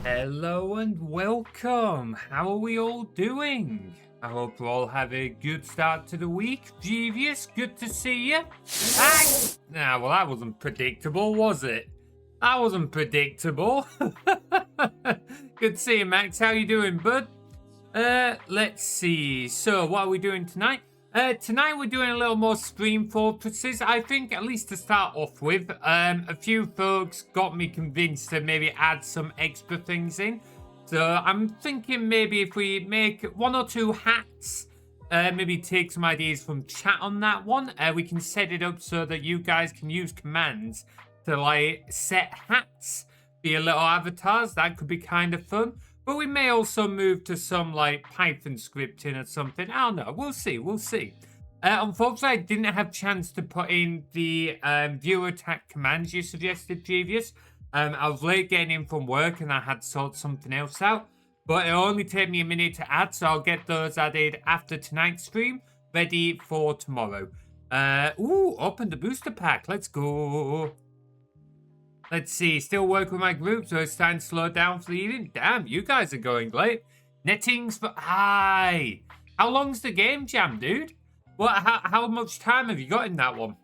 Hello and welcome. How are we all doing? I hope we all have a good start to the week. Jeevious, good to see you. Well, that wasn't predictable, was it? That wasn't predictable. Good to see you, Max. How you doing, bud? Let's see. So, what are we doing tonight? Tonight we're doing a little more stream fortresses. I think, at least to start off with, a few folks got me convinced to maybe add some extra things in. So I'm thinking maybe if we make one or two hats, maybe take some ideas from chat on that one. We can set it up so that you guys can use commands to like set hats for your little avatars. That could be kind of fun. But we may also move to some like Python scripting or something. I don't know. We'll see. We'll see. Unfortunately, I didn't have chance to put in the viewer attack commands you suggested, Jeevious. I was late getting in from work and I had to sort something else out. But it'll only take me a minute to add, so I'll get those added after tonight's stream, ready for tomorrow. Open the booster pack. Let's go. Let's see, still working with my group, so it's starting to slow down for the evening. Damn, you guys are going late. Nettings for... Aye. How long's the game jam, dude? How much time have you got in that one?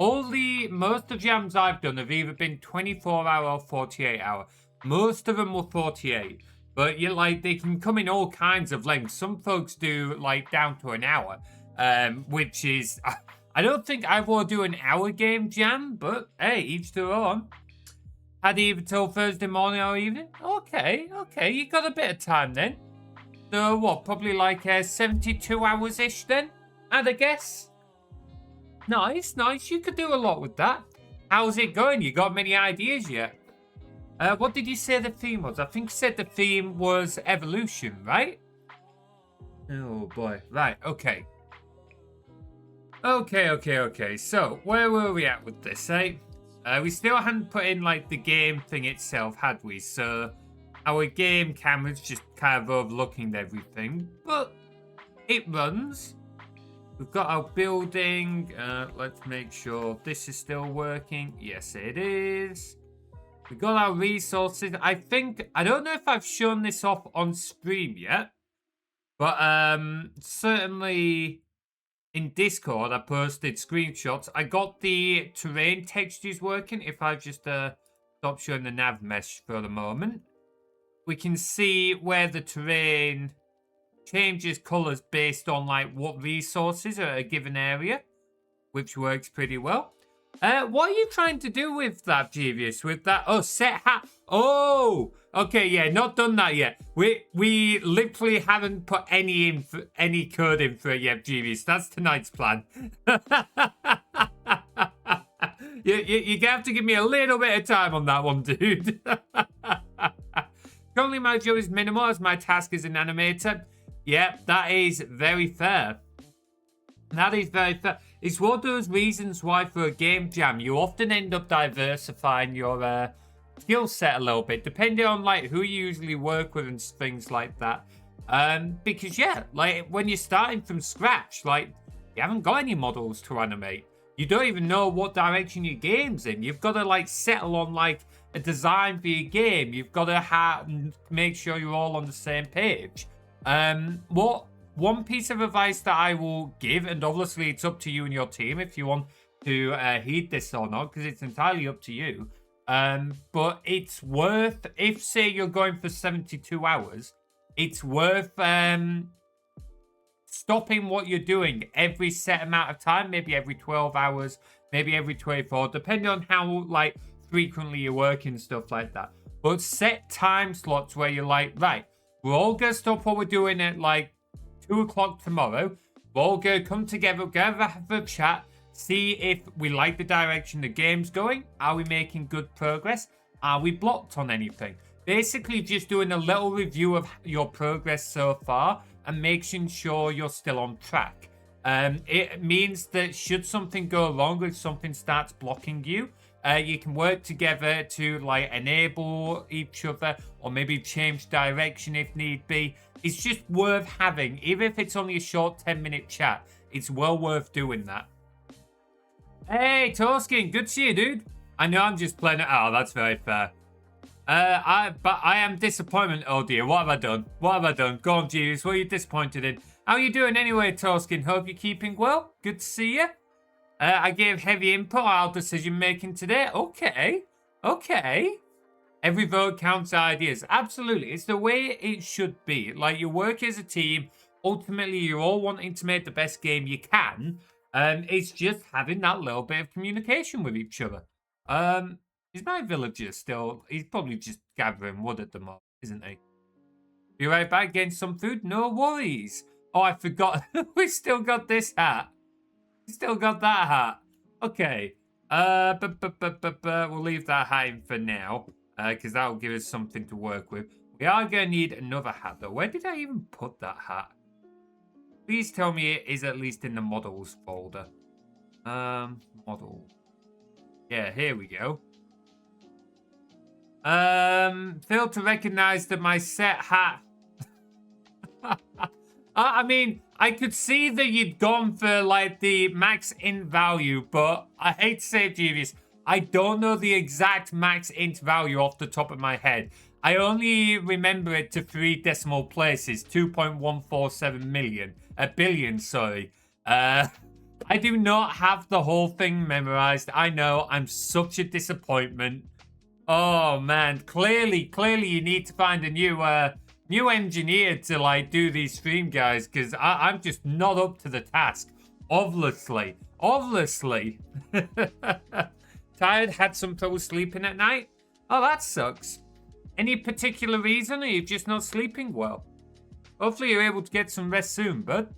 Most of the jams I've done have either been 24 hour or 48 hour. Most of them were 48. But they can come in all kinds of lengths. Some folks do like down to an hour, which is... I don't think I will do an hour game jam, but hey, each their own. Had either till Thursday morning or evening? Okay, you got a bit of time then. So what, probably like 72 hours-ish then, I'd guess? Nice, you could do a lot with that. How's it going? You got many ideas yet? What did you say the theme was? I think you said the theme was evolution, right? Oh boy, right, okay. Okay, so where were we at with this, eh? We still hadn't put in, like, the game thing itself, had we? So, our game camera's just kind of overlooking everything. But, it runs. We've got our building. Let's make sure this is still working. Yes, it is. We've got our resources. I don't know if I've shown this off on stream yet. But, certainly... in Discord, I posted screenshots. I got the terrain textures working. If I just stop showing the nav mesh for the moment, we can see where the terrain changes colors based on like what resources are a given area, which works pretty well. What are you trying to do with that, Jeevious? With that? Oh, set hat. Oh, okay, yeah, not done that yet. We literally haven't put any code in for it yet, Jeevious. That's tonight's plan. You're gonna have to give me a little bit of time on that one, dude. Currently, my job is minimal as my task is an animator. Yeah, that is very fair. That is very fair. It's one of those reasons why for a game jam, you often end up diversifying your skill set a little bit, depending on like who you usually work with and things like that. Because yeah, like when you're starting from scratch, like you haven't got any models to animate. You don't even know what direction your game's in. You've got to like settle on like a design for your game. You've got to make sure you're all on the same page. One piece of advice that I will give, and obviously it's up to you and your team if you want to heed this or not, because it's entirely up to you. But it's worth, if say you're going for 72 hours, it's worth stopping what you're doing every set amount of time, maybe every 12 hours, maybe every 24, depending on how like frequently you work and stuff like that. But set time slots where you're like, right, we're all gonna stop what we're doing at like 2 o'clock tomorrow. We're all gonna come together, have a chat, see if we like the direction the game's going. Are we making good progress? Are we blocked on anything? Basically just doing a little review of your progress so far and making sure you're still on track. It means that should something go wrong, if something starts blocking you, you can work together to like enable each other or maybe change direction if need be. It's just worth having, even if it's only a short 10-minute chat. It's well worth doing that. Hey, Toskin, good to see you, dude. I know I'm just playing it. Oh, that's very fair. But I am disappointed. Oh dear, what have I done? What have I done? Go on, Julius, what are you disappointed in? How are you doing anyway, Toskin? Hope you're keeping well. Good to see you. I gave heavy input on our decision making today. Okay. Okay. Every vote counts ideas. Absolutely. It's the way it should be. Like, you work as a team. Ultimately, you're all wanting to make the best game you can. It's just having that little bit of communication with each other. Is my villager still... He's probably just gathering wood at the moment, isn't he? Be right back, getting some food? No worries. Oh, I forgot. We still got this hat. We still got that hat. Okay. We'll leave that hat in for now. Because that'll give us something to work with. We are going to need another hat, though. Where did I even put that hat? Please tell me it is at least in the models folder. Model. Yeah, here we go. Failed to recognize that my set hat... I mean, I could see that you'd gone for, like, the max int value, but I hate to say it, Jeeves, I don't know the exact max int value off the top of my head. I only remember it to 3 decimal places, 2.147 million. Billion, sorry. I do not have the whole thing memorized. I know, I'm such a disappointment. Oh, man. Clearly you need to find a new engineer to, like, do these stream guys, because I'm just not up to the task. Obviously. Tired, had some trouble sleeping at night? Oh, that sucks. Any particular reason, or you're just not sleeping well? Hopefully you're able to get some rest soon, bud.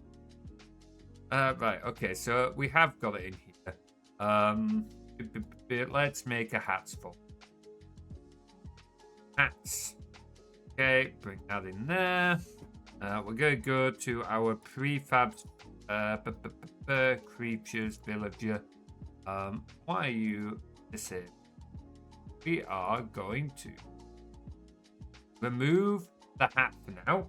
Right, okay, so we have got it in here. Let's make a hats for. Hats. Okay, bring that in there. We're going to go to our prefab creatures villager. Why are you disabled? We are going to remove the hat for now.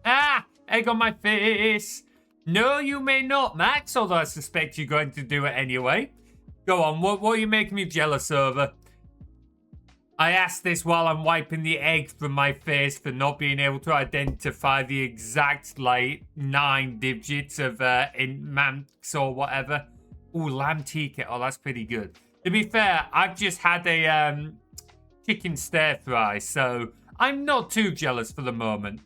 Ah! Egg on my face! No, you may not, Max, although I suspect you're going to do it anyway. Go on, what are you making me jealous over? I asked this while I'm wiping the egg from my face for not being able to identify the exact, like, 9 digits of Manx or whatever. Ooh, lamb tikka. Oh, that's pretty good. To be fair, I've just had a chicken stir fry, so I'm not too jealous for the moment.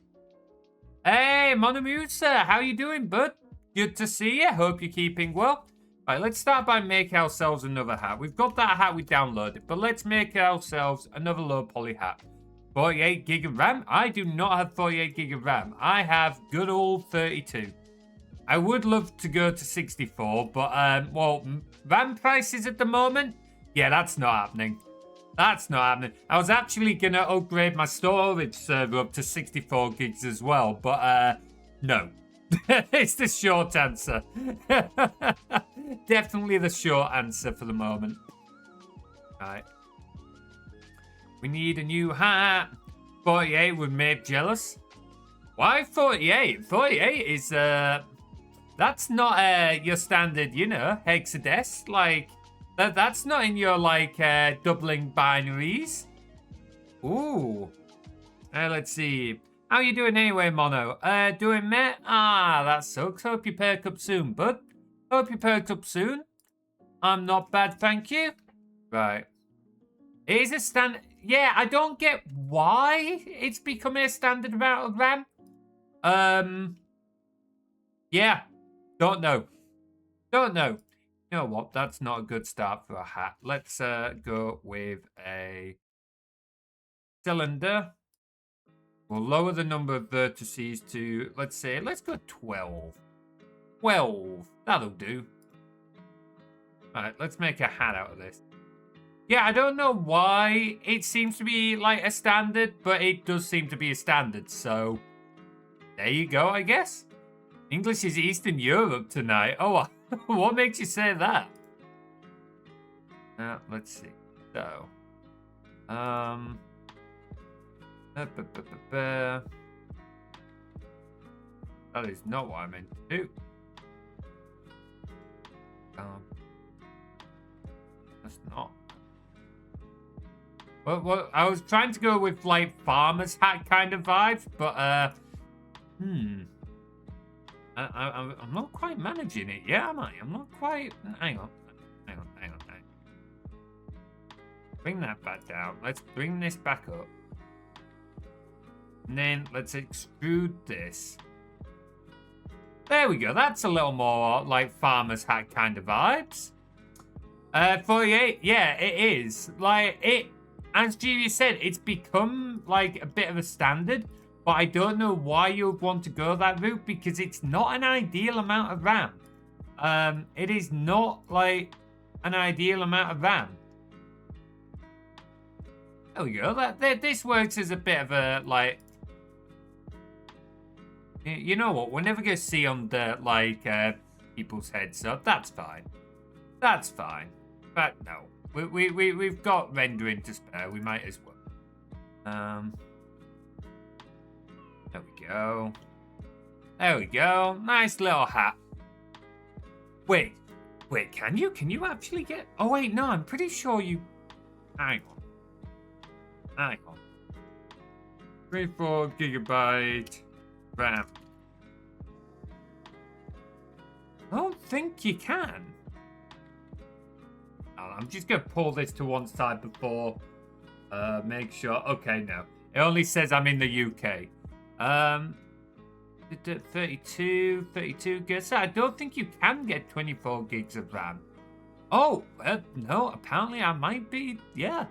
Hey, Monomusa, how you doing, bud? Good to see you. Hope you're keeping well. Right, let's start by making ourselves another hat. We've got that hat we downloaded, but let's make ourselves another low poly hat. 48 gig of RAM? I do not have 48 gig of RAM. I have good old 32. I would love to go to 64, but, well, RAM prices at the moment? Yeah, that's not happening. That's not happening. I was actually going to upgrade my storage server up to 64 gigs as well, but, no. It's the short answer. Definitely the short answer for the moment. Right. We need a new hat. 48 would make jealous. Why 48? 48 is, that's not, your standard, you know, hexadecimal. Like, that's not in your, like, doubling binaries. Ooh. Let's see. How you doing anyway, Mono? Doing mate? Ah, that sucks. Hope you perk up soon, bud. Hope you perked up soon. I'm not bad, thank you. Right. It is a standard... Yeah, I don't get why it's becoming a standard amount of RAM. Yeah. Don't know. Don't know. You know what? That's not a good start for a hat. Let's go with a cylinder. We'll lower the number of vertices to, let's say, let's go 12. 12. That'll do. Alright, let's make a hat out of this. Yeah, I don't know why it seems to be like a standard, but it does seem to be a standard, so there you go, I guess. English is Eastern Europe tonight. Oh, what makes you say that? Let's see. So, that is not what I meant to do. That's not. Well, I was trying to go with, like, farmer's hat kind of vibes, but, I'm not quite managing it yet, am I? I'm not quite... Hang on. Bring that back down. Let's bring this back up. And then let's extrude this. There we go. That's a little more, like, farmer's hat kind of vibes. 48, yeah, it is. Like, as Julia said, it's become, like, a bit of a standard. But I don't know why you'd want to go that route, because it's not an ideal amount of RAM. It is not, like, an ideal amount of RAM. There we go. This works as a bit of a, like... You know what? We're never going to see on the, like, people's heads, so that's fine. That's fine. But no. We've got rendering to spare. We might as well. There we go. There we go. Nice little hat. Wait, can you? Can you actually get... Oh, wait, no, I'm pretty sure you... Hang on. 34 gigabyte RAM. I don't think you can. I'm just going to pull this to one side before... make sure... Okay, no. It only says I'm in the UK. 32 gigs. I don't think you can get 24 gigs of RAM. Oh, no, apparently I might be, yeah.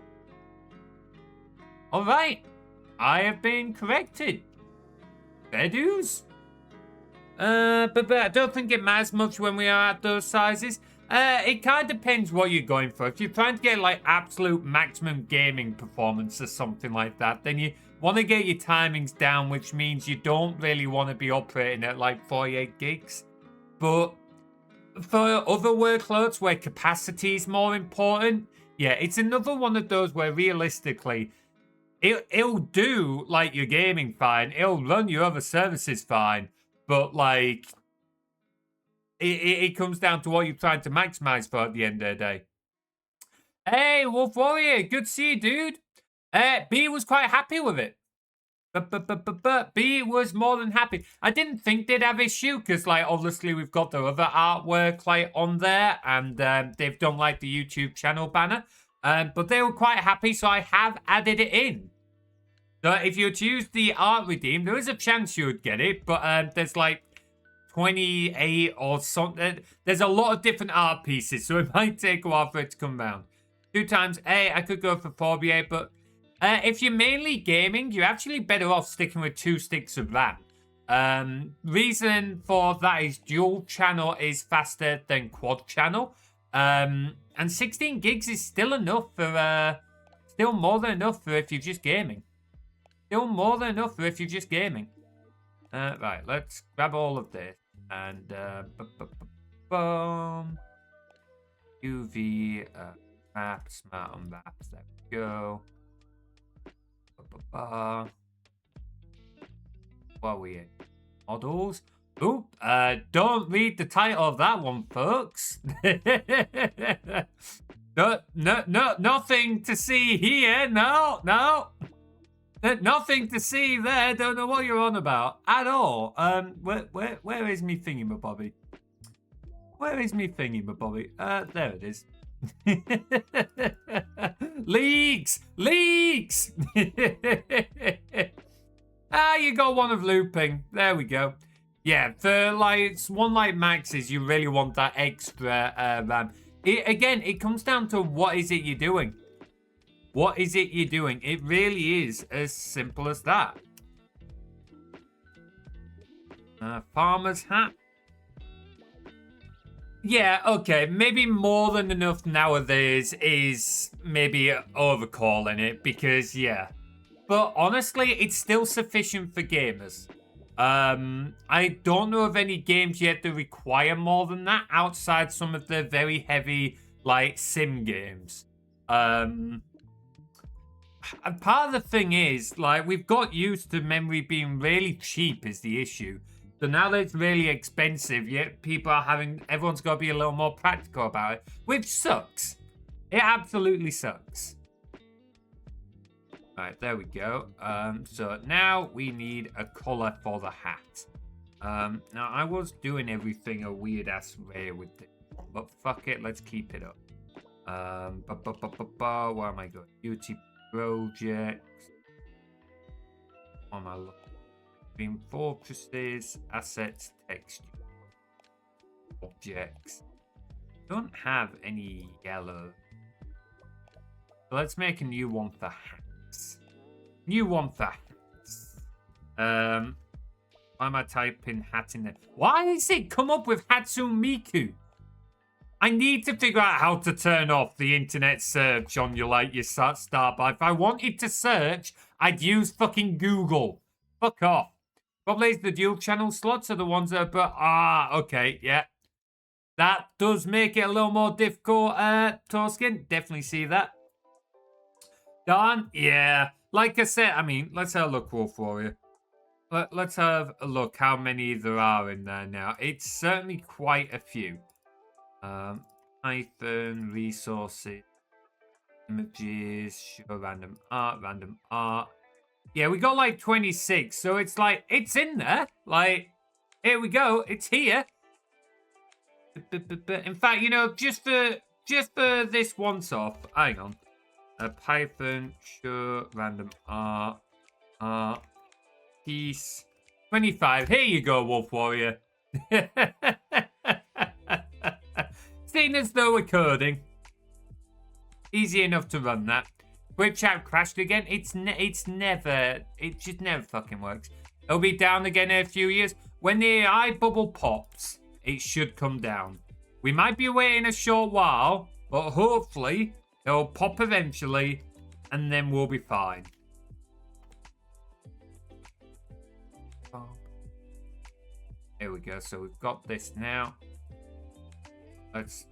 All right, I have been corrected. Fair dues. But I don't think it matters much when we are at those sizes. It kind of depends what you're going for. If you're trying to get like absolute maximum gaming performance or something like that, then you want to get your timings down, which means you don't really want to be operating at like 48 gigs. But for other workloads where capacity is more important, yeah, it's another one of those where realistically, it'll do like your gaming fine, it'll run your other services fine, but like it comes down to what you're trying to maximize for at the end of the day. Hey, Wolf Warrior, good to see you, dude. B was quite happy with it. But B was more than happy. I didn't think they'd have issue because, like, obviously we've got the other artwork like on there, and they've done like the YouTube channel banner. But they were quite happy, so I have added it in. So if you were to use the art redeem, there is a chance you would get it, but there's like 28 or something. There's a lot of different art pieces, so it might take a while for it to come round. 2 times A, I could go for 4BA, but if you're mainly gaming, you're actually better off sticking with 2 sticks of RAM. Reason for that is dual channel is faster than quad channel. And 16 gigs is still enough for, still more than enough for if you're just gaming. Still more than enough for if you're just gaming. Right, let's grab all of this. And, boom. UV, map, smart on maps, there we go. What are we in? Models? Oop, don't read the title of that one, folks. No, nothing to see here. No. Nothing to see there. Don't know what you're on about at all. Where is me thingy-mabobby? Where is me thingy-mabobby? There it is. Leaks! You got one of looping. There we go. Yeah, for like one like Max's, you really want that extra RAM. Again, it comes down to what is it you're doing. What is it you're doing? It really is as simple as that. Farmer's hat. Yeah, okay, maybe more than enough nowadays is maybe overcalling it because, yeah. But honestly, it's still sufficient for gamers. I don't know of any games yet that require more than that outside some of the very heavy, like, sim games. And part of the thing is, like, we've got used to memory being really cheap is the issue. So now that it's really expensive, yet people are everyone's got to be a little more practical about it, which sucks. It absolutely sucks. Right, there we go. So now we need a color for the hat. Now I was doing everything a weird ass way with it, but fuck it, let's keep it up. Where am I going? Beauty projects. What am I looking? Between fortresses, assets, texture, objects. Don't have any yellow. So let's make a new one for hats. New one for hats. Why am I typing hat in there? Why does it come up with Hatsumiku? I need to figure out how to turn off the internet search on your start bar. If I wanted to search, I'd use fucking Google. Fuck off. Probably the dual channel slots are the ones that are, okay, yeah. That does make it a little more difficult, Torskin. Definitely see that. Done? Yeah. Like I said, I mean, let's have a look for you. Let's have a look how many there are in there now. It's certainly quite a few. Python, resources, images, show random art. Yeah, we got like 26, so it's like, it's in there. Like, here we go, it's here. In fact, you know, just for this once off, hang on. Python, show random art, piece, 25. Here you go, Wolf Warrior. Seeing as though we're coding. Easy enough to run that. Quick chat crashed again. It just never fucking works. It'll be down again in a few years. When the AI bubble pops, it should come down. We might be waiting a short while, but hopefully it'll pop eventually, and then we'll be fine. There we go. So we've got this now. Let's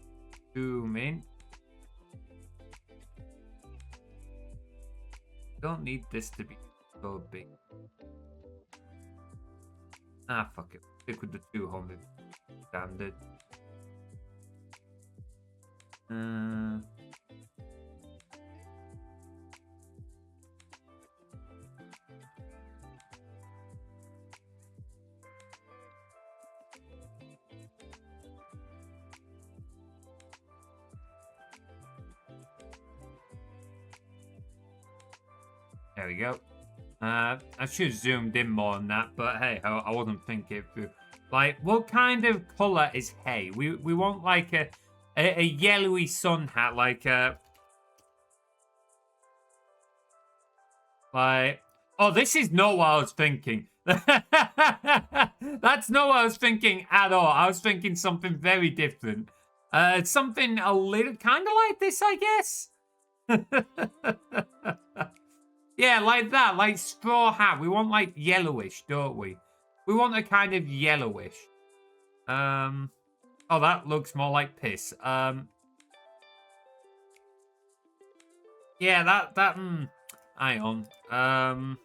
zoom in. Don't need this to be so big. Ah, fuck it. Stick with the 200 standard. There we go. I should have zoomed in more on that, but hey, I wasn't thinking through. Like, what kind of color is hay? We want like a yellowy sun hat, like oh, this is not what I was thinking. That's not what I was thinking at all. I was thinking something very different. Something a little kind of like this, I guess. Yeah, like that, like straw hat. We want like yellowish, don't we? We want a kind of yellowish. Oh, that looks more like piss. Yeah, that hang on.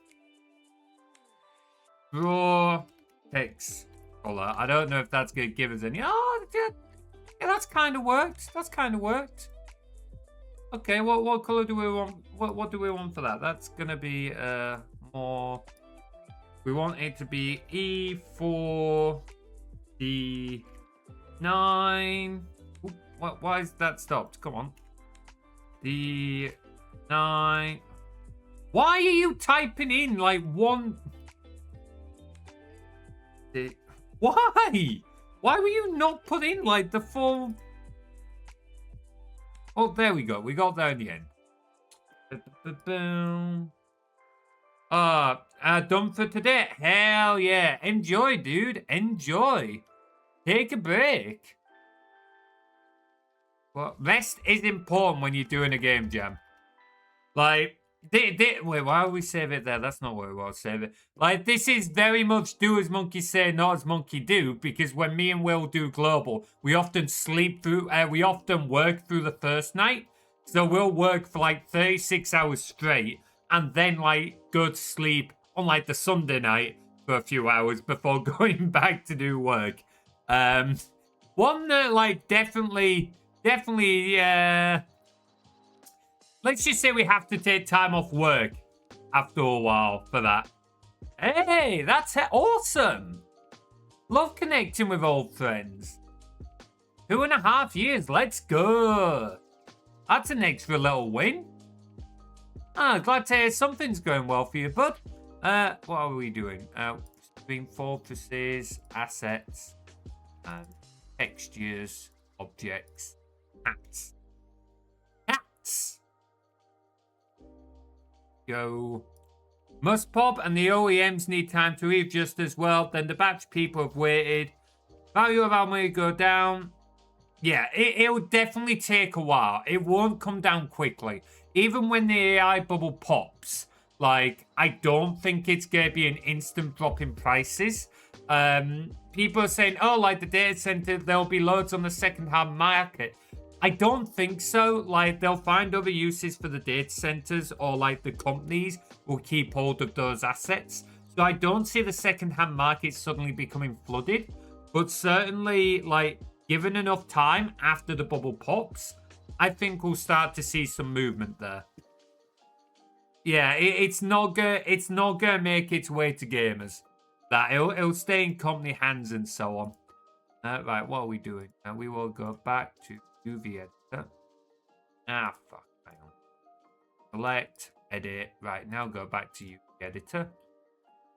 Draw text color. I don't know if that's gonna give us any. Oh, yeah, that's kind of worked. That's kind of worked. Okay, what color do we want? What do we want for that? That's gonna be more. We want it to be E4 D9. Why is that stopped? Come on. D9. Why are you typing in like one? Why? Why were you not put in like the full? Oh, there we go. We got there in the end. Done for today. Hell yeah. Enjoy, dude. Enjoy. Take a break. Well, rest is important when you're doing a game jam. Like, wait, why would we save it there? That's not where we want to save it. Like, this is very much do as monkey say, not as monkey do, because when me and Will do global, we often we often work through the first night. So we'll work for like 36 hours straight and then like go to sleep on like the Sunday night for a few hours before going back to do work. One that like definitely, let's just say we have to take time off work after a while for that. Hey, that's awesome. Love connecting with old friends. 2.5 years, let's go. That's an extra little win. Glad to hear something's going well for you, bud. What are we doing? Between fortresses, assets, textures, objects, hats. Hats! Go. Must pop, and the OEMs need time to readjust as well. Then the batch people have waited. Value of our money go down. Yeah, it'll definitely take a while. It won't come down quickly. Even when the AI bubble pops, like, I don't think it's going to be an instant drop in prices. People are saying, oh, like the data center, there'll be loads on the second-hand market. I don't think so. Like, they'll find other uses for the data centers, or like the companies will keep hold of those assets. So I don't see the second-hand market suddenly becoming flooded. But certainly, like, given enough time after the bubble pops, I think we'll start to see some movement there. Yeah, it's not gonna make its way to gamers. That it'll stay in company hands and so on. Right, what are we doing? We will go back to UV editor. Fuck, hang on. Select, edit. Right, now go back to UV editor.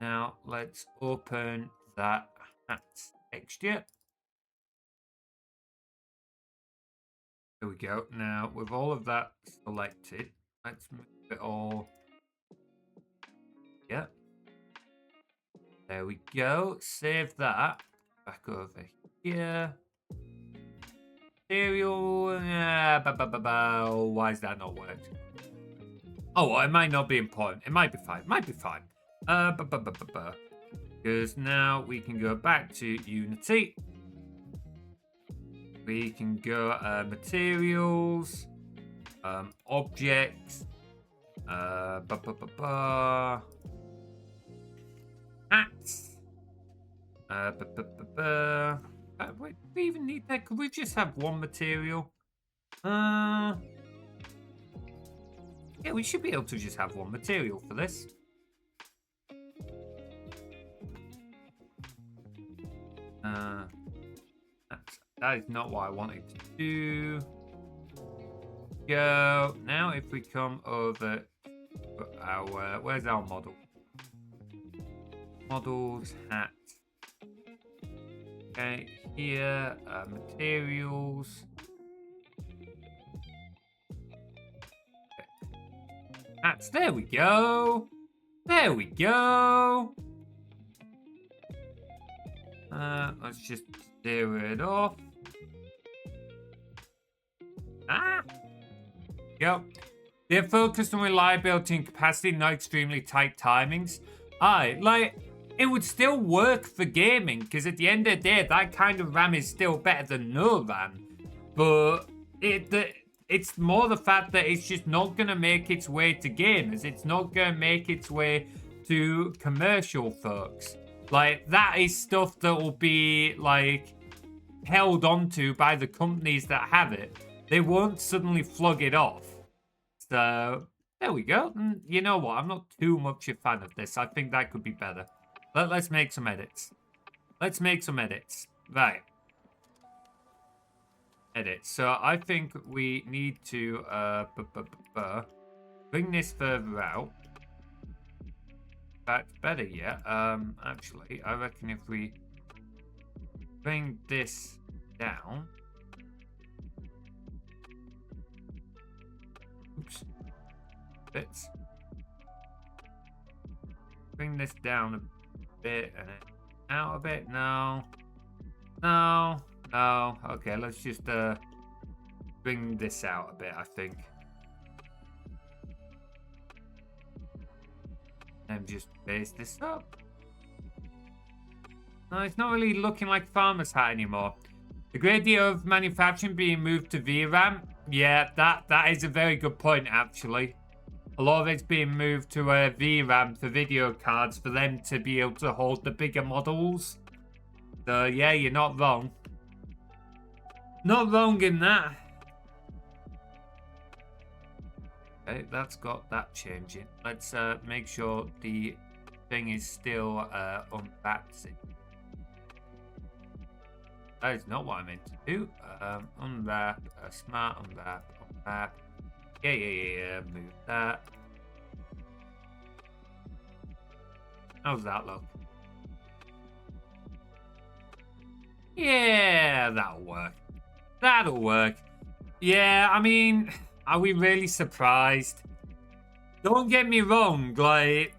Now let's open that hat texture. There we go. Now with all of that selected, let's move it all. Yeah. There we go. Save that. Back over here. Material. Why is that not worked? Oh, well, it might not be important. It might be fine. Might be fine. Because now we can go back to Unity. We can go materials, objects, hats. Wait, do we even need that? Could we just have one material? Yeah, we should be able to just have one material for this. That is not what I wanted to do. Go. Now if we come over to our, where's our model? Models, hat. Okay, here, materials. Okay. Hats, there we go. There we go. Let's just zero it off. Go. They're focused on reliability and capacity, not extremely tight timings. Like, it would still work for gaming, because at the end of the day, that kind of RAM is still better than no RAM. But it's more the fact that it's just not going to make its way to gamers. It's not going to make its way to commercial folks. Like, that is stuff that will be, like, held onto by the companies that have it. They won't suddenly flog it off. So, there we go. And you know what? I'm not too much a fan of this. I think that could be better. Let's make some edits. Let's make some edits. Right. Edit. So, I think we need to bring this further out. That's better yet. Actually, I reckon if we bring this down. Oops. Bits. Bring this down a bit and out a bit. No. No. No. Okay, let's just bring this out a bit, I think. And just base this up. No, it's not really looking like Farmer's Hat anymore. The great idea of manufacturing being moved to VRAM. Yeah, that is a very good point, actually. A lot of it's being moved to VRAM for video cards for them to be able to hold the bigger models. So, yeah, you're not wrong. Not wrong in that. Okay, that's got that changing. Let's make sure the thing is still unwrapped. That is not what I meant to do. Unwrap, smart unwrap, unwrap. Yeah. Move that. How's that look? Yeah, that'll work. That'll work. Yeah, I mean, are we really surprised? Don't get me wrong, like,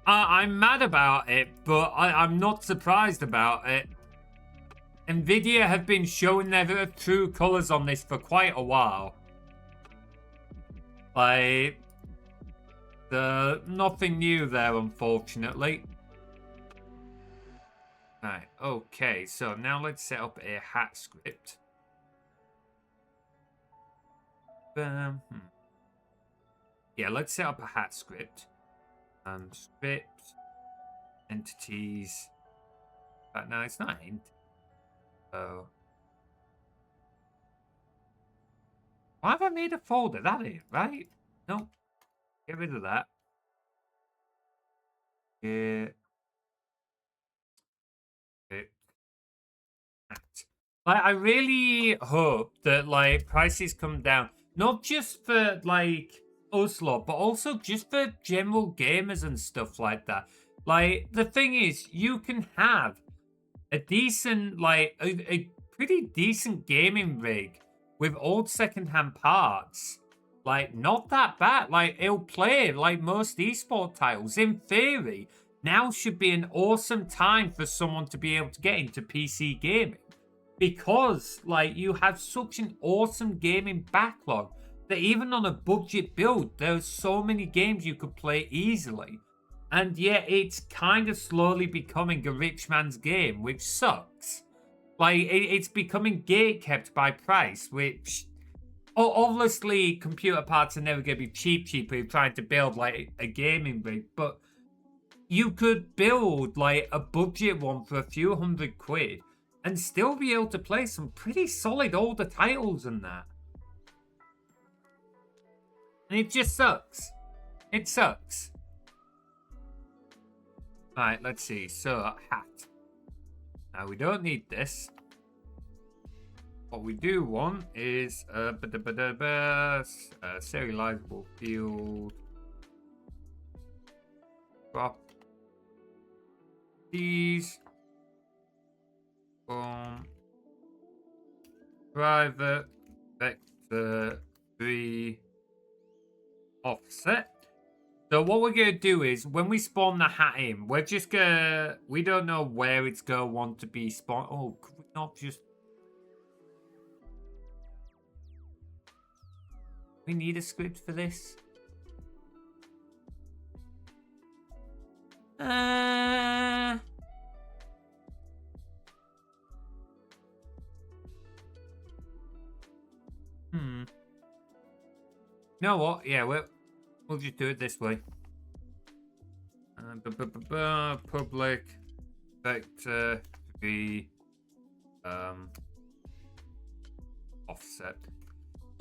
I'm mad about it, but I'm not surprised about it. Nvidia have been showing their true colors on this for quite a while. Like, nothing new there, unfortunately. Right, okay, so now let's set up a hat script. Yeah, let's set up a hat script. Script, entities. No, it's not int. Oh. Why have I made a folder? That is, right? No. Get rid of that. Yeah. Like, I really hope that, like, prices come down. Not just for, like, us lot, but also just for general gamers and stuff like that. Like, the thing is, you can have a decent, like, a pretty decent gaming rig with old secondhand parts. Like, not that bad. Like, it'll play like most esport titles. In theory, now should be an awesome time for someone to be able to get into PC gaming. Because, like, you have such an awesome gaming backlog that even on a budget build, there's so many games you could play easily. And yet it's kind of slowly becoming a rich man's game, which sucks. Like, it's becoming gatekept by price, which... Obviously, computer parts are never going to be cheap if you're trying to build, like, a gaming rig, but you could build, like, a budget one for a few £100 and still be able to play some pretty solid older titles in that. And it just sucks. It sucks. Alright, let's see. So, hat. Now, we don't need this. What we do want is serializable field. Drop these. Private vector 3 offset. So what we're going to do is, when we spawn the hat in, we're just going to... We don't know where it's going to want to be spawned. Oh, could we not just... We need a script for this? You know what? Yeah, we'll just do it this way. Public vector 3 offset.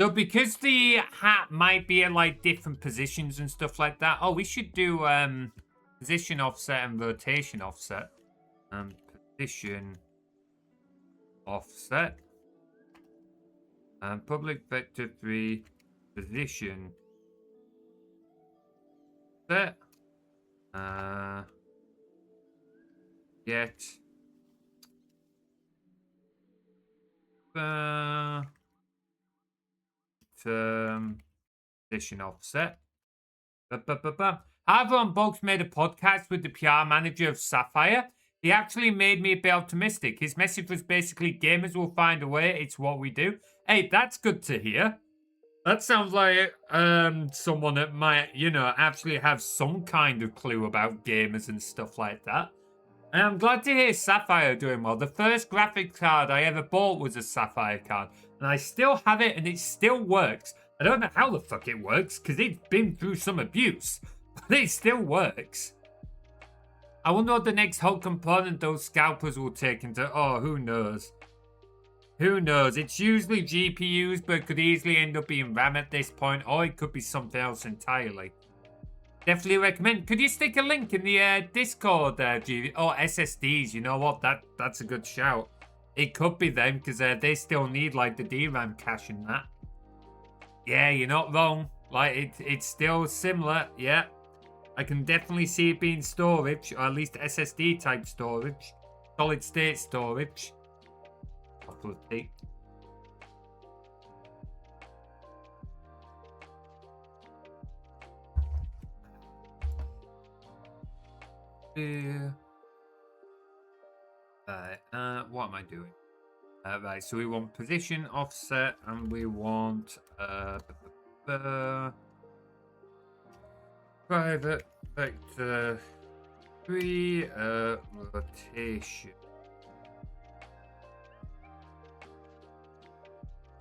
So because the hat might be at, like, different positions and stuff like that. Oh, we should do position offset and rotation offset. Position offset. Public vector 3 position set. Get position offset. I've Unboxed made a podcast with the PR manager of SethWuffer. He actually made me a bit optimistic. His message was basically, gamers will find a way, it's what we do. Hey, that's good to hear. That sounds like someone that might, you know, actually have some kind of clue about gamers and stuff like that. And I'm glad to hear SethWuffer doing well. The first graphics card I ever bought was a SethWuffer card. And I still have it and it still works. I don't know how the fuck it works because it's been through some abuse. But it still works. I wonder what the next whole component those scalpers will take into... Oh, who knows? Who knows? It's usually GPUs, but it could easily end up being RAM at this point, or it could be something else entirely. Definitely recommend. Could you stick a link in the Discord, GV? Oh, SSDs. You know what? That's a good shout. It could be them, because they still need, like, the DRAM cache and that. Yeah, you're not wrong. Like, it's still similar. Yeah. I can definitely see it being storage, or at least SSD type storage. Solid state storage. What am I doing? Right, so we want position offset, and we want private vector 3 rotation.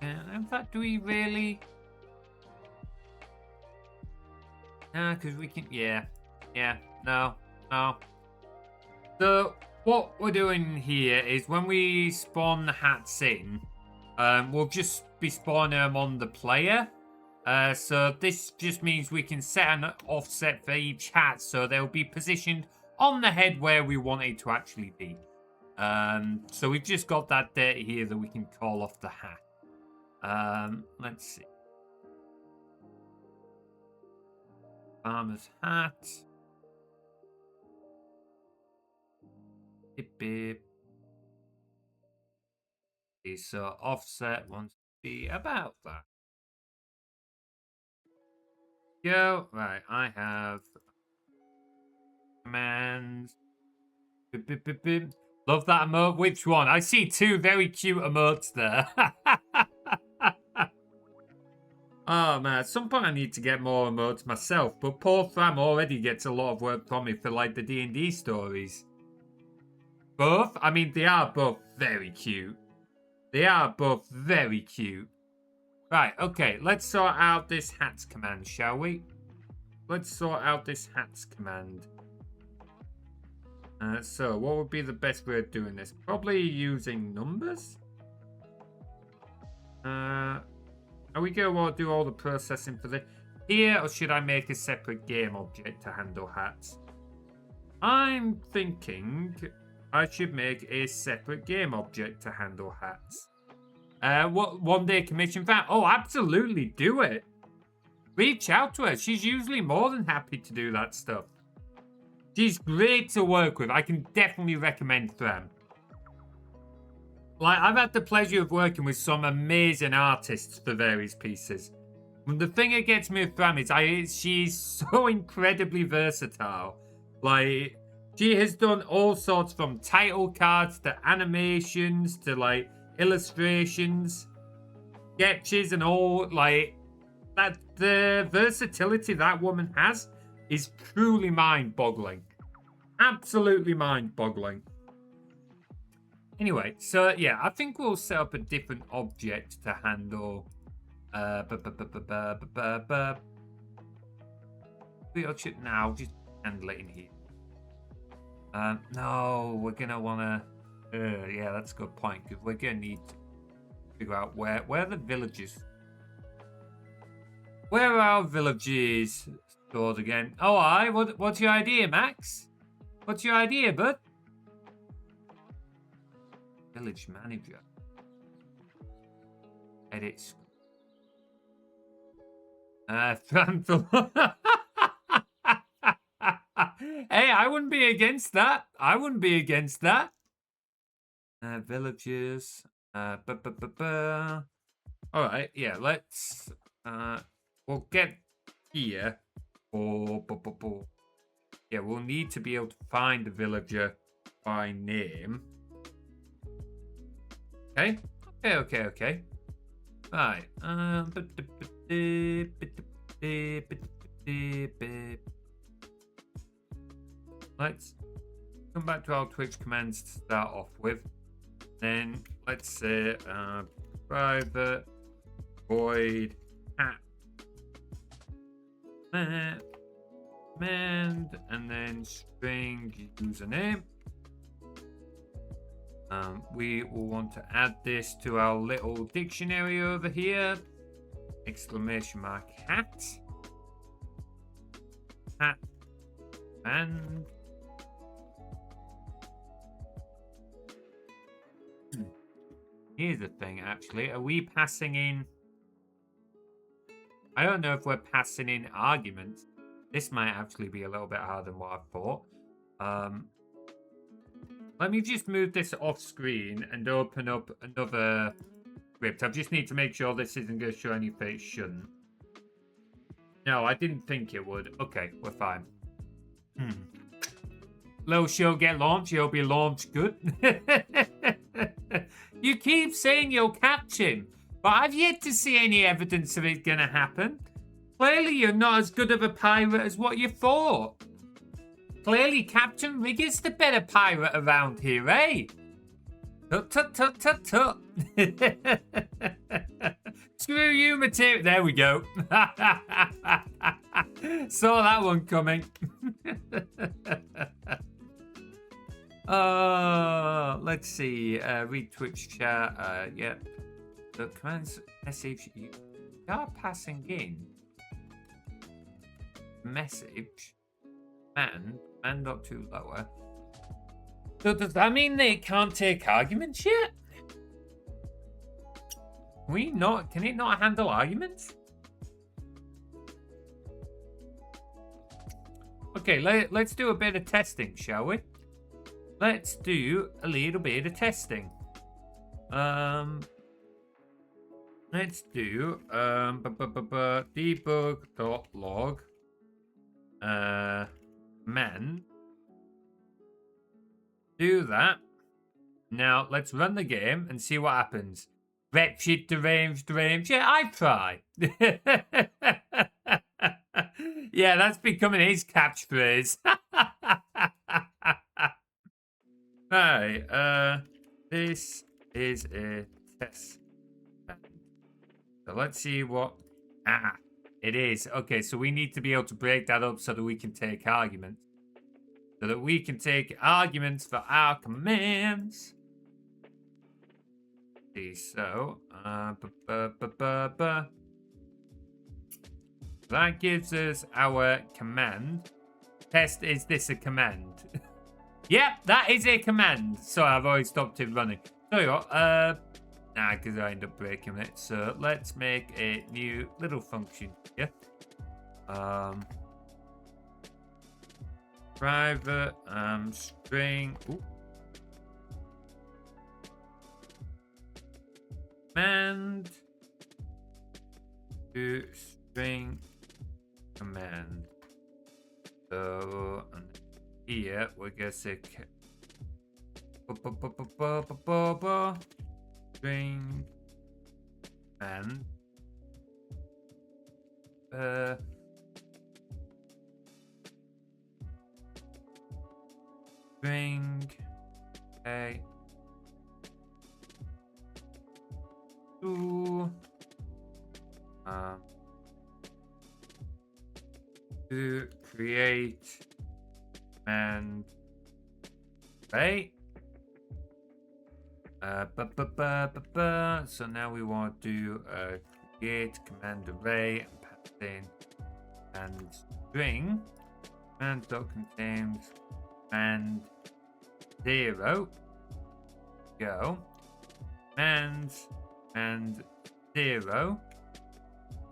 In fact, do we really? Because we can. Yeah, no. So what we're doing here is when we spawn the hats in, we'll just be spawning them on the player. So this just means we can set an offset for each hat, so they'll be positioned on the head where we want it to actually be. So we've just got that data here that we can call off the hat. Let's see. Farmer's hat. Beep, beep. Okay, so offset wants to be about that. Go. Right, I have commands. Beep, beep, beep, beep. Love that emote. Which one? I see two very cute emotes there. Oh man, at some point I need to get more emotes myself, but poor Fram already gets a lot of work from me for like the D&D stories. Both? I mean, they are both very cute. They are both very cute. Right, okay, let's sort out this hats command, shall we? Let's sort out this hats command. So, what would be the best way of doing this? Probably using numbers? Are we going to do all the processing for this here, or should I make a separate game object to handle hats? I'm thinking I should make a separate game object to handle hats. What one-day commission that? Oh, absolutely, do it. Reach out to her. She's usually more than happy to do that stuff. She's great to work with. I can definitely recommend Fram. Like, I've had the pleasure of working with some amazing artists for various pieces. And the thing that gets me with Fram is she's so incredibly versatile. Like, she has done all sorts from title cards to animations to, like, illustrations, sketches, and all. Like, that the versatility that woman has is truly mind-boggling. Absolutely mind-boggling. Anyway, so yeah, I think we'll set up a different object to handle. Now, just handle it in here. No, we're gonna wanna. Yeah, that's a good point because we're gonna need to figure out where are the villages. Where are our villages stored again? Oh, what's your idea, Max? What's your idea, bud? Village manager. Edit. Hey, I wouldn't be against that. I wouldn't be against that. Villages. All right, yeah, let's we'll get here. Yeah, we'll need to be able to find the villager by name. Okay. Right. Let's come back to our Twitch commands to start off with. Then let's say private void hat command and then string username. We will want to add this to our little dictionary over here. Exclamation mark hat. Hat. And here's the thing, actually. Are we passing in? I don't know if we're passing in arguments. This might actually be a little bit harder than what I thought. Let me just move this off screen and open up another script. I just need to make sure this isn't going to show anything it shouldn't. No, I didn't think it would. Okay, we're fine. Little show get launched, you'll be launched good. You keep saying you'll catch him, but I've yet to see any evidence of it gonna happen. Clearly you're not as good of a pirate as what you thought. Clearly Captain Rigger's the better pirate around here, eh? Tut tut tut tut tut. Screw you, Materies. There we go. Saw that one coming. Let's see. Read Twitch chat. Yep. The commands message you are passing in. Message and up to lower. So does that mean they can't take arguments yet? Can it not handle arguments? Okay, let's do a bit of testing, shall we? Let's do a little bit of testing. Let's do debug.log man. Do that. Now let's run the game and see what happens. Rep shit deranged. Yeah, I try. Yeah, that's becoming his catchphrase. Right, this is a test. So let's see what... it is. Okay, so we need to be able to break that up so that we can take arguments. So that we can take arguments for our commands. See, so... that gives us our command. Test, is this a command? Yep, that is a command. Sorry, I've already stopped it running. So you what, because I end up breaking it. So let's make a new little function here. Private string. Ooh. Command to string command. So here we're gonna say string and string a to create command array. So now we want to do create command array and pass in and string command dot contains command 0 go and 0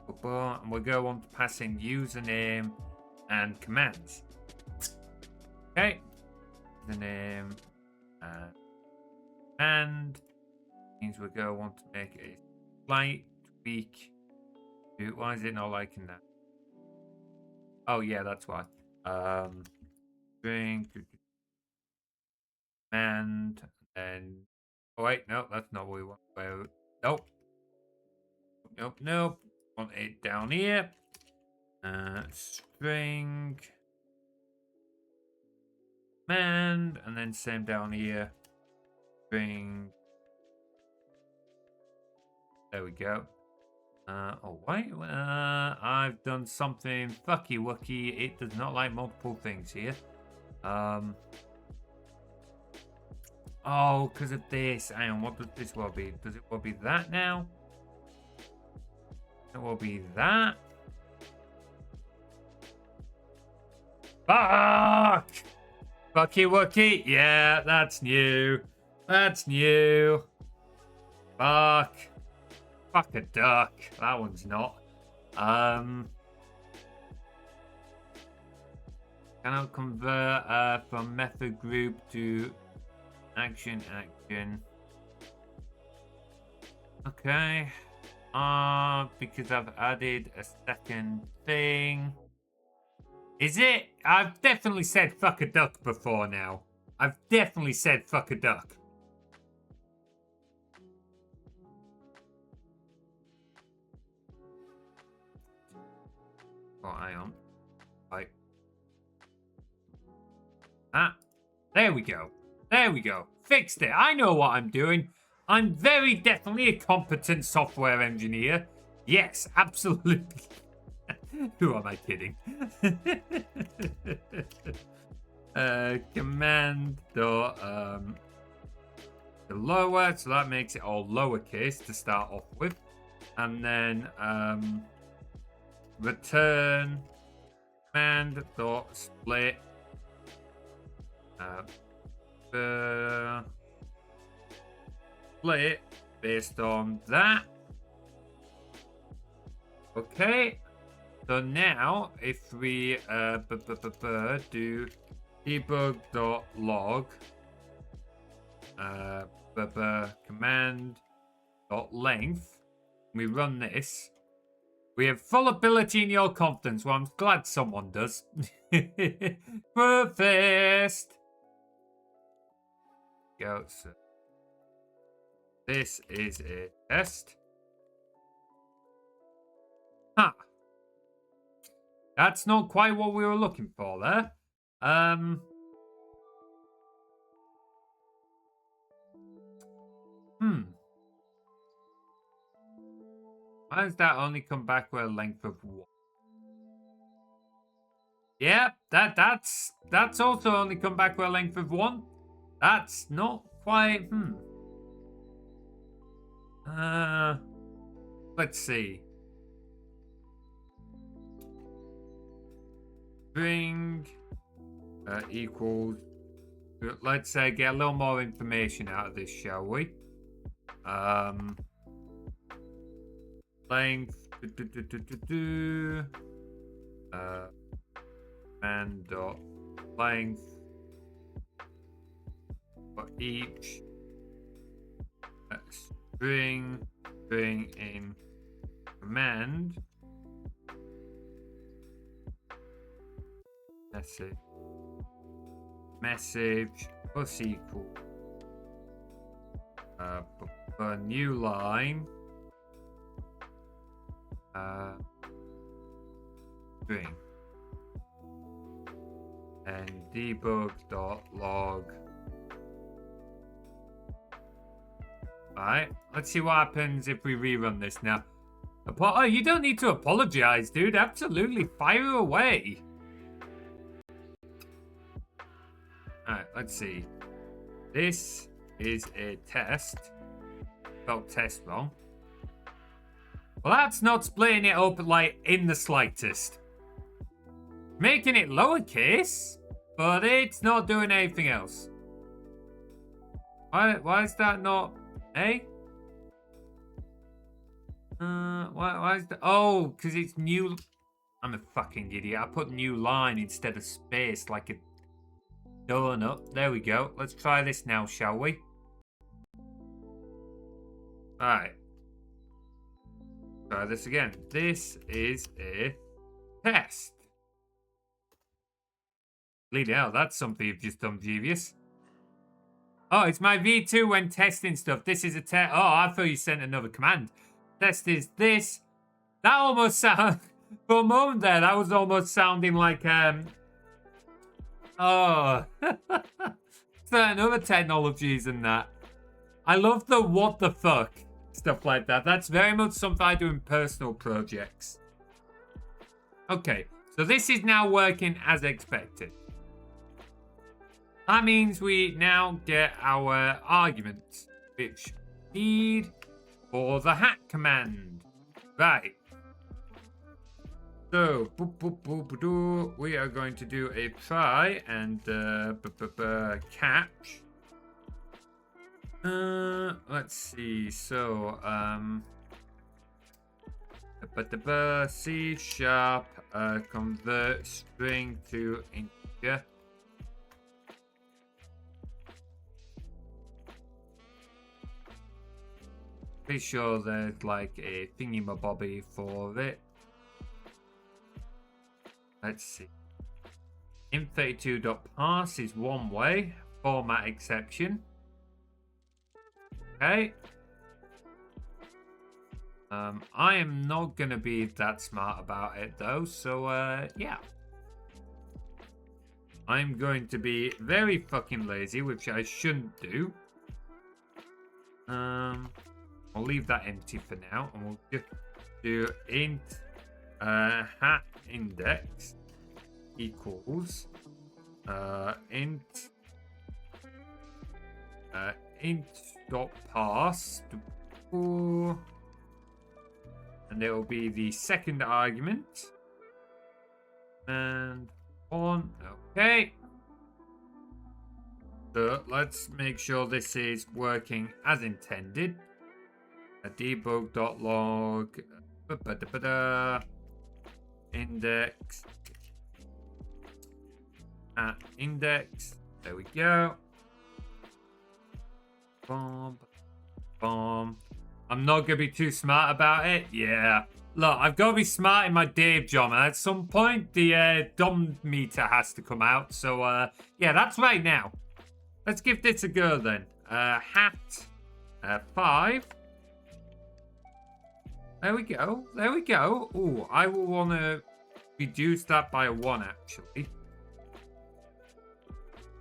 and we'll go on to pass in username and commands. Okay, username and means we go want to make a slight tweak to, why is it not liking that? Oh yeah, that's why. String and then oh wait, no, that's not what we want. Nope. Want it down here. String command and then same down here. String. There we go. Oh wait, I've done something fucky wucky. It does not like multiple things here. Oh, because of this. Hang on, what does this will be? Does it will be that now? It will be that. Fuck! Fucky Wookie. Yeah, that's new. That's new. Fuck. Fuck a duck. That one's not. Cannot convert from method group to action. Okay. Because I've added a second thing. Is it? I've definitely said fuck a duck before now. I've definitely said fuck a duck. Oh, hang on. Right. There we go. There we go. Fixed it. I know what I'm doing. I'm very definitely a competent software engineer. Yes, absolutely. Who am I kidding? Command dot the lower, so that makes it all lowercase to start off with, and then return command dot split split based on that. Okay. So now, if we do debug.log command.length, we run this, we have full ability in your confidence. Well, I'm glad someone does. First. Go. So this is a test. Huh. That's not quite what we were looking for there. Why does that only come back with a length of 1? Yeah, that's also only come back with a length of 1. That's not quite. Let's see. String equals. Let's say get a little more information out of this, shall we? Length. And dot length for each string in command message plus equal for a new line string and debug.log. Alright, let's see what happens if we rerun this now. Oh, you don't need to apologize, dude. Absolutely, fire away. Alright, let's see. This is a test. Spelled test wrong. Well, that's not splitting it up like in the slightest. Making it lowercase, but it's not doing anything else. Why is that not A? Why is that? Oh, because it's new. I'm a fucking idiot. I put new line instead of space like a donut. There we go. Let's try this now, shall we? Alright. Try this again. This is a test. Bleed out, that's something you've just done, Devious. Oh, it's my V2 when testing stuff. This is a test. Oh, I thought you sent another command. Test is this. That almost sound for a moment there, that was almost sounding like certain other technologies and that. I love the what the fuck stuff like that. That's very much something I do in personal projects. Okay, so this is now working as expected. That means we now get our arguments, which need for the hat command. Right. So, we are going to do a try and catch. Let's see. So, C#, convert string to integer. Pretty sure there's like a thingy-mabobby for it. Let's see. int32.parse is one way. Format exception. Okay. I am not going to be that smart about it though. So, yeah. I'm going to be very fucking lazy, which I shouldn't do. I'll leave that empty for now. And we'll just do int hat index equals int dot parse, and it will be the second argument and on. Okay, so let's make sure this is working as intended. A debug.log index at index. There we go. Bomb. I'm not gonna be too smart about it. Yeah. Look, I've got to be smart in my day job, and at some point the dumb meter has to come out. So yeah, that's right now. Let's give this a go then. Hat 5. There we go. There we go. Oh, I will want to reduce that by 1 actually.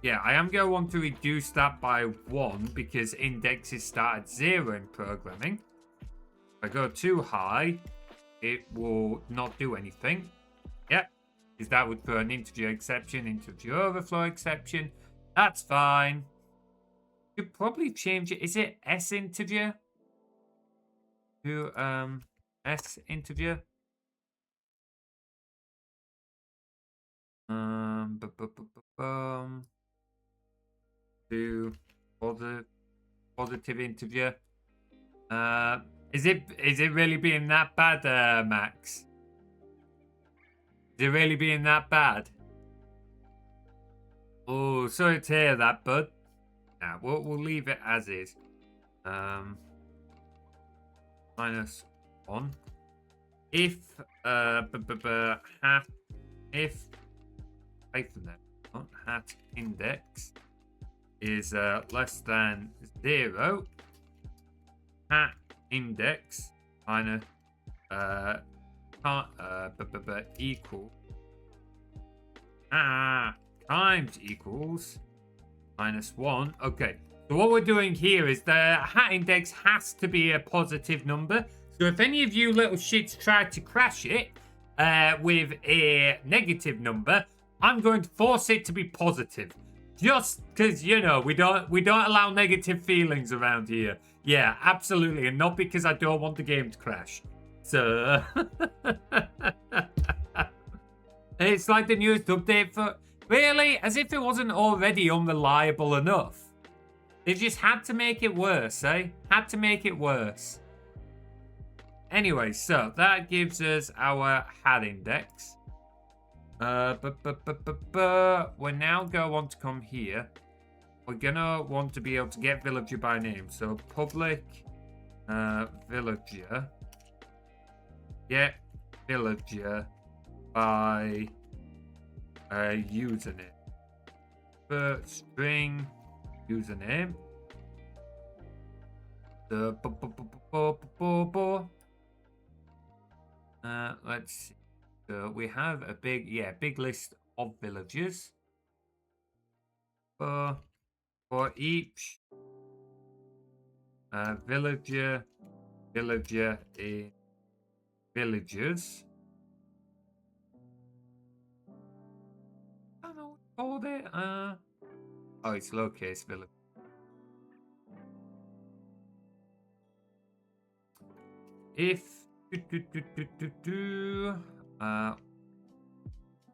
Yeah, I am going to want to reduce that by 1 because indexes start at 0 in programming. If I go too high, it will not do anything. Yep, because that would throw an integer exception, integer overflow exception. That's fine. Should probably change it. Is it S integer? To S integer. To positive integer. Is it really being that bad, Max? Is it really being that bad? Oh, sorry to hear that, bud. Nah, we'll leave it as is. Minus 1. If hat index is less than 0, hat index minus equal times equals -1. Okay, so what we're doing here is the hat index has to be a positive number. So if any of you little shits try to crash it with a negative number, I'm going to force it to be positive. Just because, you know, we don't allow negative feelings around here. Yeah, absolutely. And not because I don't want the game to crash. So it's like the newest update for... Really? As if it wasn't already unreliable enough. They just had to make it worse, eh? Had to make it worse. Anyway, so that gives us our hat index. We're now going to want to come here. We're going to want to be able to get villager by name. So public villager. Get villager by username. String username. The let's see. So we have a big list of villagers. For each villager in villagers. I don't know what to call it. Oh, it's low case village. If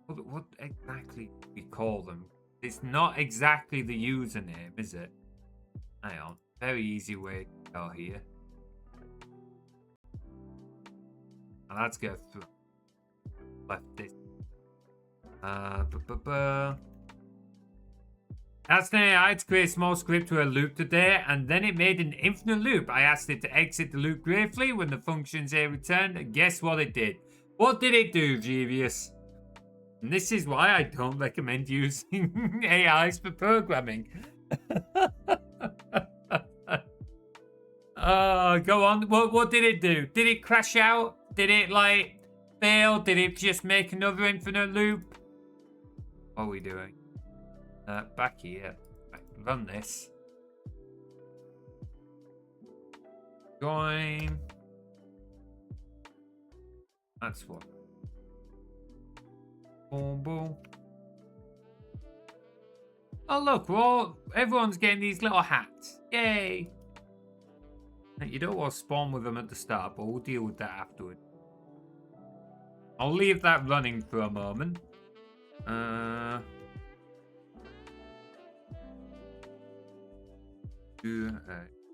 what exactly do we call them? It's not exactly the username, is it? Hang on. Very easy way to go here. And let's go through. Left this. That's the I had to create a small script to a loop today, and then it made an infinite loop. I asked it to exit the loop gratefully when the functions here returned, and guess what it did? What did it do, Jeevious? And this is why I don't recommend using AIs for programming. Go on. What did it do? Did it crash out? Did it, like, fail? Did it just make another infinite loop? What are we doing? Back here. Run this. Join. That's what. Boom, boom. Oh, look, everyone's getting these little hats. Yay. You don't want to spawn with them at the start, but we'll deal with that afterward. I'll leave that running for a moment.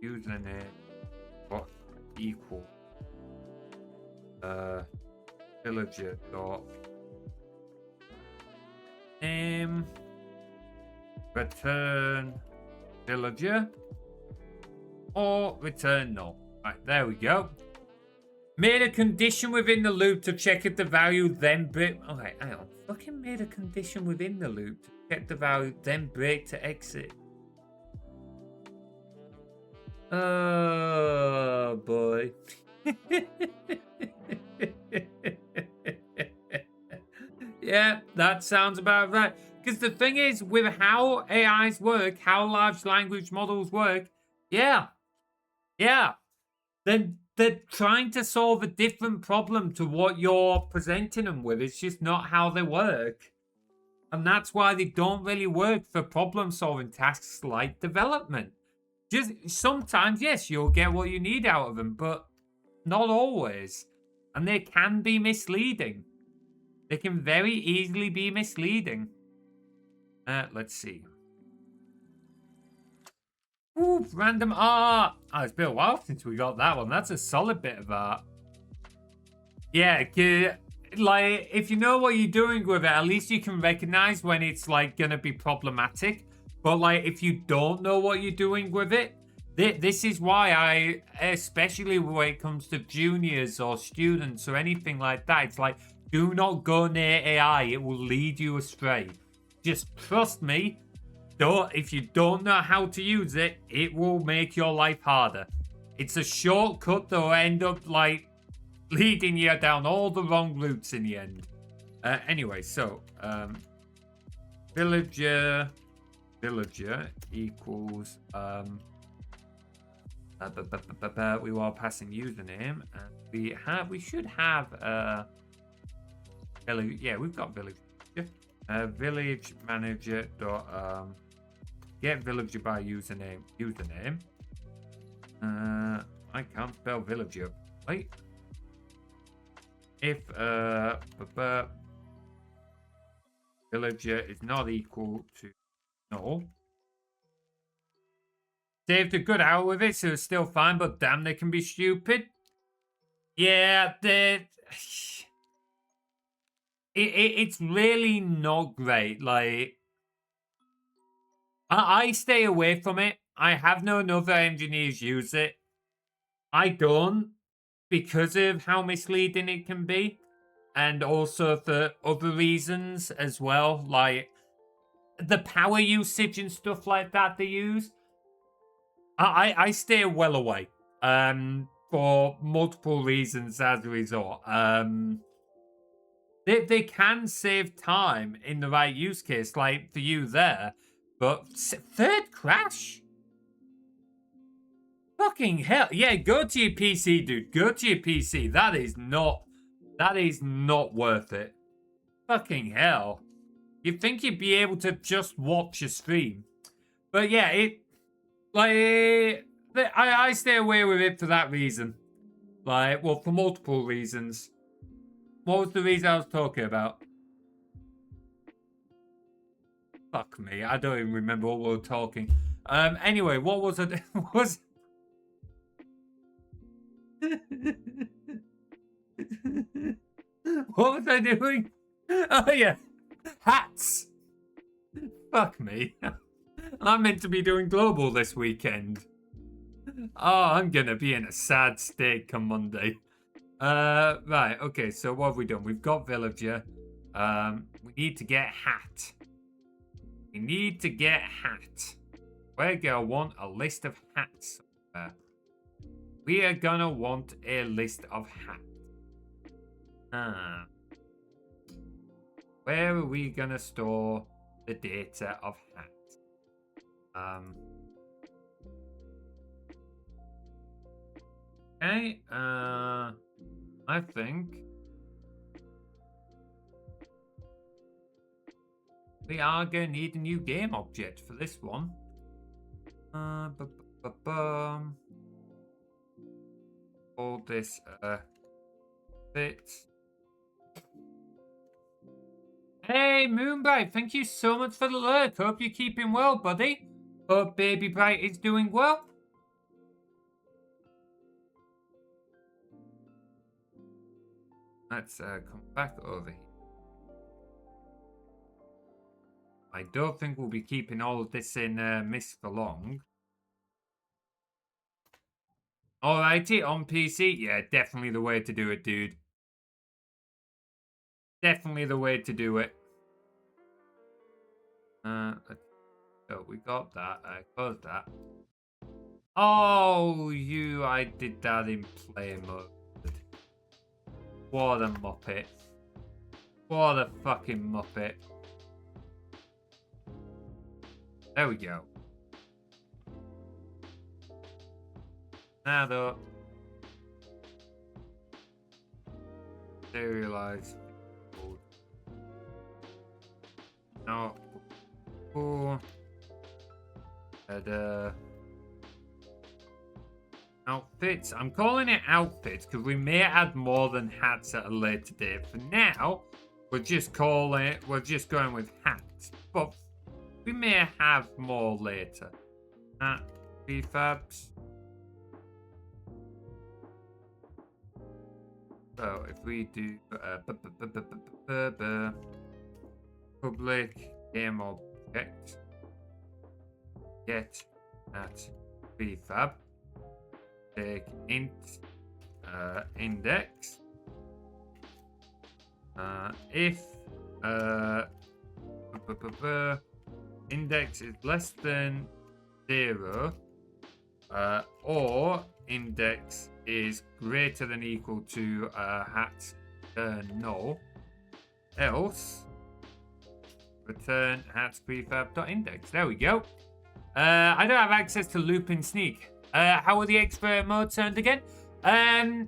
Username what equal villager dot name return villager or return null. Right, there we go. Made a condition within the loop to check if the value then break. Okay, hang on. Fucking made a condition within the loop to check the value, then break to exit. Oh boy. Yeah, that sounds about right. Because the thing is, with how AIs work, how large language models work, yeah. Then they're trying to solve a different problem to what you're presenting them with. It's just not how they work. And that's why they don't really work for problem-solving tasks like development. Just sometimes, yes, you'll get what you need out of them, but not always. And they can be misleading. They can very easily be misleading. Let's see. Ooh, random art. Oh, it's been a while since we got that one. That's a solid bit of art. Yeah, like, if you know what you're doing with it, at least you can recognize when it's, like, gonna be problematic. But, like, if you don't know what you're doing with it, this is why I, especially when it comes to juniors or students or anything like that, it's like, do not go near AI. It will lead you astray. Just trust me. If you don't know how to use it, it will make your life harder. It's a shortcut that will end up, like, leading you down all the wrong routes in the end. Anyway, so, villager equals, we were passing username, and we should have, village, yeah, we've got village. Village manager dot get villager by username. I can't spell villager. Wait. If villager is not equal to null. Saved a good hour with it, so it's still fine, but damn, they can be stupid. Yeah, it's really not great. Like, I stay away from it. I have known other engineers use it. I don't, because of how misleading it can be, and also for other reasons as well, like the power usage and stuff like that they use. I stay well away for multiple reasons as a result. They can save time in the right use case, like for you there, but third crash? Fucking hell. Yeah, go to your PC, dude. Go to your PC. That is not worth it. Fucking hell. You'd think you'd be able to just watch a stream. But yeah, I stay away with it for that reason. Like, well, for multiple reasons. What was the reason I was talking about? Fuck me, I don't even remember what we were talking. Anyway, what was it? was what was I doing? Oh yeah, hats. Fuck me. I'm meant to be doing global this weekend. Oh, I'm gonna be in a sad state come Monday. Right, okay, so what have we done? We've got villager. We need to get hat. We need to get hat. We're gonna want a list of hats. We are gonna want a list of hats. Where are we gonna store the data of hats? Okay, I think we are gonna need a new game object for this one. All this fits. Hey, Moonbright, thank you so much for the lurk. Hope you're keeping well, buddy. Hope Baby Bright is doing well. Let's come back over here. I don't think we'll be keeping all of this in Mist for long. Alrighty, on PC. Yeah, definitely the way to do it, dude. Definitely the way to do it. So we got that. Close that. Oh, I did that in play mode. What a muppet. What a fucking muppet. There we go. Now though. Serialize. No. Oh. And outfits. I'm calling it outfits because we may add more than hats at a later date. For now, we're just going with hats. But we may have more later. Hat prefabs. So if we do public game object get at prefab, take int index. If index is less than 0 or index is greater than equal to hat null, else return hat prefab.index. There we go. I don't have access to looping sneak. How are the expert emotes turned again?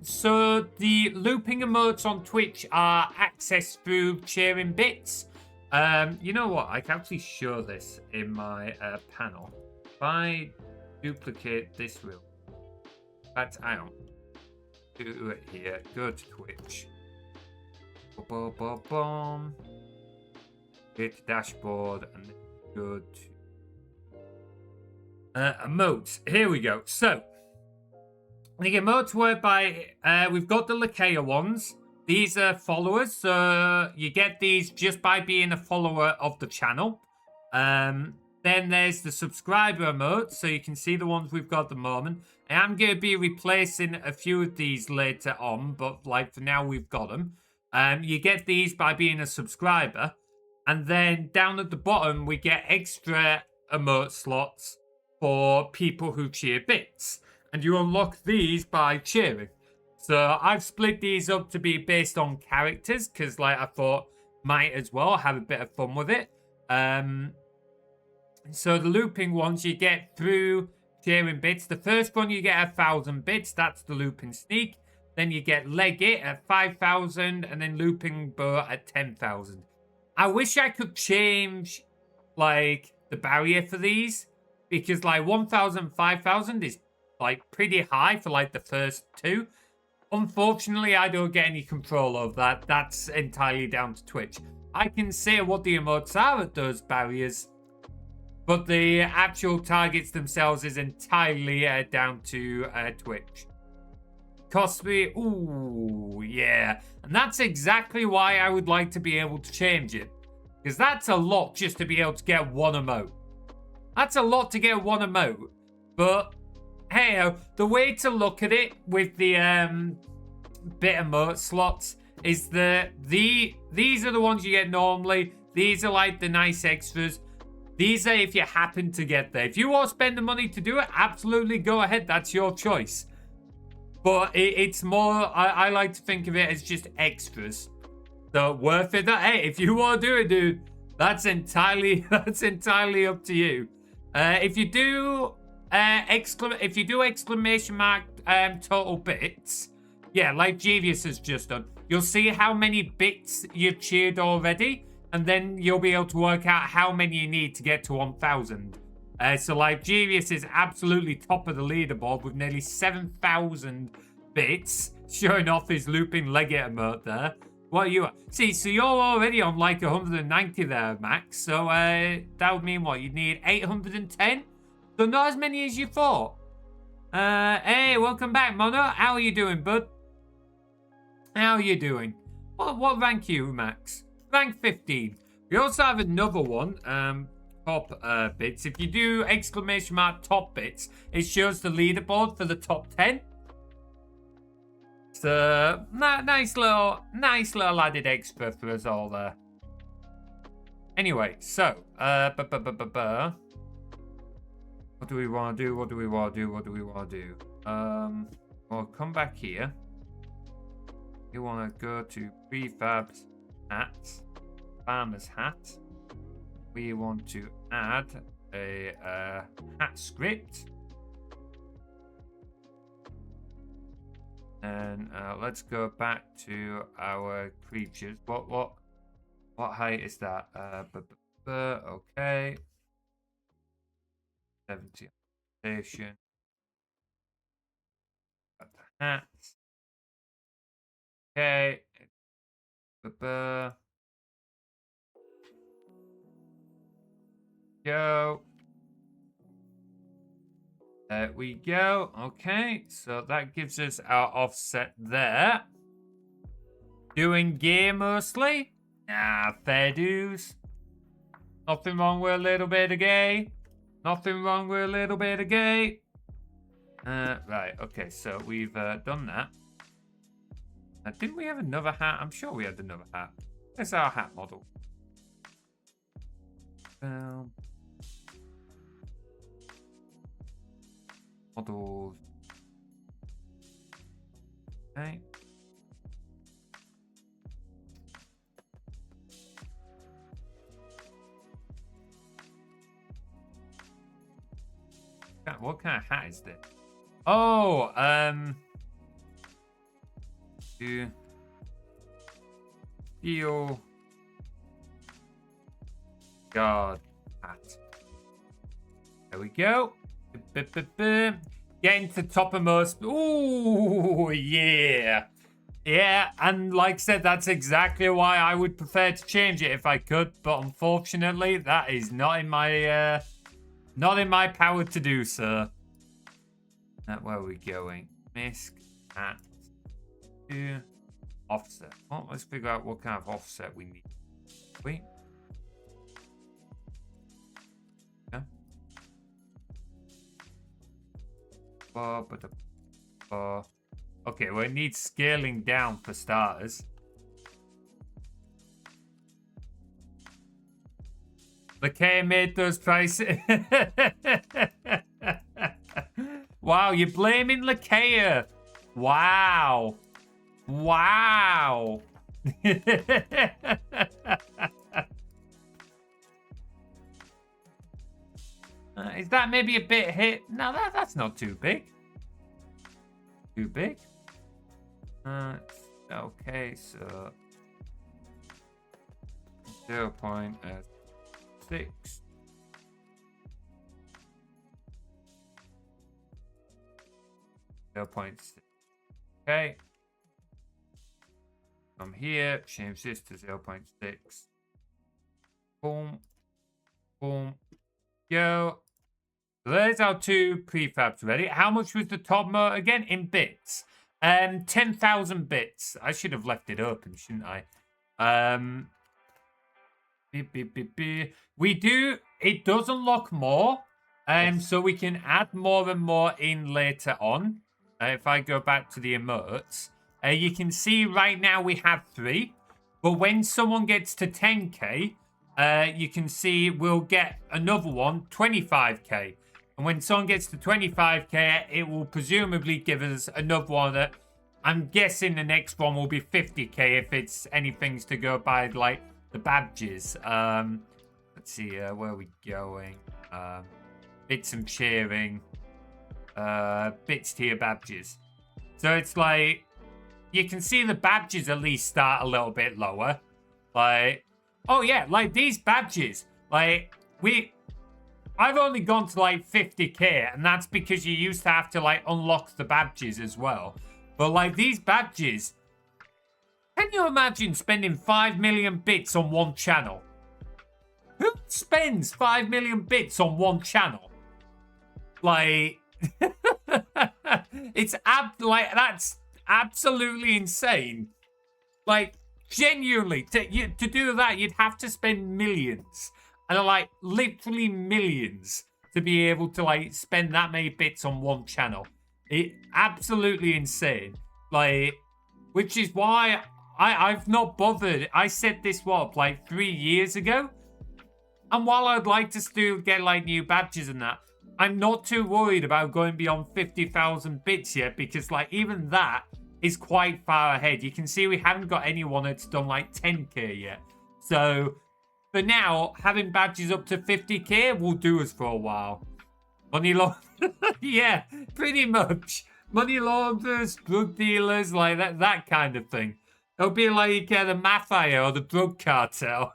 So the looping emotes on Twitch are accessed through sharing bits. You know what? I can actually show this in my panel. If I duplicate this wheel, but I don't do it here. Go to Twitch. Boom. Hit dashboard and then go to emotes. Here we go. So the emotes work by we've got the Lakea ones. These are followers, so you get these just by being a follower of the channel. Then there's the subscriber emotes, so you can see the ones we've got at the moment. And I'm going to be replacing a few of these later on, but like for now we've got them. You get these by being a subscriber. And then down at the bottom, we get extra emote slots for people who cheer bits. And you unlock these by cheering. So I've split these up to be based on characters, because like I thought might as well have a bit of fun with it. So the looping ones you get through sharing bits. The first one you get 1,000 bits. That's the looping sneak. Then you get leg it at 5,000 and then looping bow at 10,000. I wish I could change like the barrier for these. because like 1,000, 5,000 is like pretty high for like the first two. Unfortunately, I don't get any control of that. That's entirely down to Twitch. I can say what the emotes are at those barriers, but the actual targets themselves is entirely down to Twitch. Cost me, ooh, yeah. And that's exactly why I would like to be able to change it. Because that's a lot just to be able to get one emote. That's a lot to get one emote. But, hey, the way to look at it with the bit emote slots is that these are the ones you get normally. These are like the nice extras. These are if you happen to get there. If you want to spend the money to do it, absolutely go ahead. That's your choice. But it's more, I like to think of it as just extras. So worth it. Hey, if you want to do it, dude, that's entirely up to you. If you do exclamation mark total bits, yeah, like Jeevius has just done, you'll see how many bits you've cheered already, and then you'll be able to work out how many you need to get to 1,000. So like Jeevius is absolutely top of the leaderboard with nearly 7,000 bits, showing off his looping Lakea emote there. What are you at? See, so you're already on like 190 there, Max. So that would mean what? You'd need 810? So not as many as you thought. Hey, welcome back, Mono. How are you doing, bud? How are you doing? What rank are you, Max? Rank 15. We also have another one, top bits. If you do exclamation mark top bits, it shows the leaderboard for the top 10. So, nice little added extra for us all there. Anyway, so, what do we want to do? We'll come back here. You want to go to prefabs hats, farmer's hat. We want to add a hat script. And let's go back to our creatures. What height is that? Okay. 70 station. Got the hats. Okay. Go. There we go. Okay, so that gives us our offset there. Doing gear mostly. Fair dues. Nothing wrong with a little bit of gay. Nothing wrong with a little bit of gay. Right, okay, so we've done that. Didn't we have another hat? I'm sure we had another hat. That's our hat model. Models. Okay. What kind of hat is this? Oh, Steel Guard hat. There we go. Getting to toppermost. Ooh, yeah. Yeah, and like I said, that's exactly why I would prefer to change it if I could. But unfortunately, that is not in my power to do so. Where are we going? Misc at 2 offset. Well, let's figure out what kind of offset we need. Wait. Yeah. Okay, well, it needs scaling down for starters. Lakea made those prices. Wow, you're blaming Lakea. Wow. Wow. Is that maybe a bit hit? No, that's not too big. Too big? Okay, so 0.6. 0.6. Okay. From here, change this to 0.6. Boom. Boom. Go. So there's our 2 prefabs ready. How much was the top motor again? In bits. 10,000 bits. I should have left it open, shouldn't I? We do. It does unlock more. So we can add more and more in later on. If I go back to the emotes, you can see right now we have 3. But when someone gets to 10k, you can see we'll get another one, 25k. And when someone gets to 25k, it will presumably give us another one that I'm guessing the next one will be 50k if it's anything's to go by like the badges. Let's see, where are we going? Bits and sharing. Bits tier badges. So it's like, you can see the badges at least start a little bit lower. Like, oh yeah, like these badges. Like, I've only gone to like 50k, and that's because you used to have to like unlock the badges as well. But like these badges, can you imagine spending 5 million bits on one channel? Who spends 5 million bits on one channel? Like, it's like that's absolutely insane. Like, genuinely, to do that, you'd have to spend millions. And like, literally millions to be able to like spend that many bits on one channel. It absolutely insane. Like, which is why I've not bothered. I set this up like 3 years ago. And while I'd like to still get like new badges and that, I'm not too worried about going beyond 50,000 bits yet, because like even that is quite far ahead. You can see we haven't got anyone that's done like 10k yet. So for now, having badges up to 50k will do us for a while. Money launderers, yeah, pretty much. Money launderers, drug dealers, like that kind of thing. It'll be like the mafia or the drug cartel.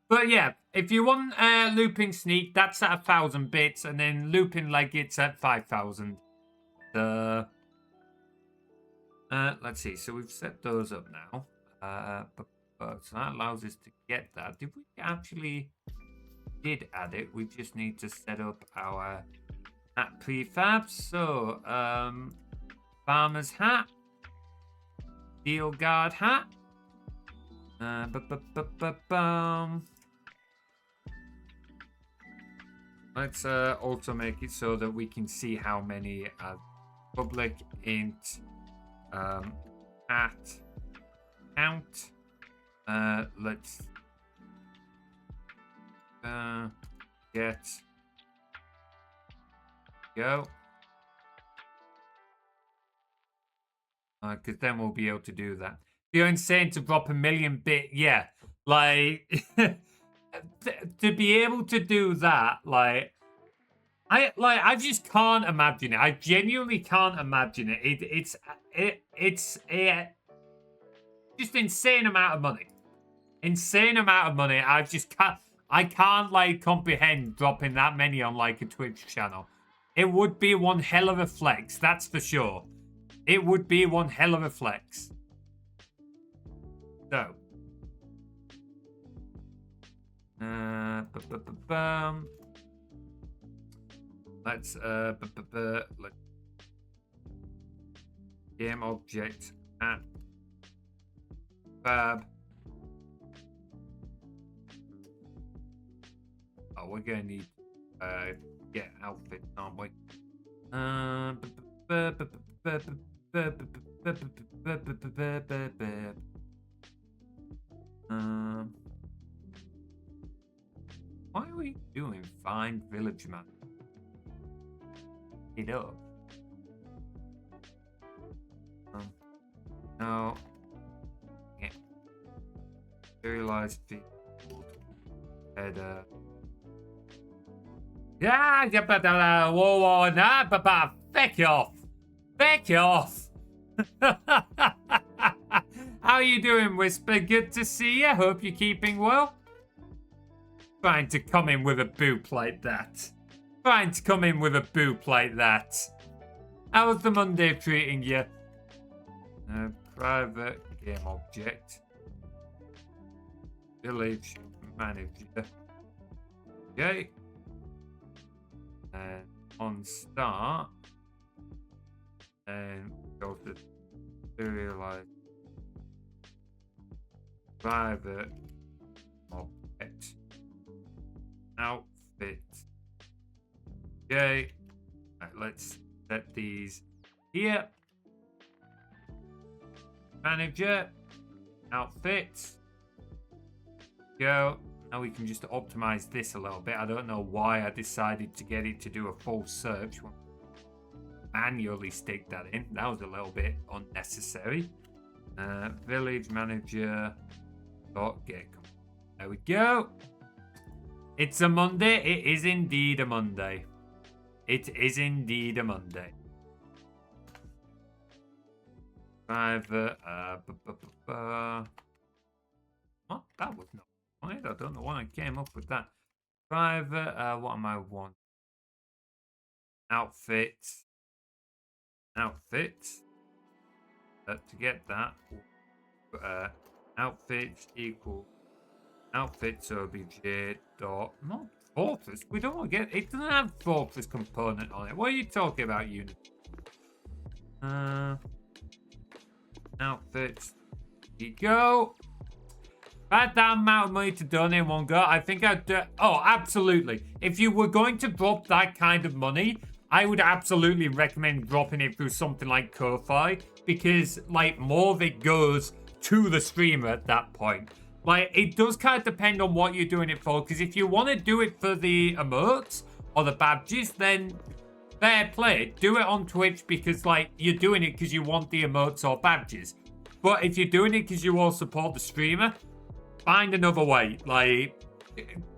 But yeah, if you want looping sneak, that's at 1,000 bits, and then looping leg, it's at 5,000. Let's see. So we've set those up now. So that allows us to get that. Did we actually did add it? We just need to set up our hat prefab. So farmer's hat, steel guard hat. Let's also make it so that we can see how many public int at count. Let's get go. Because then we'll be able to do that. You're insane to drop 1 million bit. Yeah, like to be able to do that, I just can't imagine it. I genuinely can't imagine it. It's just insane amount of money. Insane amount of money. I can't like comprehend dropping that many on like a Twitch channel. It would be one hell of a flex, that's for sure. It would be one hell of a flex. So. Let's game object at fab. Oh, we're gonna need get outfit, aren't we? Why are we doing find village man? It up. No. Yeah. Serialized field. Header. Yeah, whoa, nah, papa, feck you off. Feck you off. How you doing, Whisper? Good to see you. Hope you're keeping well. Trying to come in with a boop like that. Trying to come in with a boop like that. How's the Monday treating you? Private game object. Village manager. Okay. And on start. And go to serialize. Private object. Outfit. Okay. Right, let's set these here. Manager. Outfit. Go. Now we can just optimize this a little bit. I don't know why I decided to get it to do a full search. Manually stick that in. That was a little bit unnecessary. Village manager. Get. There we go. It's a Monday. It is indeed a Monday. It is indeed a Monday. Private. What? That was not right. I don't know why I came up with that. Private. What am I want? Outfit. Outfit. To get that. Outfit equal. Outfit obj dot. Not fortress. We don't want to get. It doesn't have fortress component on it. What are you talking about, unit? Outfits. Here you go. If I had that amount of money to donate in one go, I think I'd do. Oh, absolutely. If you were going to drop that kind of money, I would absolutely recommend dropping it through something like Ko-Fi, because like more of it goes to the streamer at that point. Like, it does kind of depend on what you're doing it for, because if you want to do it for the emotes or the badges, then fair play. Do it on Twitch because, like, you're doing it because you want the emotes or badges. But if you're doing it because you all support the streamer, find another way. Like,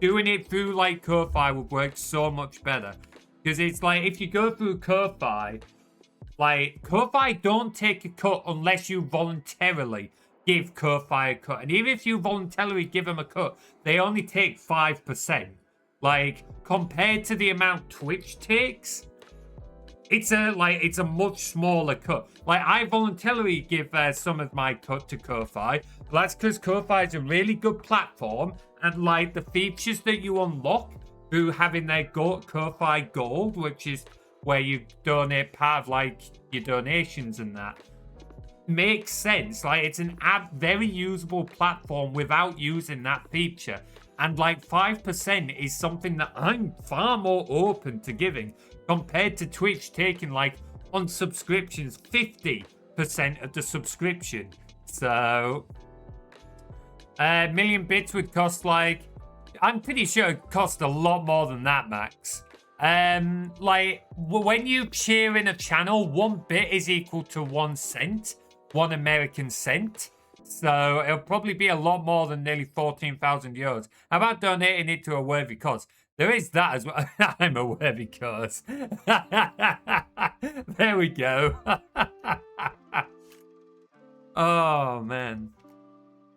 doing it through, like, Ko-Fi would work so much better. Because it's like, if you go through Ko-Fi, like, Ko-Fi don't take a cut unless you voluntarily give Ko-Fi a cut. And even if you voluntarily give them a cut, they only take 5%. Like, compared to the amount Twitch takes, it's a much smaller cut. Like, I voluntarily give some of my cut to Ko-Fi, but that's because Ko-Fi is a really good platform, and like the features that you unlock through having their Ko-Fi Gold, which is where you donate part of like your donations and that, makes sense. Like, it's an very usable platform without using that feature. And like 5% is something that I'm far more open to giving compared to Twitch taking like on subscriptions 50% of the subscription. So a million bits would cost like, I'm pretty sure it cost a lot more than that, Max. Like when you cheer in a channel, 1 bit is equal to 1 cent. 1 American cent. So it'll probably be a lot more than nearly 14,000 euros. How about donating it to a worthy cause? There is that as well. I'm a worthy cause. There we go. Oh man.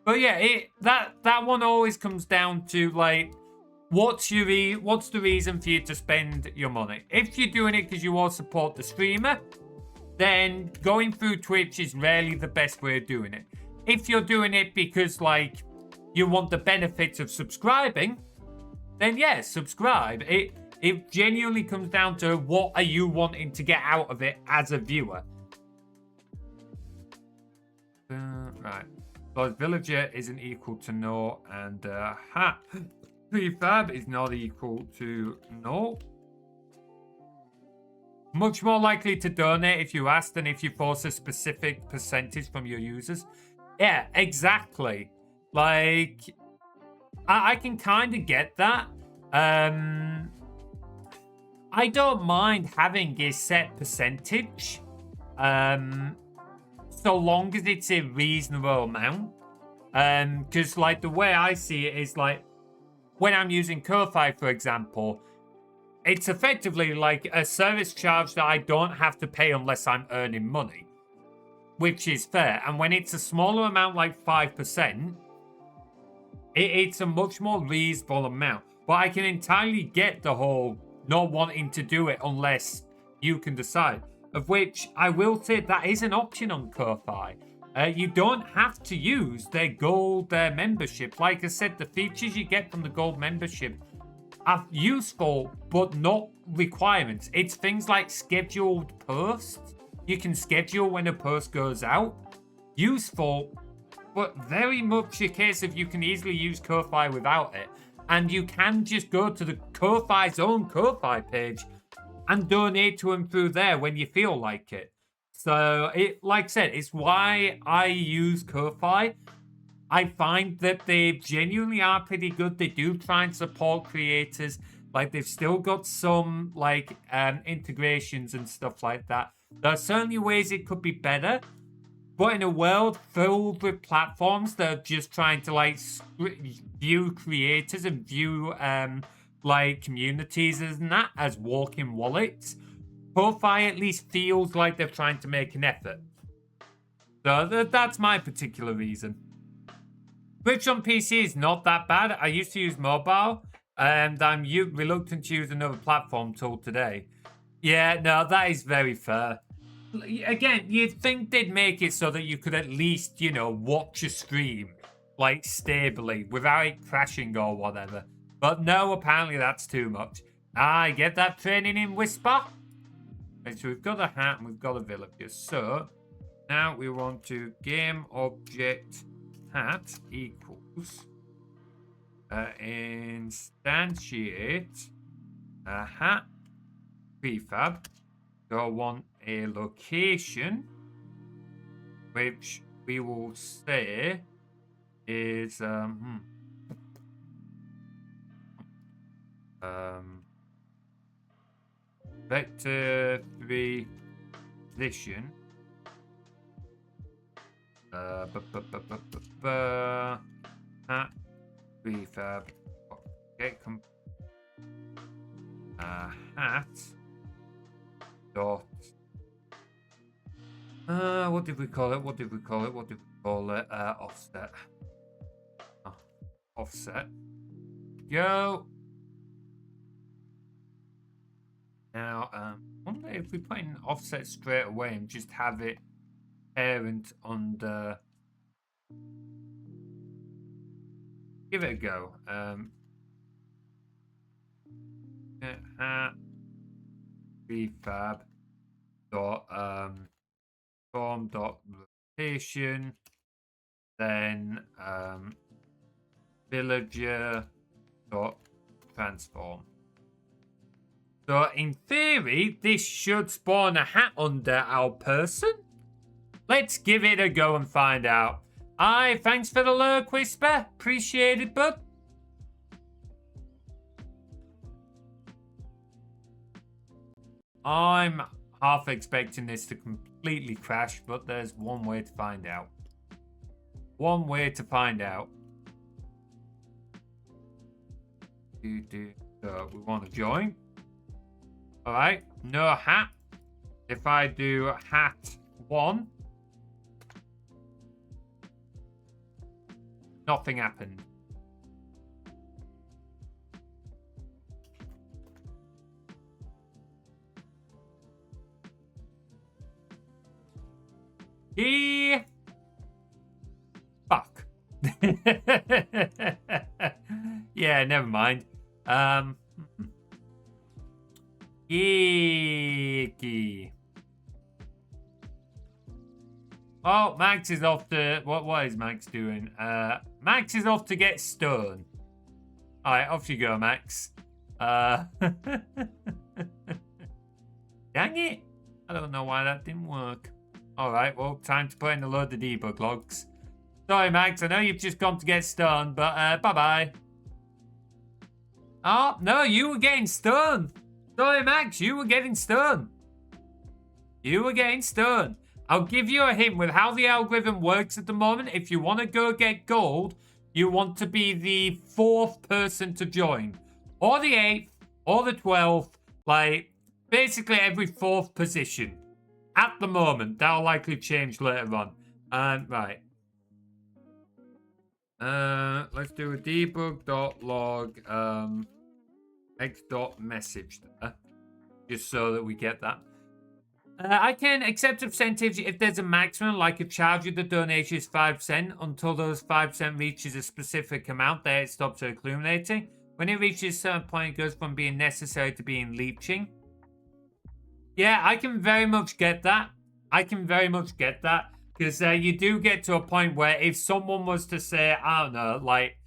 But yeah, that one always comes down to like, what's the reason for you to spend your money? If you're doing it because you all support the streamer, then going through Twitch is rarely the best way of doing it. If you're doing it because, like, you want the benefits of subscribing, then yeah, subscribe. It genuinely comes down to what are you wanting to get out of it as a viewer. Right. Because villager isn't equal to no, and prefab is not equal to no. Much more likely to donate if you ask than if you force a specific percentage from your users. Yeah, exactly. Like, I can kind of get that. I don't mind having a set percentage. So long as it's a reasonable amount. Because, like, the way I see it is, like, when I'm using Ko-Fi, for example, it's effectively like a service charge that I don't have to pay unless I'm earning money, which is fair. And when it's a smaller amount, like 5%, it's a much more reasonable amount. But I can entirely get the whole not wanting to do it unless you can decide. Of which I will say that is an option on Ko-Fi. You don't have to use their gold membership. Like I said, the features you get from the gold membership are useful, but not requirements. It's things like scheduled posts. You can schedule when a post goes out. Useful, but very much a case of you can easily use Ko-Fi without it. And you can just go to the Ko-Fi's own Ko-Fi page and donate to them through there when you feel like it. So, like I said, it's why I use Ko-Fi. I find that they genuinely are pretty good. They do try and support creators. Like, they've still got some, like, integrations and stuff like that. There are certainly ways it could be better. But in a world filled with platforms that are just trying to, like, view creators and view, like, communities and that as walking wallets, Ko-Fi at least feels like they're trying to make an effort. So that's my particular reason. Twitch on PC is not that bad. I used to use mobile, and I'm reluctant to use another platform till today. Yeah, no, that is very fair. Again, you'd think they'd make it so that you could at least, you know, watch a stream, like, stably, without it crashing or whatever. But no, apparently that's too much. I get that training in Whisper. Okay, so we've got a hat and we've got a villager. So, now we want to game object hat equals instantiate a hat prefab. So I want a location, which we will say is vector 3 position. Hat prefab. Okay, hat dot. What did we call it? Offset. Offset. Go. Now, I wonder if we put in offset straight away and just have it parent under. Give it a go. Hat prefab dot form dot rotation, then villager dot transform. So in theory, this should spawn a hat under our person. Let's give it a go and find out. Aye, thanks for the lurk, Whisper. Appreciate it, bud. I'm half expecting this to completely crash, but there's one way to find out. One way to find out. So we want to join. Alright, no hat. If I do hat 1, nothing happened. Fuck. Yeah, never mind. Icky. Oh, Max is off to... What is Max doing? Max is off to get stoned. Alright, off you go, Max. Dang it. I don't know why that didn't work. Alright, well, time to put in a load of debug logs. Sorry, Max, I know you've just gone to get stoned, but bye-bye. Oh, no, you were getting stoned. Sorry, Max, you were getting stoned. You were getting stoned. I'll give you a hint with how the algorithm works at the moment. If you want to go get gold, you want to be the 4th person to join. Or the 8th, or the 12th. Like, basically every 4th position. At the moment. That'll likely change later on. Right. Let's do a debug.log. X.message there. Just so that we get that. I can accept a percentage if there's a maximum, like if charge of the donation is 5% until those 5% reaches a specific amount, there it stops accumulating. When it reaches a certain point, it goes from being necessary to being leeching. Yeah, I can very much get that. I can very much get that. Because you do get to a point where if someone was to say, I don't know, like,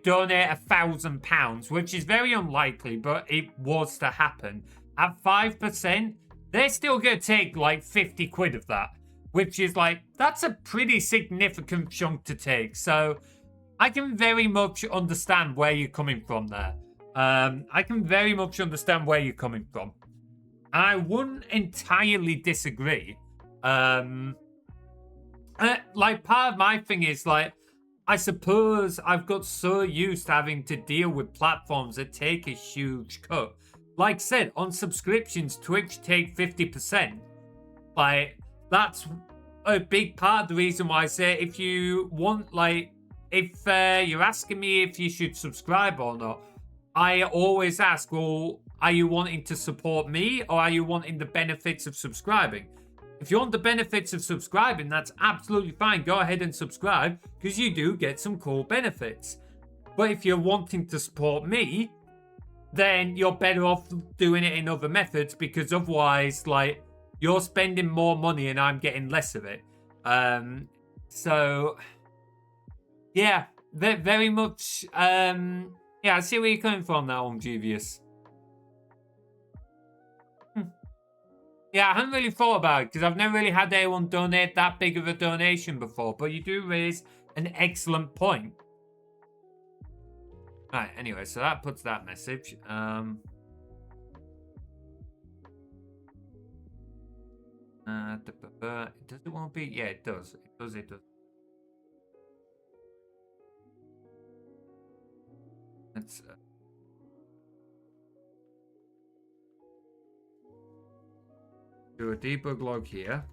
donate £1,000, which is very unlikely, but it was to happen, at 5%, they're still going to take like 50 quid of that, which is like, that's a pretty significant chunk to take. So I can very much understand where you're coming from there. I can very much understand where you're coming from. I wouldn't entirely disagree. Like, part of my thing is like, I suppose I've got so used to having to deal with platforms that take a huge cut. Like I said, on subscriptions, Twitch take 50%. Like, that's a big part of the reason why I say if you want, like, if you're asking me if you should subscribe or not, I always ask, well, are you wanting to support me or are you wanting the benefits of subscribing? If you want the benefits of subscribing, that's absolutely fine. Go ahead and subscribe because you do get some cool benefits. But if you're wanting to support me, then you're better off doing it in other methods because otherwise, like, you're spending more money and I'm getting less of it. So, yeah, very much. Yeah, I see where you're coming from now, Dubious. Yeah, I hadn't really thought about it because I've never really had anyone donate that big of a donation before, but you do raise an excellent point. Right, anyway, so that puts that message. Does it want to be? Yeah, it does. It does. Let's do a debug log here.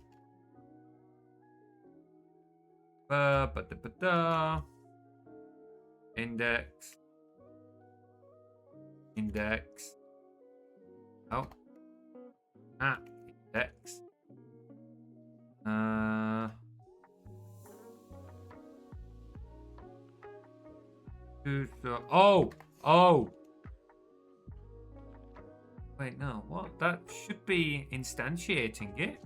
Index. Oh. Index. Oh. Wait, no. What? That should be instantiating it.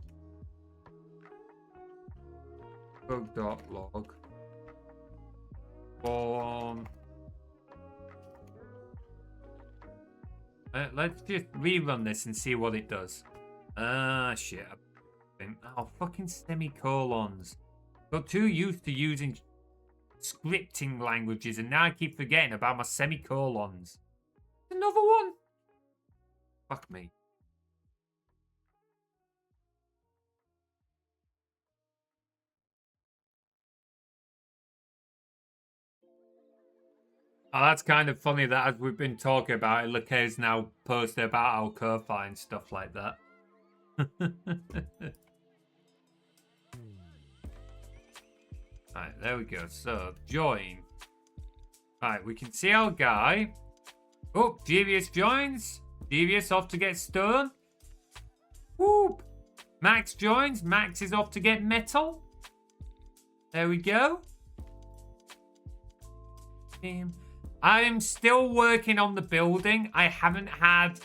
Bug.log. Form. Let's just rerun this and see what it does. Shit. Oh, fucking semicolons. Got too used to using scripting languages and now I keep forgetting about my semicolons. Another one? Fuck me. Oh, that's kind of funny that as we've been talking about it, Lakea's now posted about our Ko-Fi and stuff like that. Alright, there we go. So, join. Alright, we can see our guy. Oh, Devious joins. Devious off to get stone. Whoop. Max joins. Max is off to get metal. There we go. I'm still working on the building. I haven't had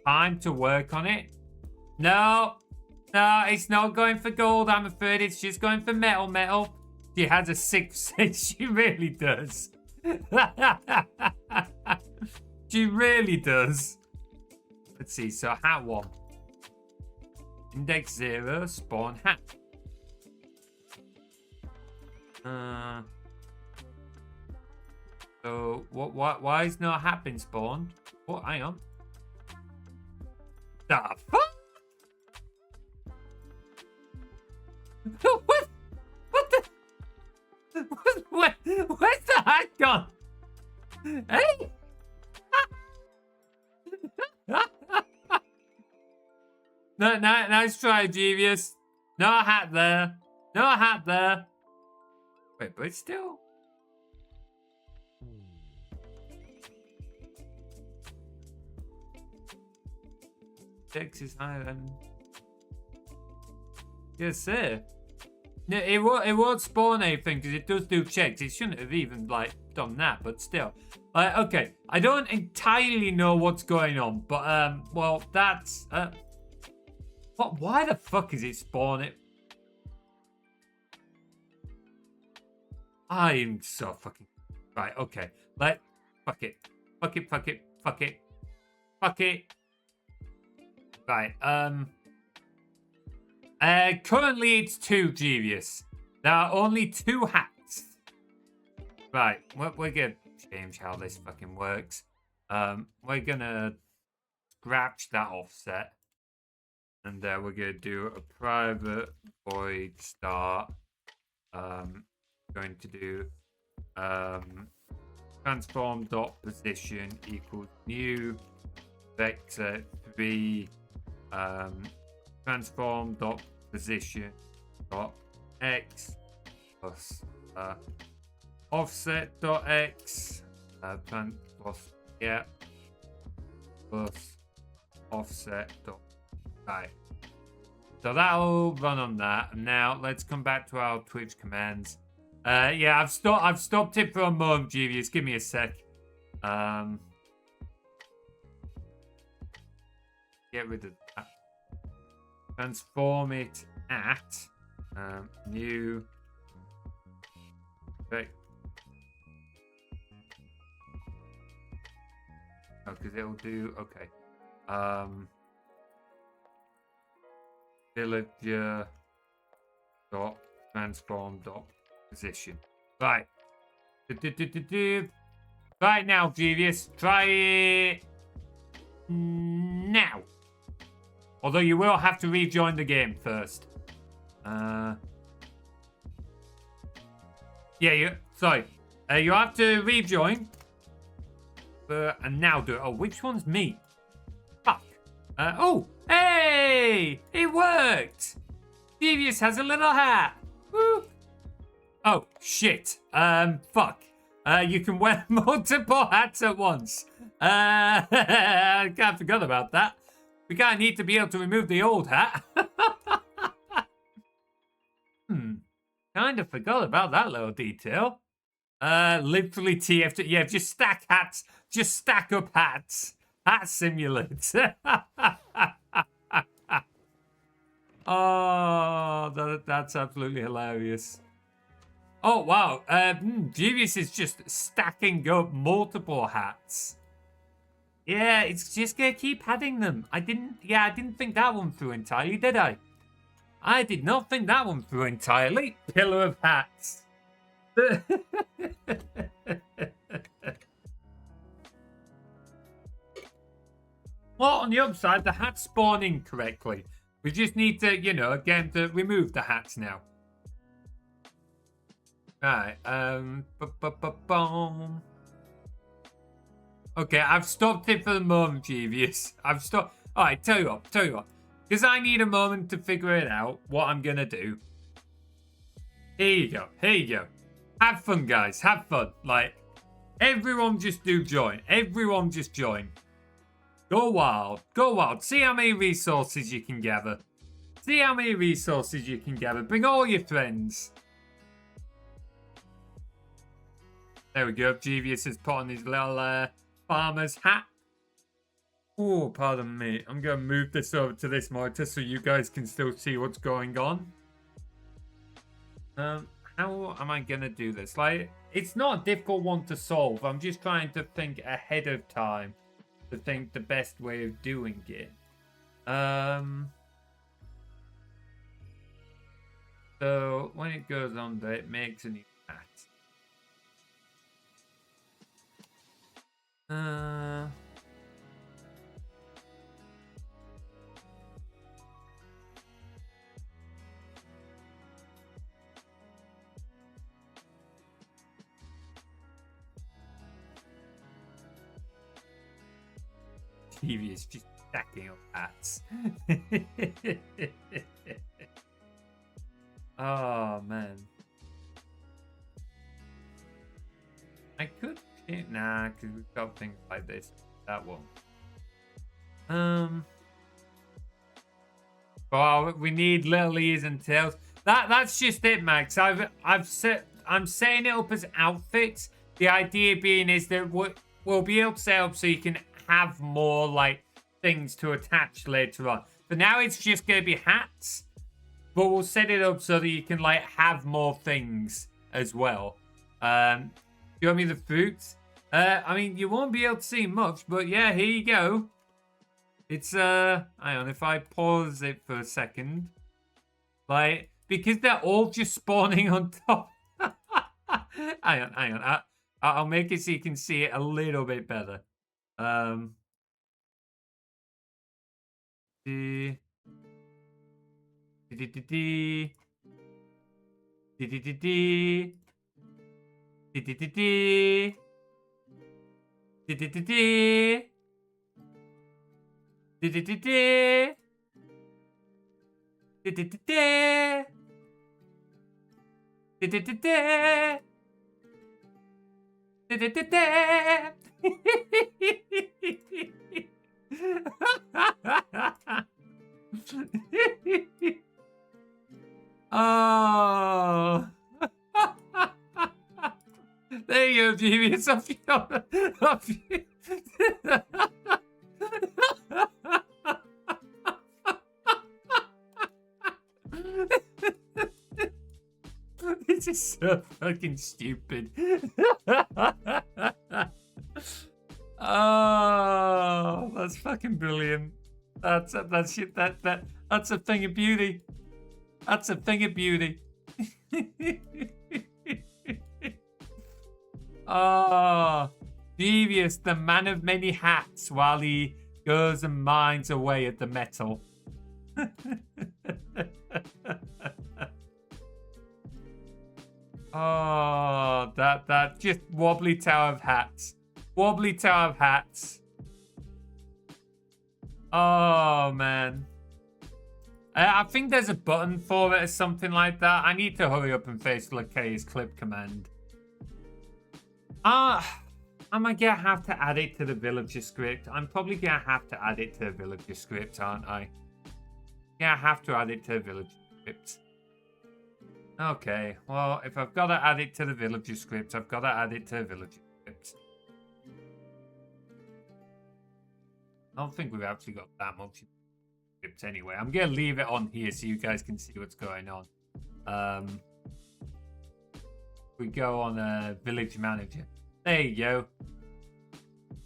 time to work on it. No, it's not going for gold, I'm afraid. It's just going for metal. She has a 6. She really does. She really does. Let's see. So hat 1. Index 0. Spawn hat. So why is no hat been spawned? What? Hang on. The fuck? What the? Where's the hat gone? Hey! No, nice try, Devious. No hat there. Wait, but it's still... X is higher than... Yes, sir. No, it won't spawn anything because it does do checks. It shouldn't have even, like, done that, but still. Okay, I don't entirely know what's going on, but, well, that's... What? Why the fuck is it spawning? I'm so fucking... Right, okay. Fuck it. Fuck it, fuck it, fuck it. Fuck it. Right, currently it's 2, Genius. There are only 2 hats. Right, we're gonna change how this fucking works. We're gonna scratch that offset. And we're gonna do a private void start. Going to do transform dot position equals new vector 3 transform dot position dot x plus offset dot x plus offset dot right. So that'll run on that. And now let's come back to our Twitch commands. Yeah, I've stopped it for a moment, Genius. Give me a sec. Get rid of that. Transform it at new. Okay. Oh, because it'll do okay. Villager dot transform dot position. Right. Right now, Genius. Try it now. Although you will have to rejoin the game first. Yeah, sorry. You have to rejoin. And now do it. Oh, which one's me? Fuck. Oh, hey! It worked! Genius has a little hat. Woo! Oh, shit. Fuck. You can wear multiple hats at once. I can't forget about that. We kind of need to be able to remove the old hat. Kind of forgot about that little detail. Literally TF. Yeah, just stack hats. Just stack up hats. Hat simulate. Oh, that's absolutely hilarious. Oh, wow. Genius is just stacking up multiple hats. Yeah, it's just gonna keep adding them. I didn't think that one through entirely, did I? I did not think that one through entirely. Pillar of hats. Well, on the upside, the hats spawn incorrectly. We just need to, get them to remove the hats now. Right, Okay, I've stopped it for the moment, Genius. I've stopped. All right, tell you what. Because I need a moment to figure it out, what I'm going to do. Here you go. Have fun, guys. Have fun. Like, everyone just do join. Everyone just join. Go wild. See how many resources you can gather. Bring all your friends. There we go. Genius has put on his little farmer's hat. Oh, pardon me. I'm going to move this over to this monitor so you guys can still see what's going on. How am I going to do this? Like, it's not a difficult one to solve. I'm just trying to think ahead of time to think the best way of doing it. So, when it goes under, it makes a new hat. TV is just stacking up hats. Oh man, I could. Nah, because we've got things like this. That won't. Oh, we need little ears and tails. That's just it, Max. I'm setting it up as outfits. The idea being is that we'll be able to set up so you can have more like things to attach later on. For now, it's just gonna be hats, but we'll set it up so that you can like have more things as well. You want me the fruits? I mean, you won't be able to see much, but yeah, here you go. It's, hang on, if I pause it for a second. Like, because they're all just spawning on top. hang on. I'll make it so you can see it a little bit better. Oh. There you go, Devious. This is so fucking stupid. Oh, that's fucking brilliant. That's a thing of beauty. That's a thing of beauty. Oh, Devious, the man of many hats, while he goes and mines away at the metal. Oh, that just wobbly tower of hats. Wobbly tower of hats. Oh, man. I think there's a button for it or something like that. I need to hurry up and face Lakea's clip command. I might have to add it to the villager script. I'm probably going to have to add it to the villager script, aren't I? Yeah, I have to add it to the villager script. Okay, well, if I've got to add it to the villager script, I've got to add it to the villager script. I don't think we've actually got that much script anyway. I'm going to leave it on here so you guys can see what's going on. We go on village manager. There you go.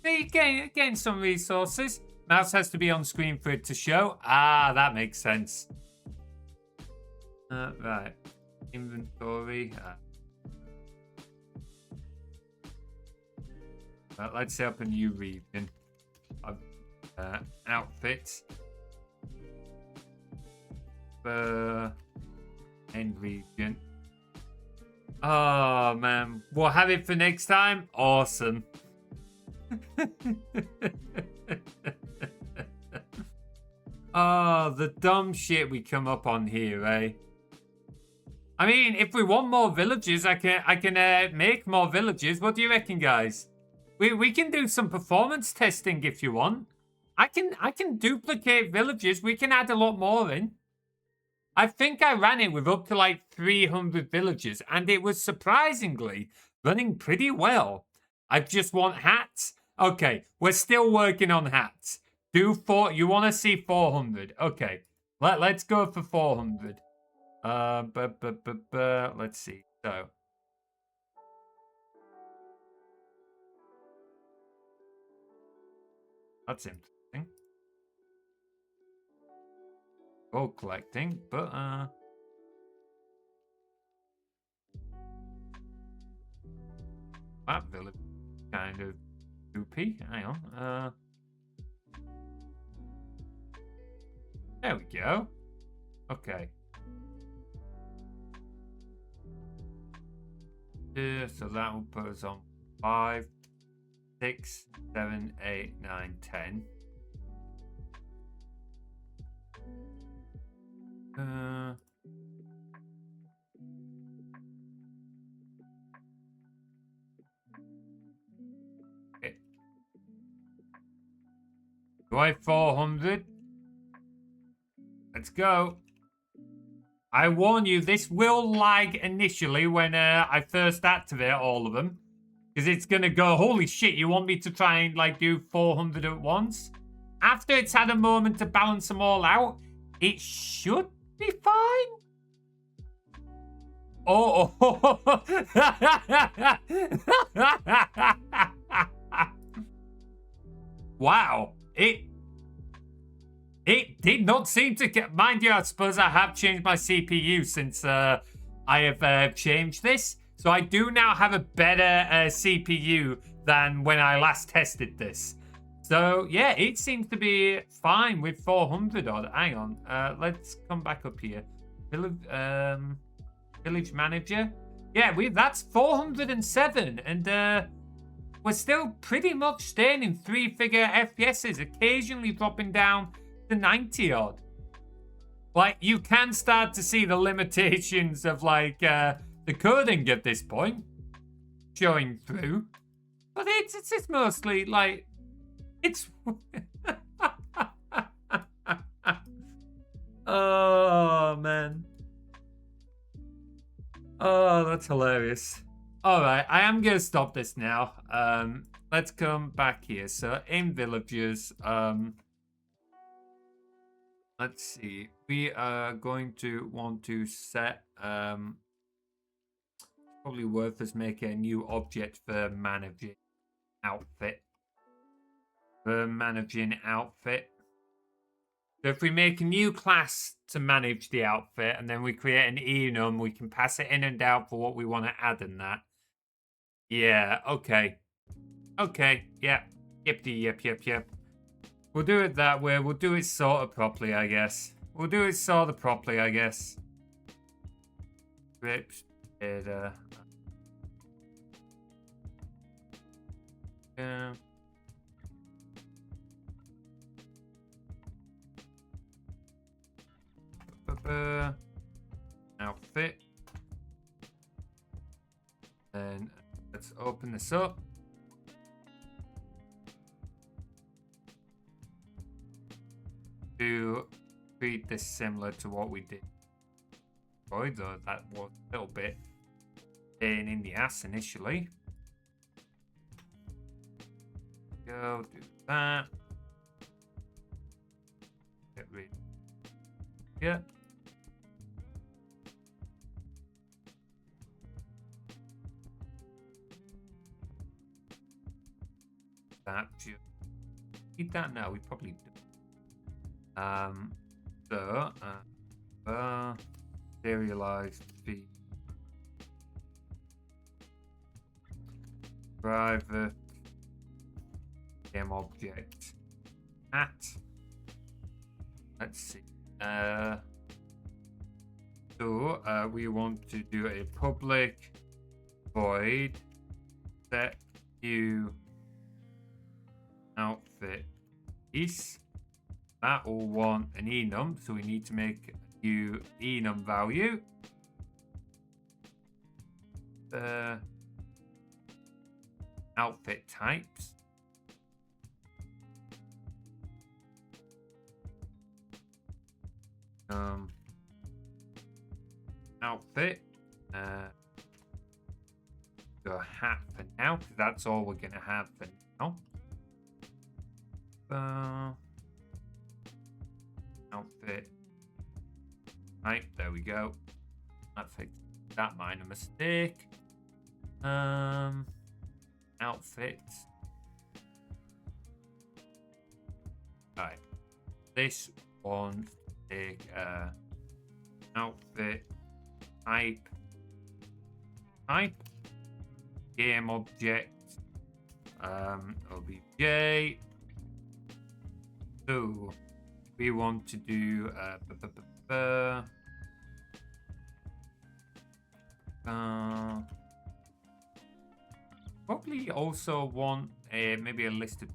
There you go, getting some resources. Mouse has to be on screen for it to show. Ah, that makes sense. Right. Inventory. Let's set up a new region. Outfits. End region. Oh, man. We'll have it for next time. Awesome. Oh, the dumb shit we come up on here, eh? I mean, if we want more villages, I can make more villages. What do you reckon, guys? We can do some performance testing if you want. I can duplicate villages. We can add a lot more in. I think I ran it with up to like 300 villages, and it was surprisingly running pretty well. I just want hats. Okay, we're still working on hats. You want to see 400? Okay, let's go for 400. Let's see. So, that's interesting. Gold collecting, but that village kind of goopy. Hang on. There we go. Okay. So that will put us on 5, 6, 7, 8, 9, 10. Okay. Do I have 400? let's go. I warn you, this will lag initially when I first activate all of them. Because it's going to go, holy shit, you want me to try and like do 400 at once? After it's had a moment to balance them all out, it should be fine. Oh. Wow. It did not seem to get... Mind you, I suppose I have changed my CPU since I have changed this. So I do now have a better CPU than when I last tested this. So, yeah, it seems to be fine with 400 odd. Hang on. Let's come back up here. Village Manager. Yeah, that's 407. And we're still pretty much staying in 3-figure FPSs, occasionally dropping down to 90 odd. Like, you can start to see the limitations of, like, the coding at this point showing through. But it's mostly, like, it's... Oh, man. Oh, that's hilarious. All right, I am going to stop this now. Let's come back here. So, in villagers, let's see. We are going to want to set... probably worth us making a new object for managing outfit. So if we make a new class to manage the outfit and then we create an enum, we can pass it in and out for what we want to add in that. Yeah, okay. Okay, yeah. Yep. We'll do it that way. We'll do it sort of properly, I guess. Script data. Yeah. Outfit. And let's open this up. To treat this similar to what we did. Boy, though, that was a little bit pain in the ass initially. Go do that. Get rid. Yeah. That should need that now. We probably do. Serialized the private game object at. Let's see. We want to do a public void set new outfit piece. That will want an enum, so we need to make a new enum value. Outfit types. Outfit. Go hat for now, because that's all we're gonna have for now. Outfit type, there we go. That fixed that minor mistake. Outfit. Right. This one take outfit type game object obj. So we want to do probably also want maybe a list of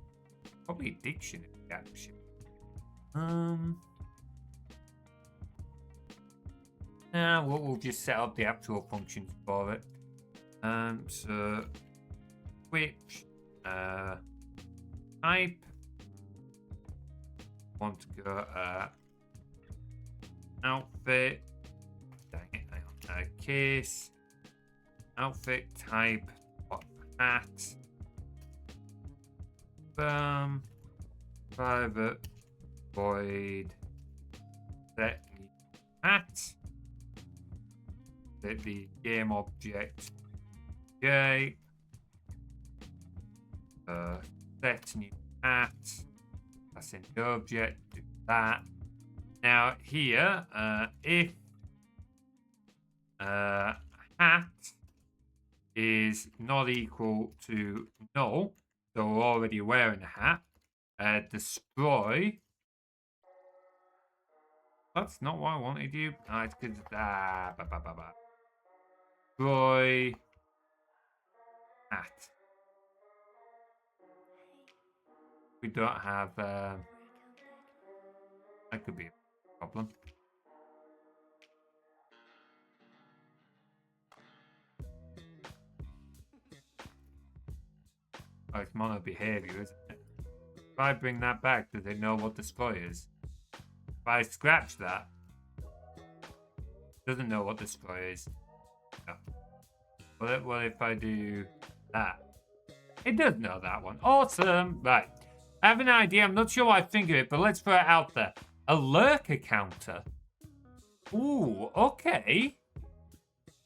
probably a dictionary actually. We'll just set up the actual functions for it. So which type want to go outfit. Dang it, hang on. Case. Outfit type. What? Hat. Private. Void. Set hat. Set the game object. J. Set new hat. That's in the object. Do that. Now here, if hat is not equal to null, so we're already wearing a hat, destroy. That's not what I wanted you. No, it's because destroy hat. We don't have. That could be a problem. Oh, it's mono behavior, isn't it? If I bring that back, does it know what destroy is? If I scratch that, it doesn't know what destroy is. No. What if I do that? It does know that one. Awesome. Right. I have an idea. I'm not sure what I think of it, but let's throw it out there. A lurker counter. Ooh, okay.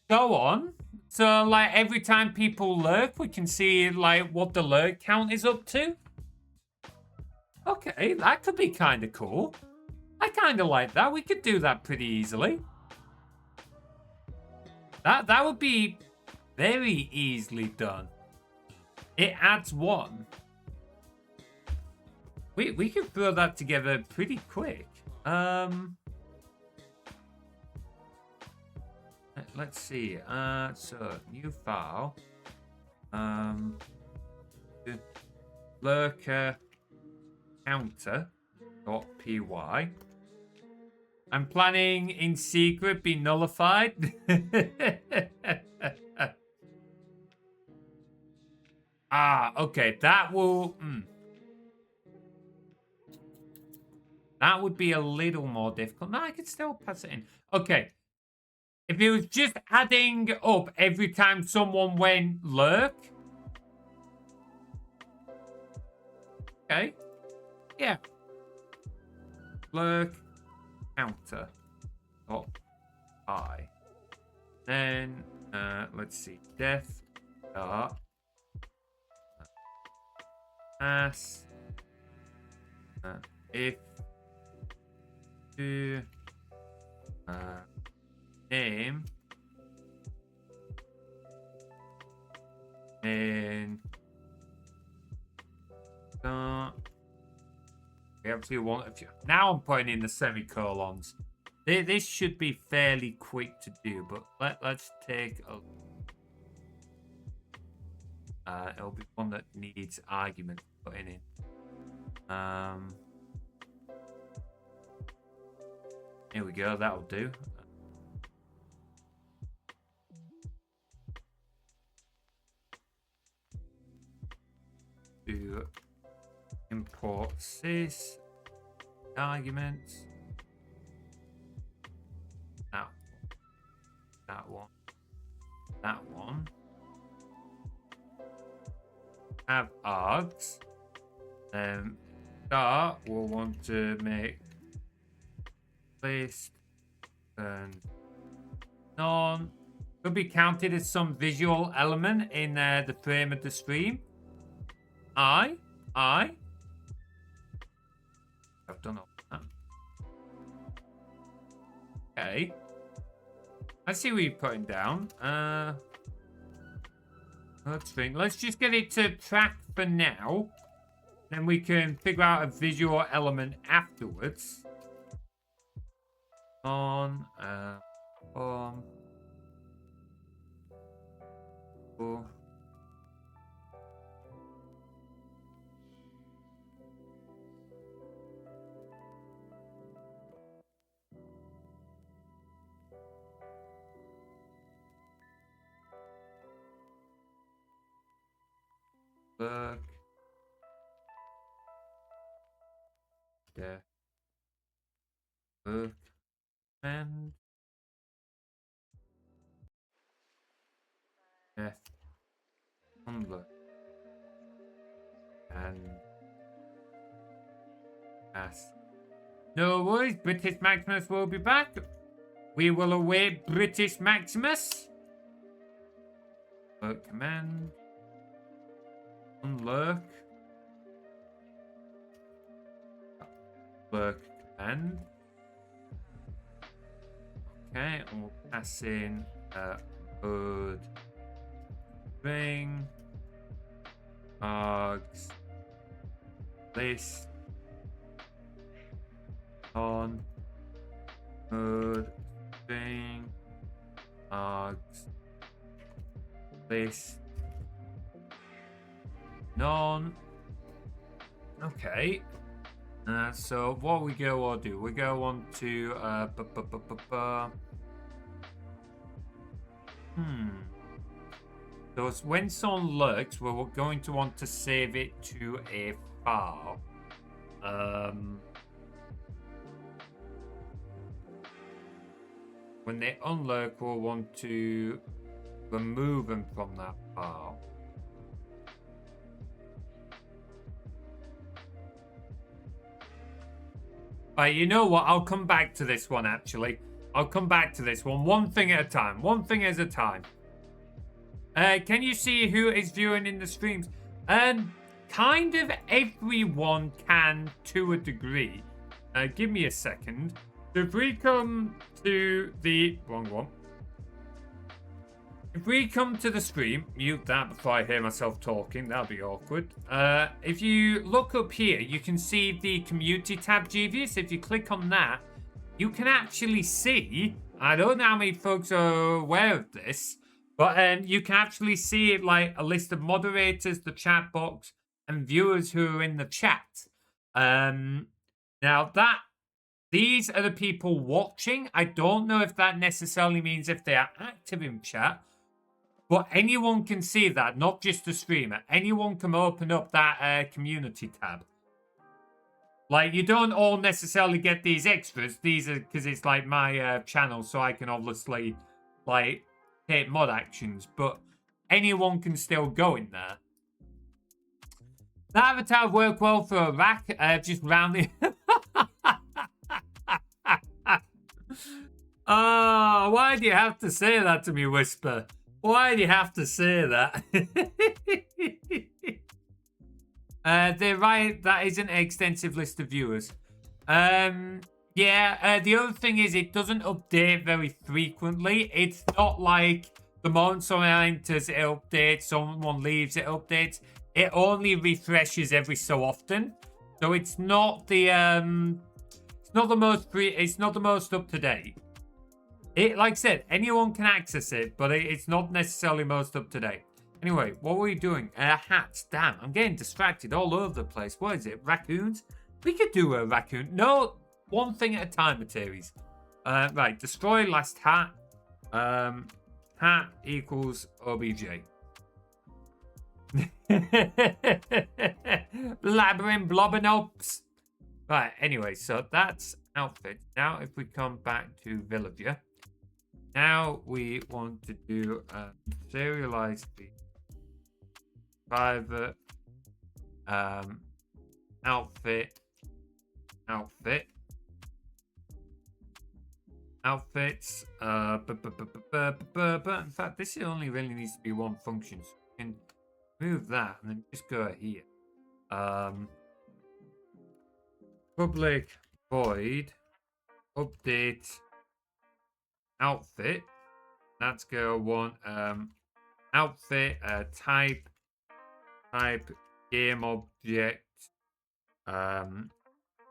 Go on. So, like, every time people lurk, we can see, like, what the lurk count is up to? Okay, that could be kind of cool. I kind of like that. We could do that pretty easily. That would be very easily done. It adds one. We could throw that together pretty quick. Let's see. So new file. Lurker counter.py. I'm planning in secret be nullified. Okay. That will. That would be a little more difficult. No, I could still pass it in. Okay. If it was just adding up every time someone went lurk. Okay. Yeah. Lurk counter. I. Then, let's see. Death. Start. Pass. If. To. Name. And. Start. We actually want a few. Now I'm putting in the semicolons. This should be fairly quick to do, but let's take a. It'll be one that needs argument putting in. Here we go. That'll do. To import sys arguments. That one. That one. Have args. Start. We'll want to make list and none. Could be counted as some visual element in the frame of the stream. I've done all that. Okay. I see what you're putting down. Let's think. Let's just get it to track for now. Then we can figure out a visual element afterwards. On. Cool. Look. There. Look. and F unlock and pass. No worries, British Maximus will be back. We will await British Maximus. Lurk command. Unlurk. Lurk command. Okay, and we'll pass in bird string. Args. List. On. Bird string. Args. List. None. Okay. So what we go on do? We go on to So it's when someone lurks, we're going to want to save it to a file. When they unlurk, we'll want to remove them from that file. You know what? I'll come back to this one, actually. I'll come back to this one. One thing at a time. One thing at a time. Can you see who is viewing in the streams? Kind of everyone can, to a degree. Give me a second. So if we come to the... Wrong one. If we come to the stream, mute that before I hear myself talking, that'll be awkward. If you look up here, you can see the community tab, Jeevious. If you click on that, you can actually see, I don't know how many folks are aware of this, but you can actually see like a list of moderators, the chat box, and viewers who are in the chat. Now these are the people watching. I don't know if that necessarily means if they are active in chat. But anyone can see that, not just the streamer. Anyone can open up that community tab. Like, you don't all necessarily get these extras. These are because it's like my channel, so I can obviously like take mod actions. But anyone can still go in there. That avatar worked well for a rack. Just rounding. Oh, why do you have to say that to me, Whisper? Why do you have to say that? They're right. That is an extensive list of viewers. Yeah. The other thing is it doesn't update very frequently. It's not like the moment someone enters, it updates. Someone leaves, it updates. It only refreshes every so often. So it's not the it's not the most up to date. Like I said, anyone can access it, but it's not necessarily most up to date. Anyway, what were we doing? Hats. Damn, I'm getting distracted all over the place. What is it? Raccoons? We could do a raccoon. No, one thing at a time, Materies. Right, destroy last hat. Hat equals OBJ. Blabbering blobbinops. Right, anyway, so that's outfit. Now, if we come back to villager. Now we want to do serialize the private outfits. In fact, this only really needs to be one function. So we can move that and then just go here. Public void update outfit. That's go one outfit type game object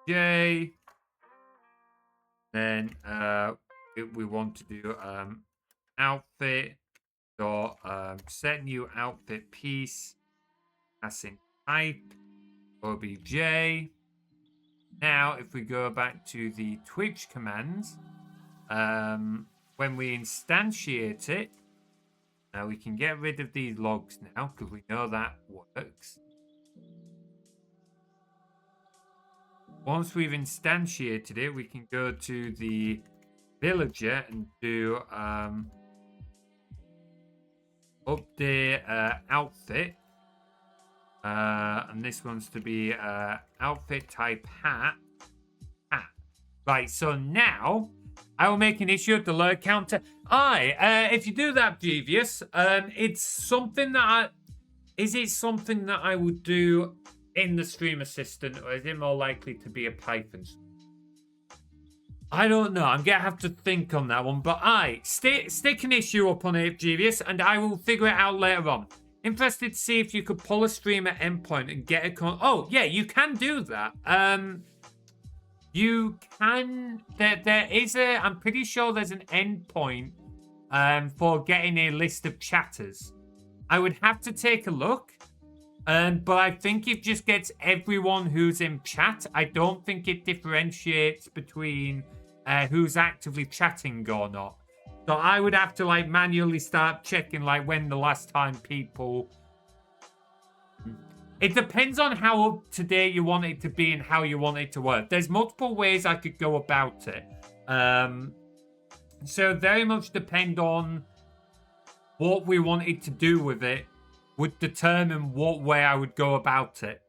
J. Then we want to do outfit dot set new outfit piece, passing type obj. Now if we go back to the Twitch commands, when we instantiate it, now we can get rid of these logs now because we know that works. Once we've instantiated it, we can go to the villager and do update outfit. And this one's to be outfit type hat. Right, so now I will make an issue of the alert counter. If you do that, Devious, it's something that is it something that I would do in the stream assistant, or is it more likely to be a Python? I don't know. I'm gonna have to think on that one, but stick an issue up on it, Devious, and I will figure it out later on. Interested to see if you could pull a streamer endpoint and get a oh yeah, you can do that. You can. There is a. I'm pretty sure there's an endpoint for getting a list of chatters. I would have to take a look. But I think it just gets everyone who's in chat. I don't think it differentiates between who's actively chatting or not. So I would have to like manually start checking like when the last time people. It depends on how up to date you want it to be and how you want it to work. There's multiple ways I could go about it. So very much depend on what we wanted to do with it would determine what way I would go about it.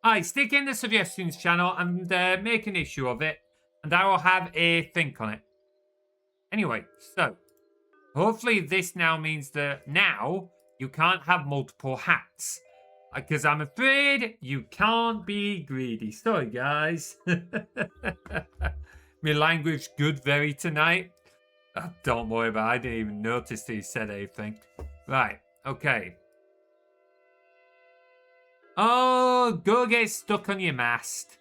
Alright, stick in the suggestions channel and make an issue of it. And I will have a think on it. Anyway, so hopefully this now means that now you can't have multiple hats. Because I'm afraid you can't be greedy. Sorry, guys. My language good very tonight. Oh, don't worry about it. I didn't even notice that he said anything. Right, okay. Oh, go get stuck on your mast.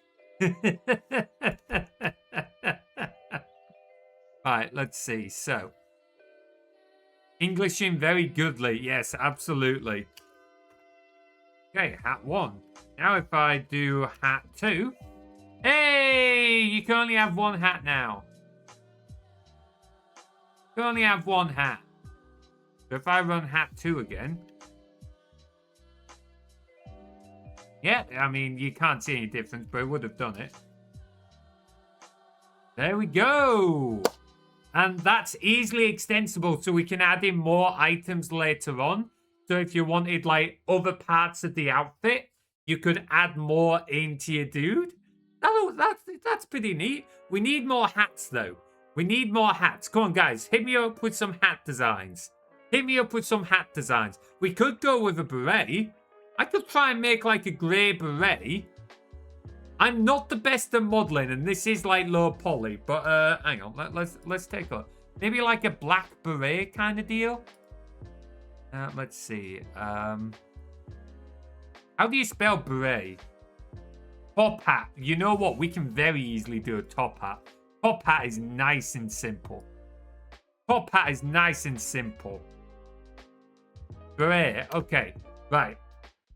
Right, let's see. So, Englishing very goodly. Yes, absolutely. Okay, hat 1. Now if I do hat 2. Hey, you can only have one hat now. You can only have one hat. So if I run hat 2 again. Yeah, I mean, you can't see any difference, but it would have done it. There we go. And that's easily extensible, so we can add in more items later on. So if you wanted, like, other parts of the outfit, you could add more into your dude. That's pretty neat. We need more hats, though. We need more hats. Come on, guys. Hit me up with some hat designs. Hit me up with some hat designs. We could go with a beret. I could try and make, like, a grey beret. I'm not the best at modeling, and this is, like, low poly. But, hang on. Let's take a look. Maybe, like, a black beret kind of deal. Let's see. How do you spell beret? Top hat. You know what? We can very easily do a top hat. Top hat is nice and simple. Top hat is nice and simple. Beret. Okay. Right.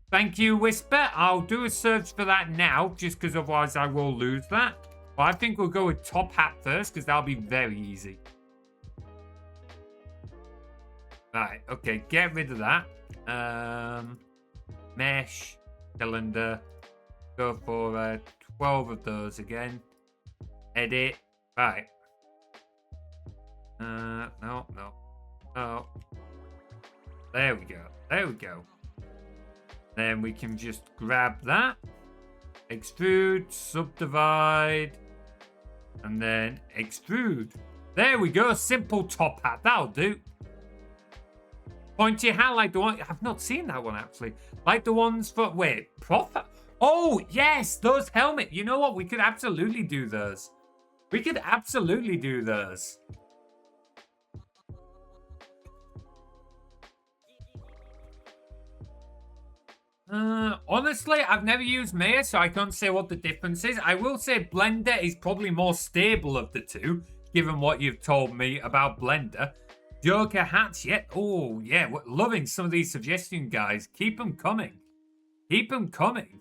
Thank you, Whisper. I'll do a search for that now, just because otherwise I will lose that. But I think we'll go with top hat first, because that'll be very easy. Right, okay, get rid of that. Mesh, cylinder. Go for 12 of those again. Edit. Right. No. There we go. There we go. Then we can just grab that. Extrude, subdivide. And then extrude. There we go. Simple top hat. That'll do. Pointy hat like the one. I've not seen that one actually. Like the ones for. Wait, profit. Oh, yes. Those helmet. You know what? We could absolutely do those. We could absolutely do those. Honestly, I've never used Maya, so I can't say what the difference is. I will say Blender is probably more stable of the two, given what you've told me about Blender. Joker hats, yeah. Oh, yeah. We're loving some of these suggestions, guys. Keep them coming. Keep them coming.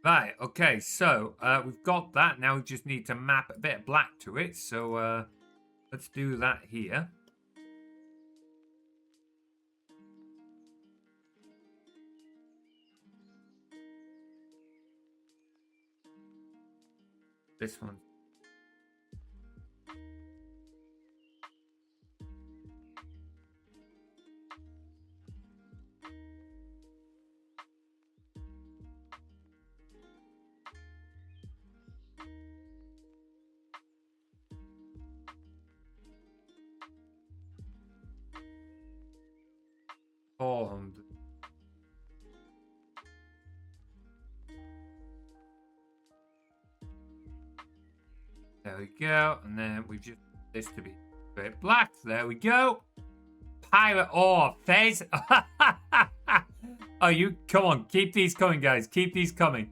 Right, okay, so we've got that. Now we just need to map a bit of black to it. So let's do that here. This one. There we go. And then we've just this to be straight black. There we go. Pirate ore. Fez. Oh, you come on. Keep these coming, guys. Keep these coming.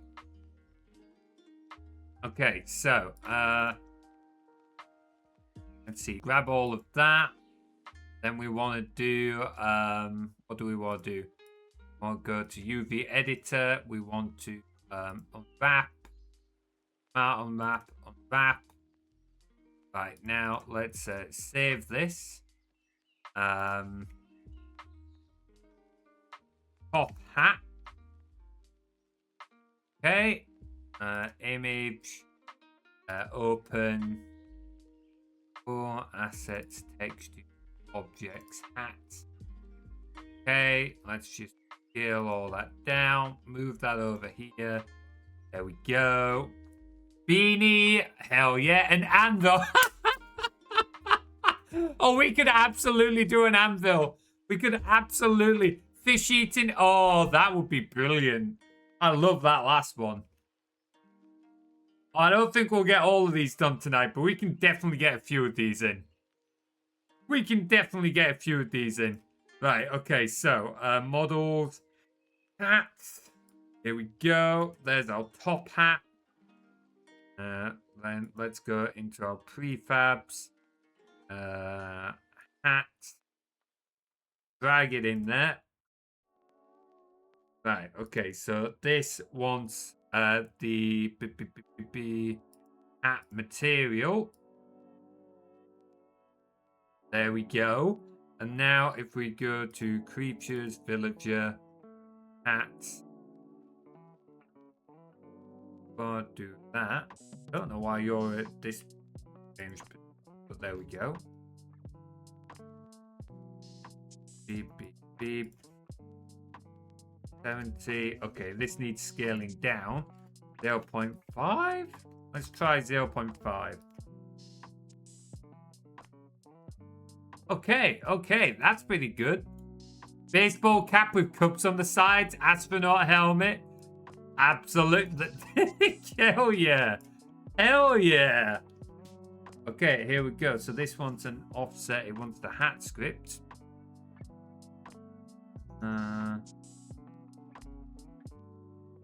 Okay, so let's see. Grab all of that. Then we want to do what do we want to do? We'll go to UV editor. We want to unwrap. Unwrap. Right, now let's save this. Top hat. Okay. Image. Open. All assets, texture, objects, hats. Okay, let's just scale all that down. Move that over here. There we go. Beanie. Hell yeah. An anvil. Oh, we could absolutely do an anvil. We could absolutely. Fish eating. Oh, that would be brilliant. I love that last one. I don't think we'll get all of these done tonight, but we can definitely get a few of these in. We can definitely get a few of these in. Right, okay, so models. Hats. Here we go. There's our top hat. Then let's go into our prefabs. Hat. Drag it in there. Right, okay, so this wants the hat material. There we go. And now if we go to creatures, villager, hats. We'll do that. Don't know why you're at this range, but there we go. Beep, beep, beep. 70. Okay, this needs scaling down. 0.5? Let's try 0.5. Okay, that's pretty good. Baseball cap with cups on the sides. Astronaut helmet. Absolutely. Hell yeah. Hell yeah. Okay, here we go. So this one's an offset. It wants the hat script.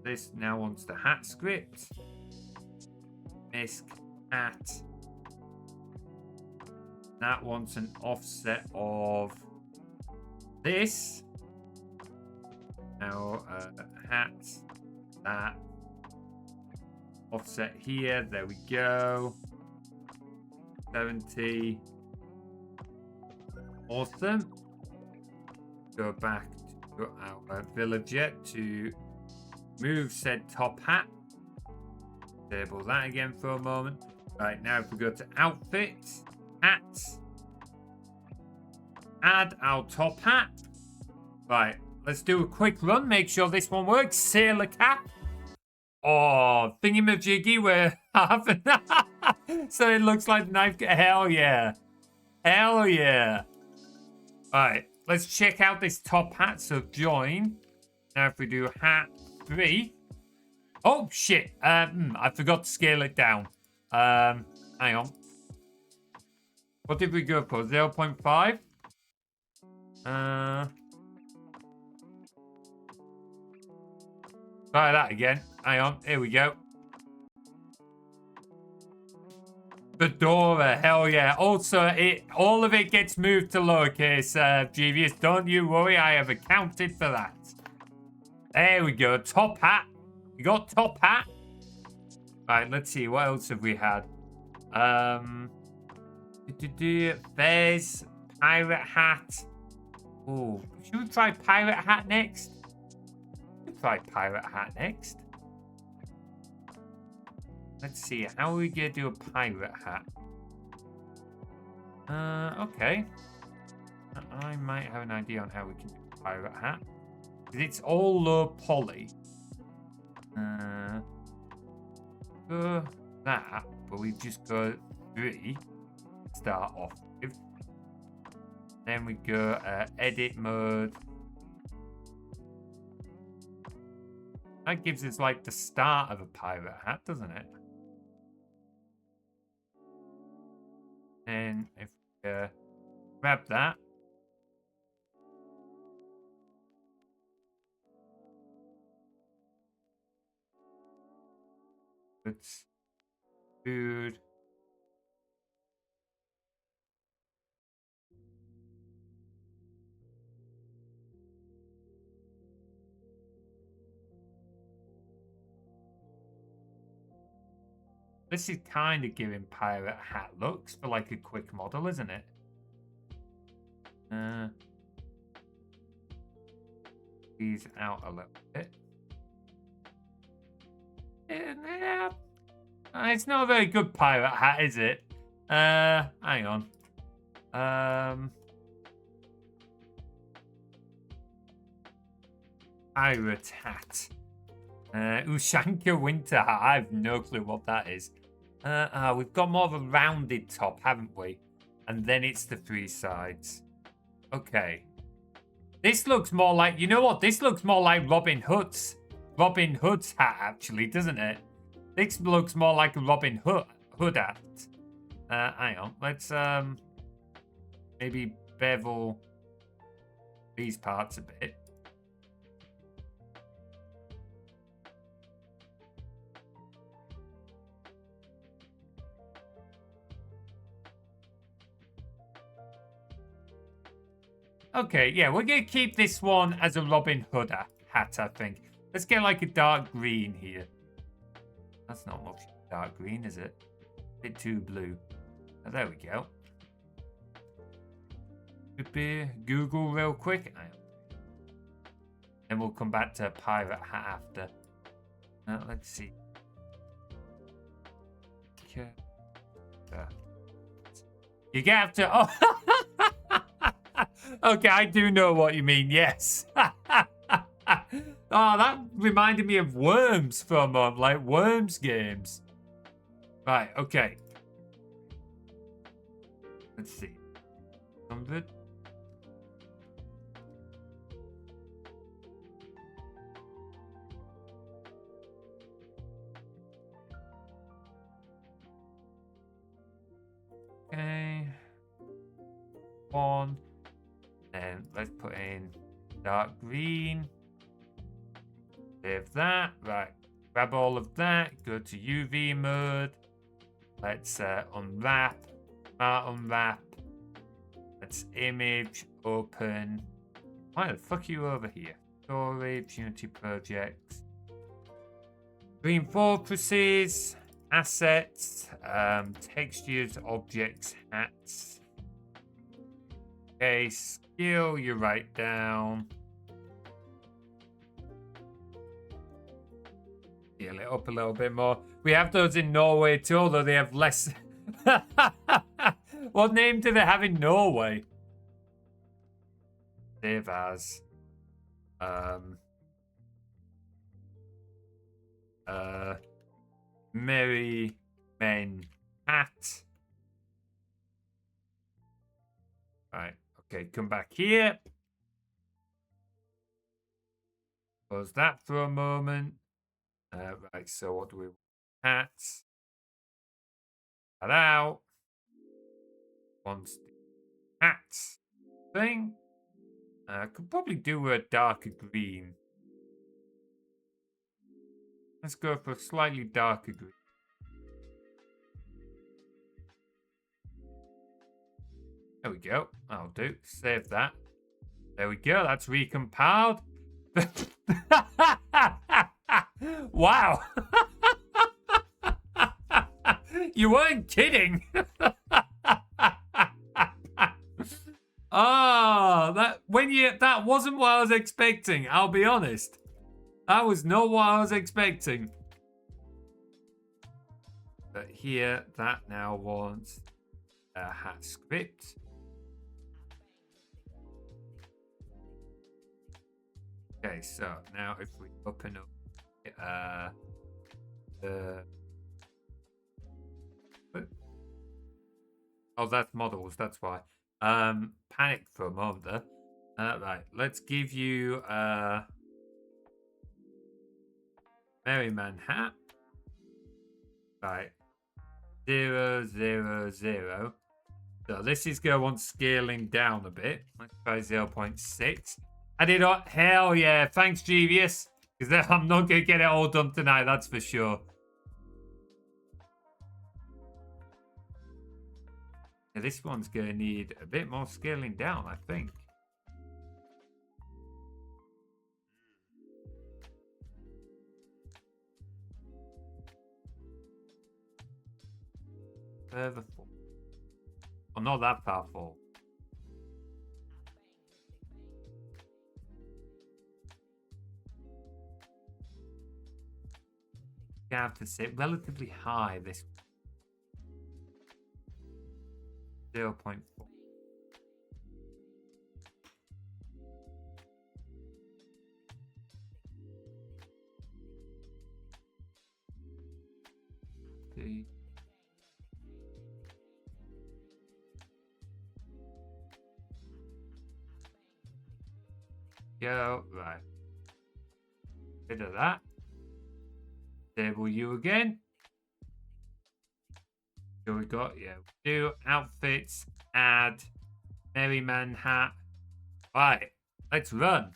This now wants the hat script. Misc hat. That wants an offset of this. Now hat. That. Offset here. There we go. 70. Awesome. Go back to our villager to move said top hat. Disable that again for a moment. Right, now if we go to outfits, hats, add our top hat. Right, let's do a quick run. Make sure this one works. Sailor cap. Oh, thingy-majiggy, we're having that. So it looks like the knife. Hell yeah. Hell yeah. Alright, let's check out this top hat. So join. Now if we do hat 3. Oh, shit. I forgot to scale it down. Hang on. What did we go for? 0.5? Try that again. Hang on. Here we go. Fedora. Hell yeah. Also, all of it gets moved to lowercase, Jeevious. Don't you worry. I have accounted for that. There we go. Top hat. You got top hat. Right, let's see. What else have we had? Fez. Pirate hat. Oh, should we try pirate hat next? Try pirate hat next. Let's see. How are we going to do a pirate hat? Okay. I might have an idea on how we can do a pirate hat. It's all low poly. Go that, but we just go 3. Start off with. Then we go edit mode. That gives us like the start of a pirate hat, doesn't it? And if we grab that. It's food. This is kind of giving pirate hat looks for like a quick model, isn't it? These out a little bit. Yeah. It's not a very good pirate hat, is it? Hang on. Pirate hat. Ushanka winter hat. I have no clue what that is. We've got more of a rounded top, haven't we? And then it's the three sides. Okay. This looks more like, you know what? This looks more like Robin Hood's hat, actually, doesn't it? This looks more like a Robin Hood hat. Hang on. Let's maybe bevel these parts a bit. Okay, yeah, we're going to keep this one as a Robin Hood hat, I think. Let's get like a dark green here. That's not much dark green, is it? A bit too blue. Oh, there we go. Google real quick. Then we'll come back to pirate hat after. Let's see. You have to... Oh. Okay, I do know what you mean, yes. Oh, that reminded me of Worms for a moment, like Worms games. Right, okay. Let's see. 100. Okay. 1. And let's put in dark green. Save that. Right. Grab all of that. Go to UV mode. Let's unwrap. Unwrap. Let's image. Open. Why the fuck are you over here? Storage. Unity projects. Green fortresses. Assets. Textures. Objects. Hats. Okay. Skill. You write down. Heal it up a little bit more. We have those in Norway too, although they have less. What name do they have in Norway? Save as. Merry Men Hat. Right. Okay, come back here. Close that for a moment. Right, so what do we want? Hats. That out. Wants the hats thing. Could probably do a darker green. Let's go for a slightly darker green. There we go. That'll do. Save that. There we go. That's recompiled. Wow. You weren't kidding. That wasn't what I was expecting. I'll be honest. That was not what I was expecting. But here, that now wants a hat script. Okay, so now if we open up oh, that's models, that's why. Panic for a moment there. Right, let's give you Merryman hat. Right. 0, 0, 0. So this is going to want scaling down a bit. Let's try 0.6. I did not. Hell yeah. Thanks, Genius. Because I'm not going to get it all done tonight, that's for sure. Yeah, this one's going to need a bit more scaling down, I think. Further forward. Well, not that far forward. You have to sit relatively high this 0.4. See. Go right. Bit of that. Table you again. So we got do outfits, add Merryman hat. Right, let's run.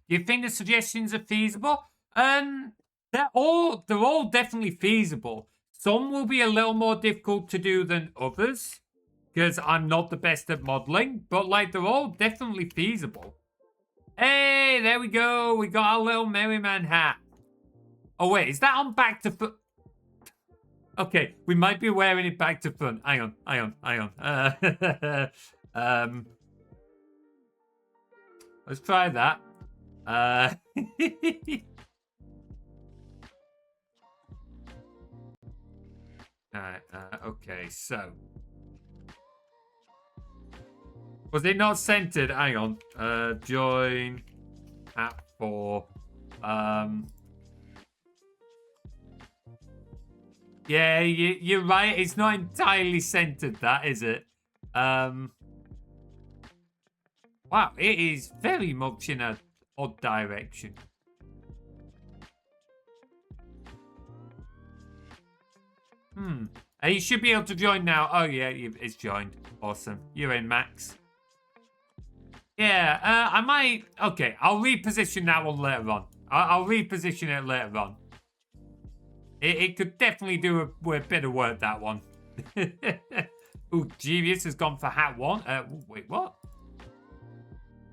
Do you think the suggestions are feasible? They're all definitely feasible. Some will be a little more difficult to do than others because I'm not the best at modeling, but like they're all definitely feasible. Hey, there we go. We got our little Merryman hat. Oh wait, is that on back to front? Okay, we might be wearing it back to front. Hang on. Let's try that. Alright, okay, so. Was it not centered? Hang on. Join app for yeah, you're right. It's not entirely centered, that, is it? Wow, it is very much in an odd direction. You should be able to join now. Oh, yeah, it's joined. Awesome. You're in, Max. Yeah, I might... Okay, I'll reposition that one later on. I'll reposition it later on. It could definitely do a bit of work, that one. Ooh, Genius has gone for hat 1. Wait, what?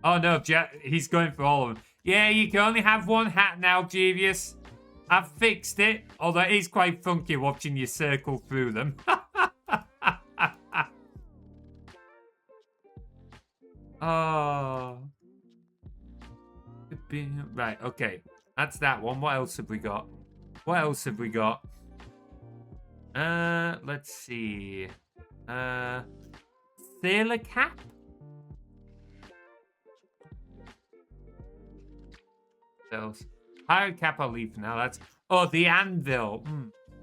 Oh, no, he's going for all of them. Yeah, you can only have one hat now, Genius. I've fixed it, although it is quite funky watching you circle through them. Oh. Right, okay. That's that one. What else have we got? What else have we got? Let's see. Sailor cap? Else? Pirate cap I'll leave for now. That's... Oh, the anvil.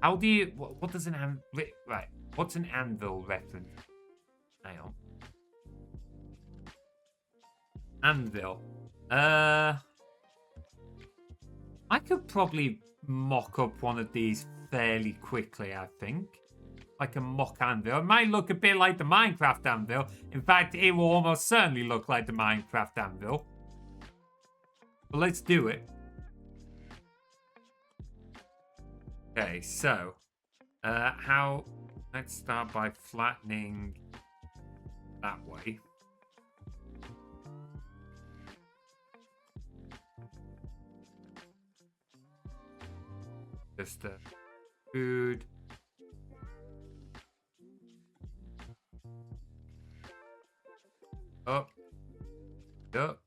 How do you... What does an anvil... Right. What's an anvil reference? Hang on. Anvil. I could probably mock up one of these fairly quickly, I think. Like a mock anvil. It might look a bit like the Minecraft anvil. In fact, it will almost certainly look like the Minecraft anvil. But let's do it. Okay, so how... Let's start by flattening that way. Just food. Up. Up.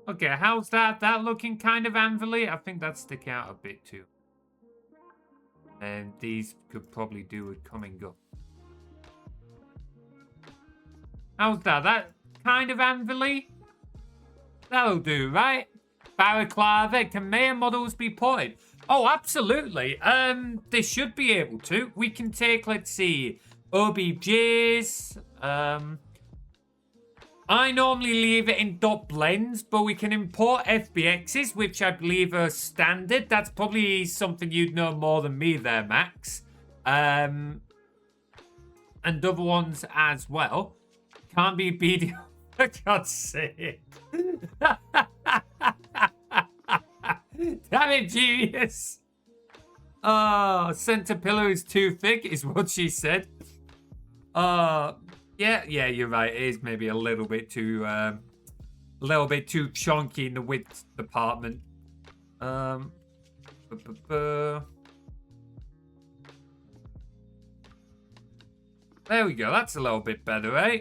Okay, how's that? That looking kind of anvily? I think that's sticking out a bit too. And these could probably do with coming up. How's that? That kind of anvily? That'll do, right? Balaclava, can mayor models be ported? Oh, absolutely. They should be able to. We can take, let's see, OBJs. I normally leave it in dot blends, but we can import FBXs, which I believe are standard. That's probably something you'd know more than me there, Max. And other ones as well. Can't be BD. For God's sake. Damn it, genius. Oh, center pillar is too thick, is what she said. Yeah, you're right. It is maybe a little bit too chunky in the width department. There we go. That's a little bit better, eh?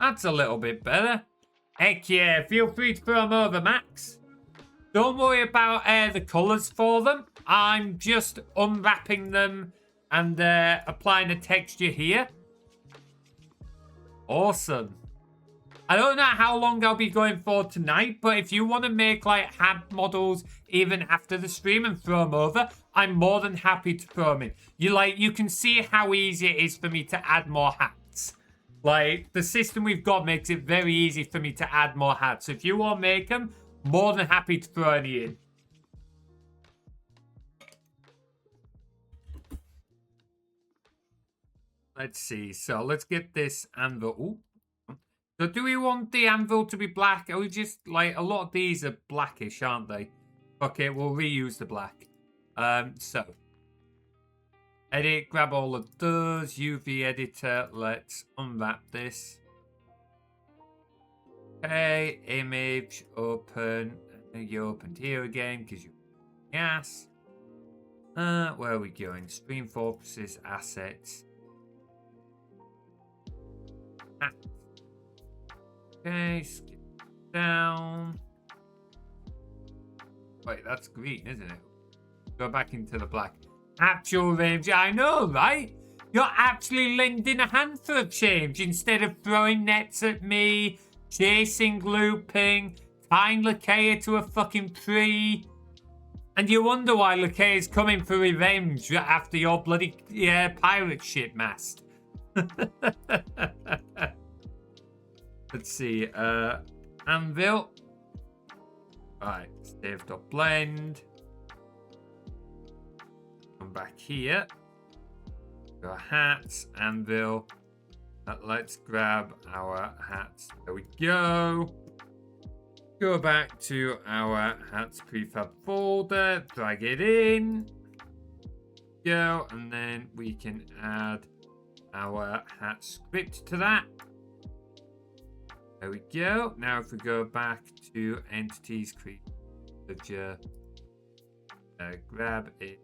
That's a little bit better. Heck yeah, feel free to throw them over, Max. Don't worry about the colours for them. I'm just unwrapping them and applying a texture here. Awesome. I don't know how long I'll be going for tonight, but if you want to make like hat models even after the stream and throw them over, I'm more than happy to throw them in. You can see how easy it is for me to add more hats. Like, the system we've got makes it very easy for me to add more hats. So if you want to make them, more than happy to throw any in. Let's see. So let's get this anvil. Ooh. So do we want the anvil to be black? Or we just, like, a lot of these are blackish, aren't they? Okay, we'll reuse the black. So. Edit, grab all of those. UV editor. Let's unwrap this. Okay, image, open. You opened here again because you yes. Where are we going? Stream focuses, assets. Okay, skip down. Wait, that's green, isn't it? Go back into the black. Actual range, I know, right? You're actually lending a hand for a change instead of throwing nets at me, chasing, looping, tying Lakea to a fucking tree. And you wonder why Lakea is coming for revenge after your bloody pirate ship mast. Let's see, anvil. Right, save.blend. Come back here. Go hats, anvil. Let's grab our hats. There we go. Go back to our hats prefab folder. Drag it in. Go, and then we can add our hat script to that. There we go. Now if we go back to entities, create grab it.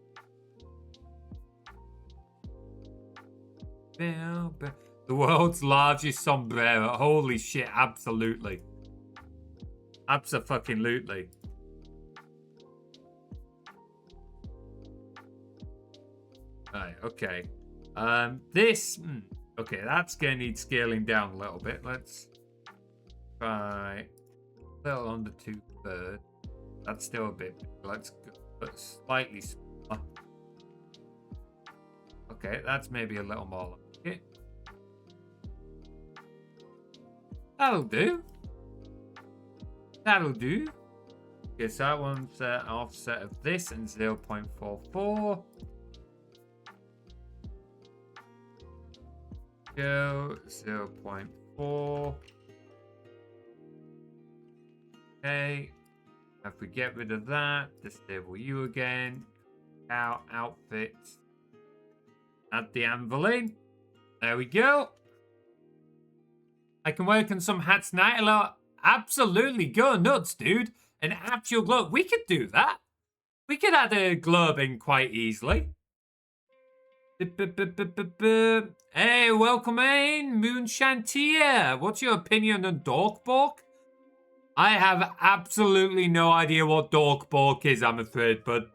The world's largest sombrero. Holy shit, absolutely. Abso-fucking-lutely. Right, okay. This... okay, that's going to need scaling down a little bit. Let's try a little under 2/3. That's still a bit... Let's go slightly smaller. Okay, that's maybe a little more like it. That'll do. That'll do. Okay, so that one's offset of this and 0.44. Go 0.4. Okay. If we get rid of that, disable you again. Outfits. Add the anvil in. There we go. I can work on some hats tonight. Hello. Absolutely. Go nuts, dude. An actual globe. We could do that. We could add a globe in quite easily. Hey, welcome in, Moonshantia. What's your opinion on Dorkbork? I have absolutely no idea what Dork Bork is, I'm afraid, but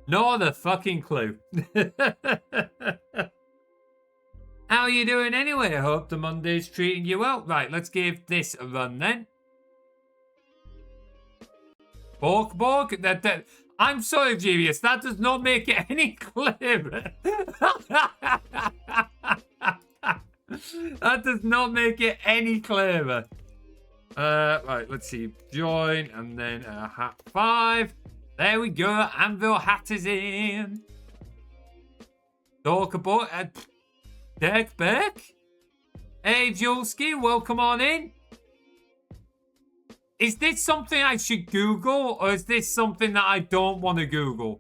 no other fucking clue. How are you doing anyway? I hope the Monday's treating you well. Right, let's give this a run then. Bork Bork? I'm sorry, Genius, that does not make it any clearer. That does not make it any clearer. Right, let's see. Join, and then hat 5. There we go. Anvil hat is in. Talk about Dirk Burke. Hey, Julski, welcome on in. Is this something I should Google, or is this something that I don't want to Google?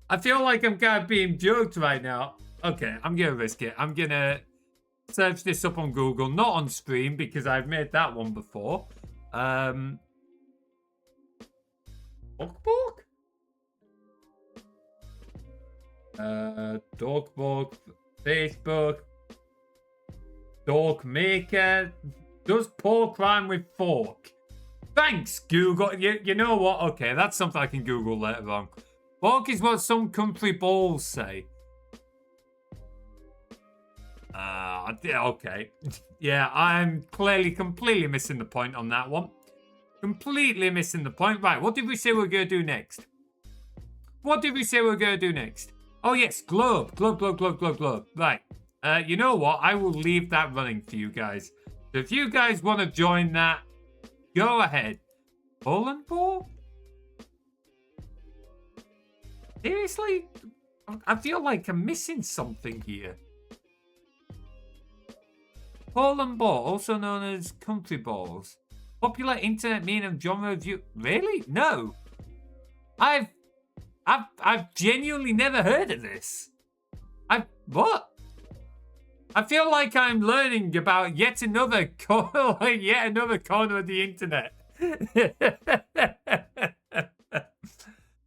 I feel like I'm kind of being joked right now. Okay, I'm going to risk it. I'm going to search this up on Google, not on stream, because I've made that one before. Dogborg? Dogborg, Facebook, Dog Maker. Does pork rhyme with fork? Thanks, Google. You know what? Okay, that's something I can Google later on. Pork is what some country balls say. Okay. Yeah, I'm clearly completely missing the point on that one. Completely missing the point. Right, what did we say we're going to do next? What did we say we're going to do next? Oh, yes, globe. Globe, globe, globe, globe, globe. Right. You know what? I will leave that running for you guys. So if you guys want to join that, go ahead. Poland ball? Seriously? I feel like I'm missing something here. Poland ball, also known as country balls. Popular internet meme and genre review. Really? No. I've genuinely never heard of this. What? I feel like I'm learning about yet another corner of the internet.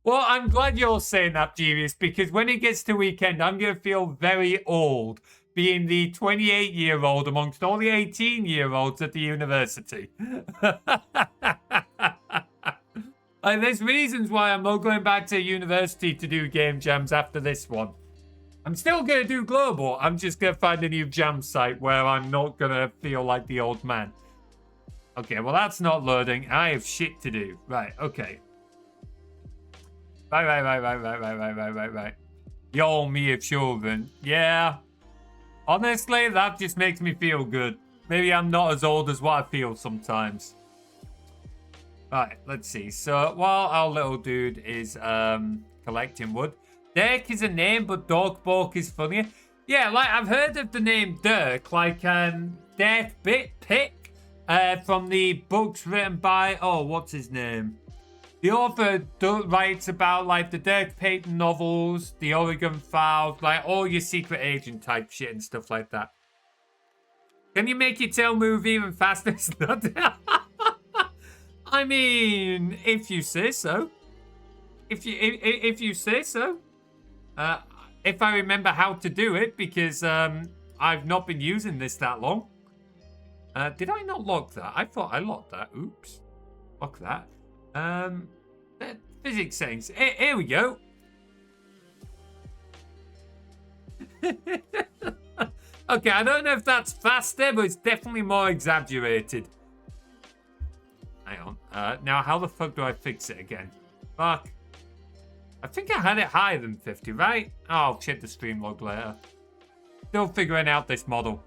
Well, I'm glad you're saying that, Genius, because when it gets to weekend, I'm going to feel very old being the 28-year-old amongst all the 18-year-olds at the university. Like, there's reasons why I'm not going back to university to do game jams after this one. I'm still going to do global. I'm just going to find a new jam site where I'm not going to feel like the old man. Okay, well, that's not loading. I have shit to do. Right, okay. Right. Y'all me of children. Yeah. Honestly, that just makes me feel good. Maybe I'm not as old as what I feel sometimes. Right, let's see. So, while our little dude is collecting wood, Dirk is a name, but Dogbork is funnier. Yeah, like, I've heard of the name Dirk, like, Dirk Pick, from the books written by, oh, what's his name? The author writes about, like, the Dirk Payton novels, the Oregon Files, like, all your secret agent type shit and stuff like that. Can you make your tail move even faster? I mean, if you say so. If you say so. If I remember how to do it, because I've not been using this that long. Did I not lock that? I thought I locked that. Oops. Lock that. Physics settings. Here we go. Okay, I don't know if that's faster, but it's definitely more exaggerated. Hang on. Now, how the fuck do I fix it again? Fuck. I think I had it higher than 50, right? Oh, I'll check the stream log later. Still figuring out this model.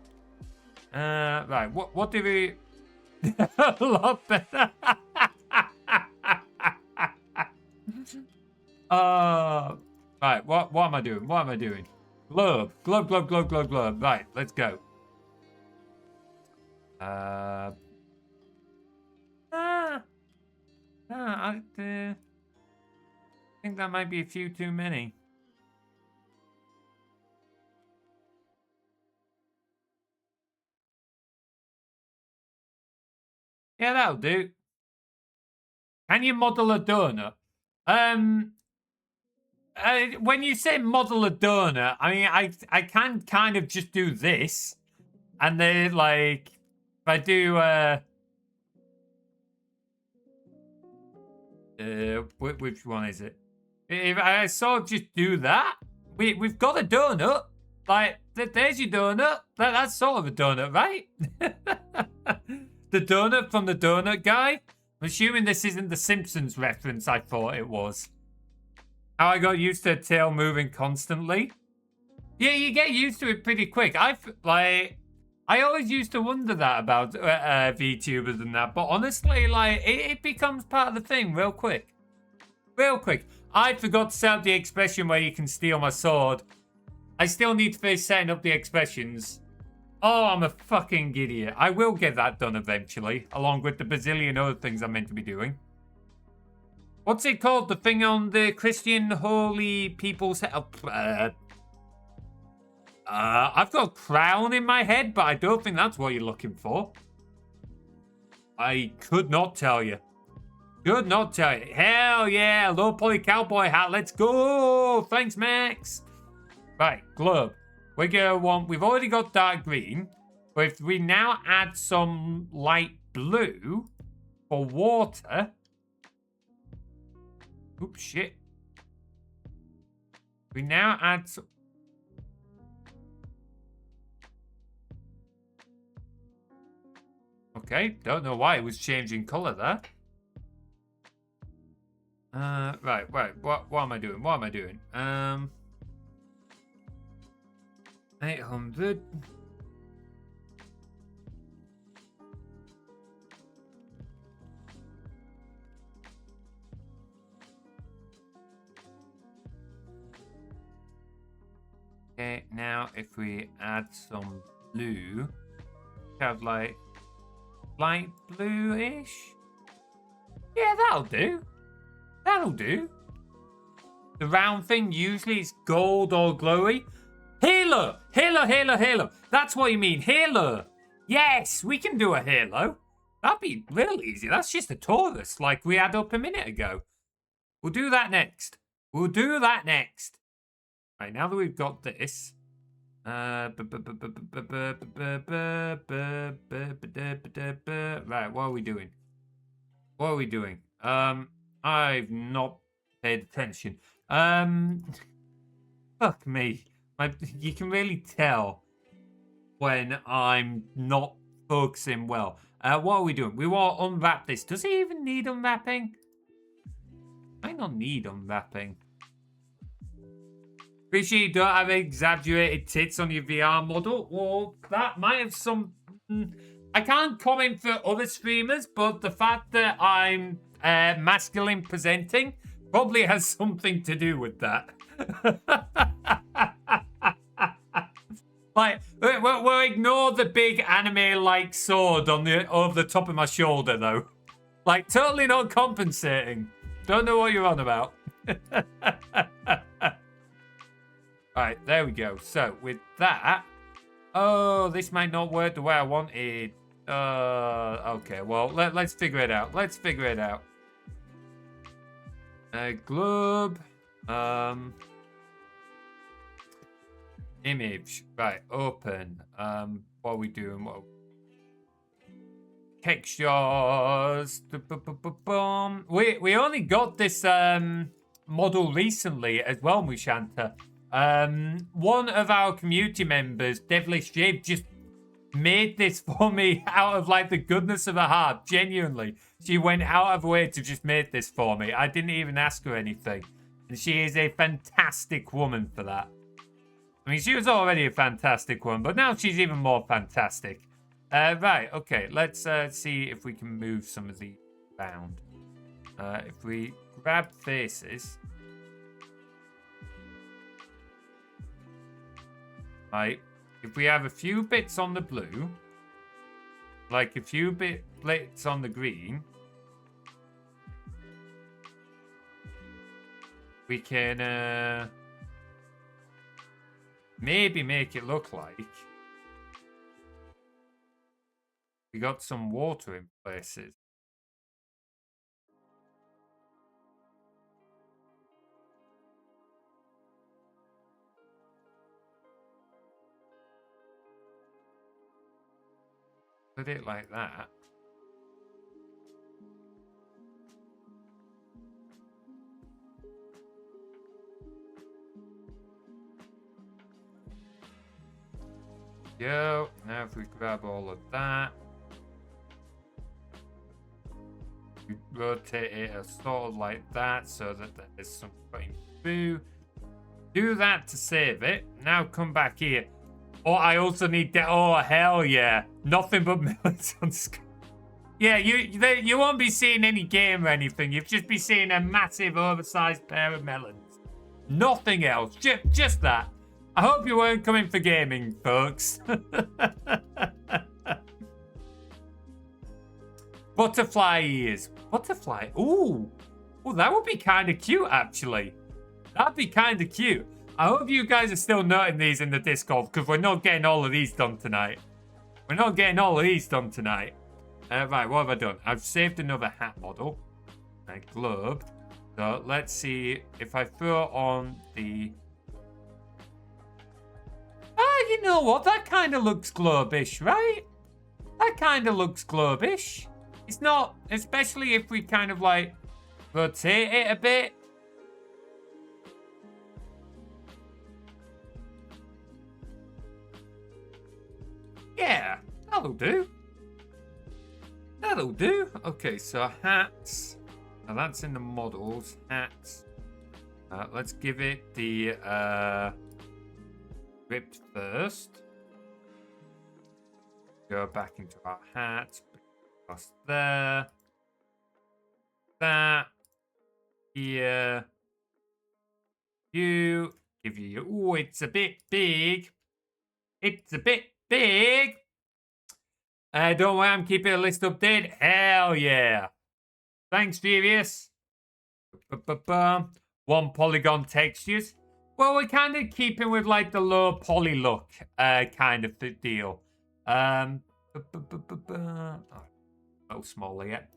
Right. What did we... A lot better. Right, what am I doing? What am I doing? Globe. Globe. Right, let's go. I think that might be a few too many. Yeah, that'll do. Can you model a donut? When you say model a donut, I mean, I can kind of just do this. And then, like, I do, which one is it? If I sort of just do that, we've got a donut. Like, there's your donut. That's sort of a donut, right? The donut from the donut guy. I'm assuming this isn't the Simpsons reference I thought it was. How I got used to a tail moving constantly. Yeah, you get used to it pretty quick. I always used to wonder that about VTubers and that, but honestly, like, it becomes part of the thing real quick. Real quick. I forgot to set up the expression where you can steal my sword. I still need to finish setting up the expressions. Oh, I'm a fucking idiot. I will get that done eventually, along with the bazillion other things I'm meant to be doing. What's it called? The thing on the Christian holy people's... I've got a crown in my head, but I don't think that's what you're looking for. I could not tell you. Could not tell you. Hell yeah, low poly cowboy hat. Let's go. Thanks, Max. Right, globe. We're gonna want. We've already got dark green, but if we now add some light blue for water. Oops, shit. We now add some. Okay, don't know why it was changing color there. Right. What am I doing? What am I doing? 800. Okay, now if we add some blue, have like light blue-ish. Yeah, that'll do. That'll do. The round thing usually is gold or glowy. Halo! Halo, halo, halo. That's what you mean. Halo. Yes, we can do a halo. That'd be real easy. That's just a torus like we had up a minute ago. We'll do that next. We'll do that next. Right, now that we've got this. Right, what are we doing? What are we doing? I've not paid attention. Fuck me. You can really tell when I'm not focusing well. What are we doing? We want to unwrap this. Does it even need unwrapping? Might not need unwrapping. Appreciate you don't have exaggerated tits on your VR model. Well, that might have some... I can't comment for other streamers, but the fact that I'm masculine presenting probably has something to do with that. Like, we'll ignore the big anime-like sword on over the top of my shoulder, though. Like, totally not compensating. Don't know what you're on about. Right, there we go. So, with that... Oh, this might not work the way I wanted. Okay, well, let's figure it out. Let's figure it out. Globe. Image. Right, open. What are we doing? What? Textures. We only got this model recently as well, Mushanta. One of our community members, DevilishJADE, just made this for me out of like the goodness of her heart. Genuinely, she went out of her way to just make this for me. I didn't even ask her anything, and she is a fantastic woman for that. I mean, she was already a fantastic woman, but now she's even more fantastic. Right, okay, let's see if we can move some of these around. If we grab faces. Right, if we have a few bits on the blue, like a few bits on the green, we can maybe make it look like we got some water in places. put it like that. Go. Now if we grab all of that, we rotate it sort of like that so that there's some cutting through. Do that to save it. Now come back here. Oh, I also need that. Oh, hell yeah. Nothing but melons on screen. Yeah, you won't be seeing any game or anything. You'll just be seeing a massive oversized pair of melons. Nothing else. Just that. I hope you weren't coming for gaming, folks. Butterfly ears. Butterfly. Ooh. Oh, that would be kind of cute, actually. That'd be kind of cute. I hope you guys are still noting these in the Discord, because we're not getting all of these done tonight. We're not getting all of these done tonight. Right, what have I done? I've saved another hat model. A globe. So let's see if I throw on the... Ah, you know what? That kind of looks globe-ish, right? That kind of looks globe-ish. It's not, especially if we kind of like rotate it a bit. Yeah, that'll do. That'll do. Okay, so hats. Now that's in the models. Hats. Let's give it the ripped first. Go back into our hat. Across there. That. Here. You. Give you. Oh, it's a bit big. It's a bit big. Don't worry, I'm keeping a list updated. Hell yeah. Thanks, Furious. One polygon textures. Well, we're kind of keeping with like the low poly look kind of deal. Oh, a little smaller yet.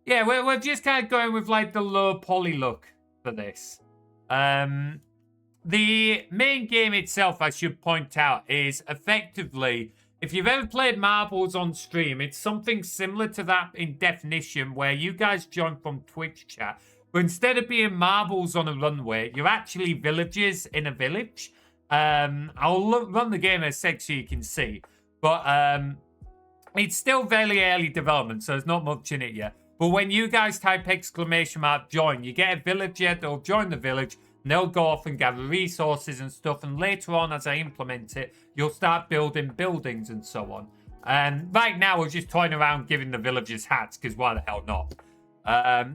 Yeah, we're just kind of going with like the low poly look for this. The main game itself, I should point out, is effectively, if you've ever played Marbles on stream, it's something similar to that in definition, where you guys join from Twitch chat. But instead of being marbles on a runway, you're actually villagers in a village. I'll run the game in a sec so you can see. But it's still very early development, so there's not much in it yet. But when you guys type !join, you get a villager that'll join the village. And they'll go off and gather resources and stuff. And later on, as I implement it, you'll start building buildings and so on. And right now, we're just toying around giving the villagers hats, because why the hell not?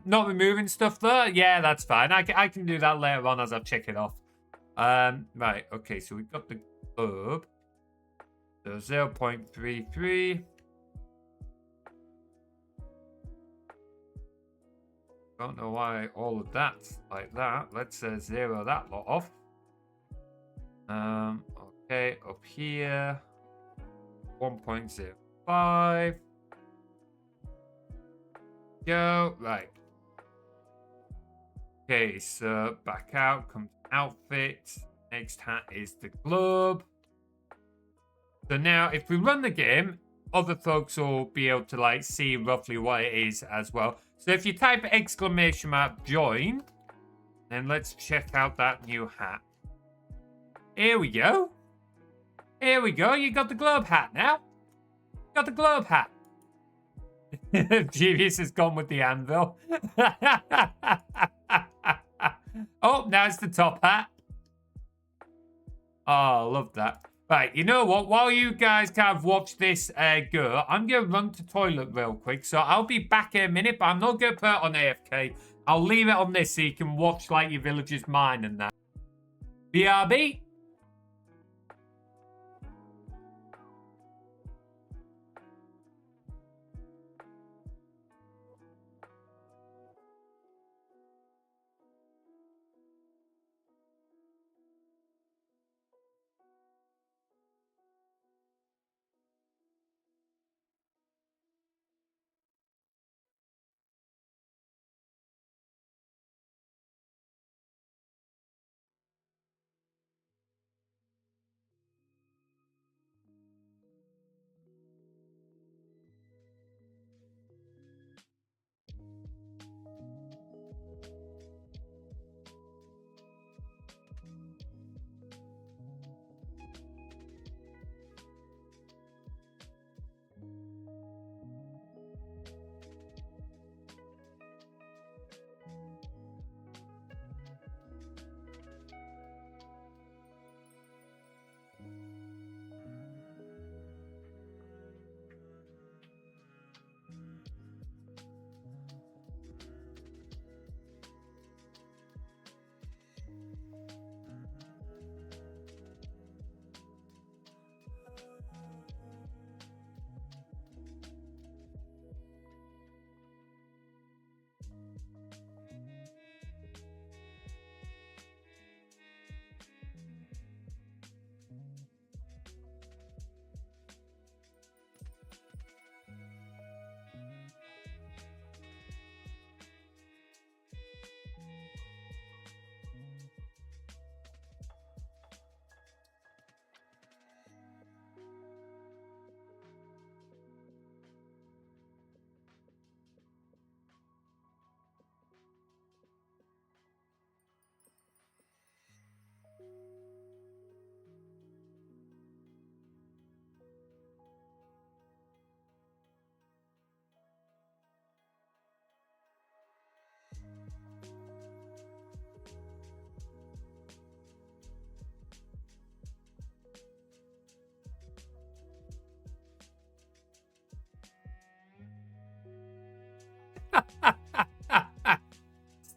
Not removing stuff though? Yeah, that's fine. I can do that later on as I check it off. Right, okay, so we've got the globe. So 0.33. Don't know why all of that's like that. Let's zero that lot off. Okay, up here. 1.05. Go. Right. Okay, so back out comes outfit. Next hat is the globe. So now if we run the game, other folks will be able to like see roughly what it is as well. So if you type !join, then let's check out that new hat. Here we go. Here we go. You got the globe hat now. Got the globe hat. Genius has gone with the anvil. Oh, now it's the top hat. Oh, I love that. Right, you know what? While you guys kind of watch this go, I'm going to run to toilet real quick. So I'll be back in a minute, but I'm not going to put it on AFK. I'll leave it on this so you can watch like your village's mine and that. BRB.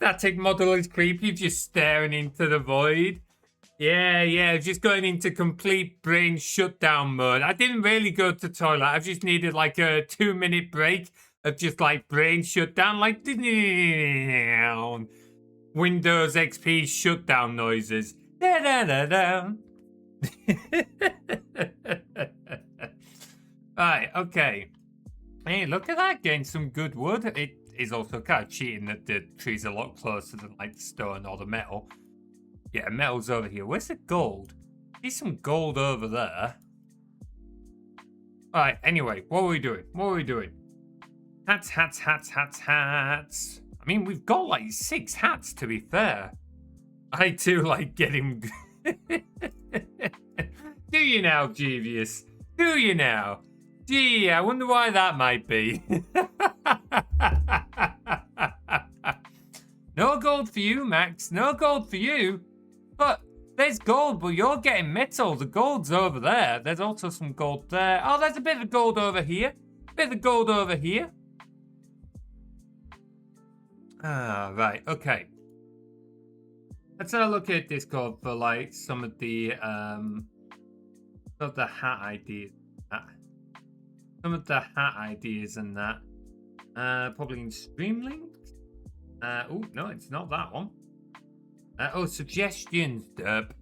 Gretactic model is creepy, just staring into the void. Yeah, just going into complete brain shutdown mode. I didn't really go to toilet. I just needed like a 2-minute break of just like brain shutdown, like Windows XP shutdown noises. Da-da-da-da. Right, okay. Hey, look at that, getting some good wood. It is also kind of cheating that the tree's a lot closer than like the stone or the metal. Yeah, metal's over here. Where's the gold? See some gold over there. Alright, anyway, what are we doing? Hats. I mean, we've got like 6 hats, to be fair. I too like getting... Do you now, Jeevious? Do you now? Gee, I wonder why that might be. No gold for you, Max. No gold for you. But there's gold, but you're getting metal. The gold's over there. There's also some gold there. Oh, there's a bit of gold over here. Ah, right. Okay. Let's have a look at Discord for like some of the hat ideas. Some of the hat ideas and that. Probably in Streamlink. Oh no, it's not that one. Oh, suggestions, derp.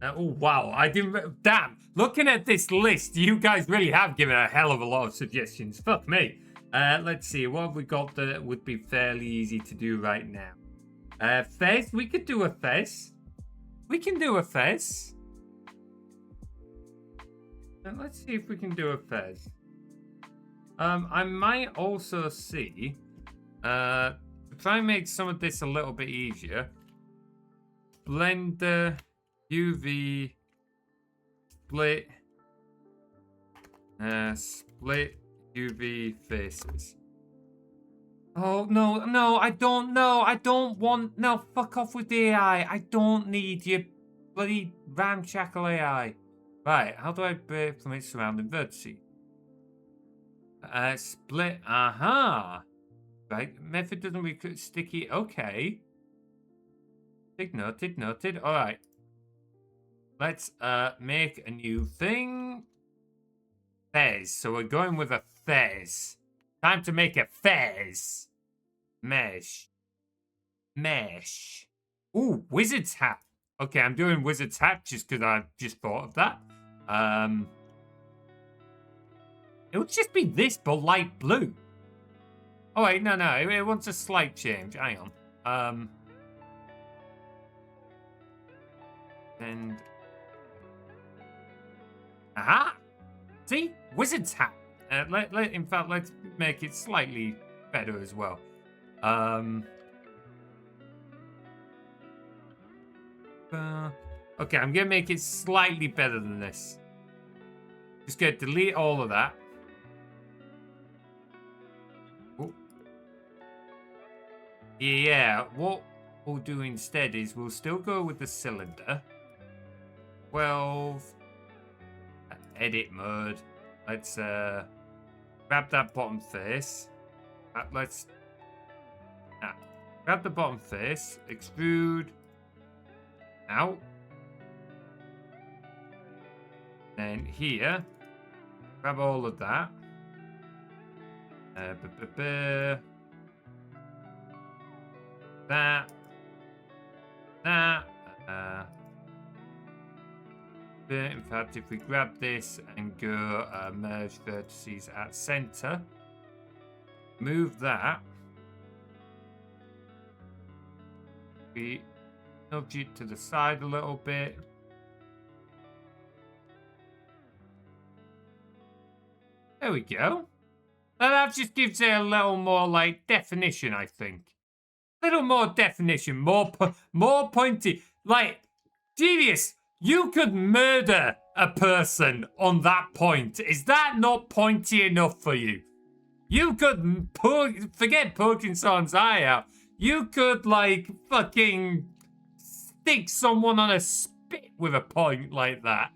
Oh wow, I didn't. Damn, looking at this list, you guys really have given a hell of a lot of suggestions. Fuck me. Let's see, what have we got that would be fairly easy to do right now? Fez, we could do a Fez. We can do a Fez. Let's see if we can do a Fez. I might also see, to try and make some of this a little bit easier. Blender, UV, split, split UV faces. Oh, no, I don't know. I don't want... No, fuck off with the AI. I don't need your bloody ramshackle AI. Right, how do I break from its surrounding vertices? Split, aha. Right, method doesn't recruit sticky. Okay. Noted. All right. Let's make a new thing. Fez. So we're going with a Fez. Time to make a Fez. Mesh. Ooh, wizard's hat. Okay, I'm doing wizard's hat just because I just thought of that. It would just be this, but light blue. Oh wait, no, it wants a slight change. Hang on. And aha! See, wizard's hat. In fact, let's make it slightly better as well. Okay, I'm gonna make it slightly better than this. Just gonna delete all of that. Oh. Yeah, what we'll do instead is we'll still go with the cylinder. 12. Edit mode. Let's grab that bottom face. Let's grab the bottom face. Extrude. Out. Then here, grab all of that. That. In fact, if we grab this and go merge vertices at center, move that. We nudge it to the side a little bit. There we go. Now that just gives it a little more like definition, I think. A little more definition, more pointy. Like, genius, you could murder a person on that point. Is that not pointy enough for you? You could forget poking someone's eye out. You could like fucking stick someone on a spit with a point like that.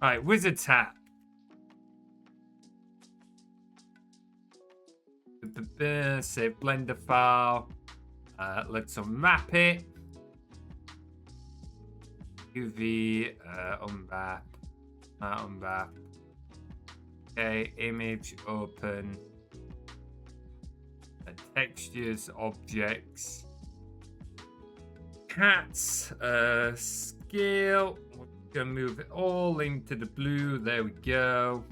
Alright, wizard's hat. Save Blender file. Let's unwrap it. UV, unwrap. Unwrap. Okay, image, open. Textures, objects. Cats, scale. We're gonna move it all into the blue. There we go.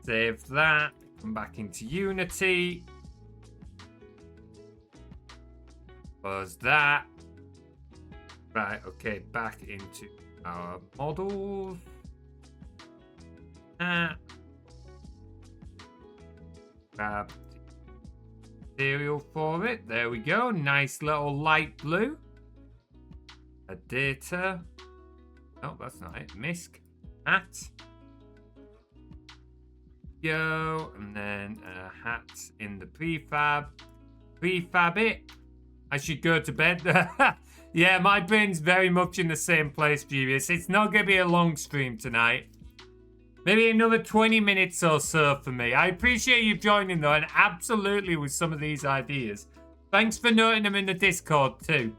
Save that. Come back into Unity. Close that. Right, okay, back into our models. Grab the material for it. There we go. Nice little light blue. A data. Oh, that's not it. Misc. Hat. Go. And then a hat in the prefab. Prefab it. I should go to bed. Yeah, my brain's very much in the same place, Genius. It's not going to be a long stream tonight. Maybe another 20 minutes or so for me. I appreciate you joining though, and absolutely with some of these ideas. Thanks for noting them in the Discord too.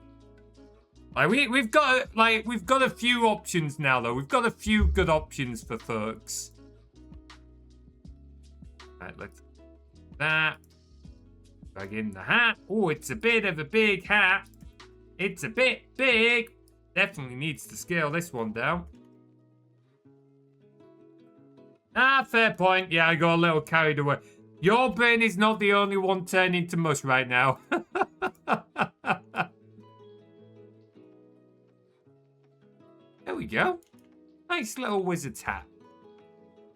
Like we've got a few options now though. We've got a few good options for folks. Right, let's do that. Drag in the hat. Oh, it's a bit of a big hat. It's a bit big. Definitely needs to scale this one down. Ah, fair point. Yeah, I got a little carried away. Your brain is not the only one turning to mush right now. There we go. Nice little wizard's hat.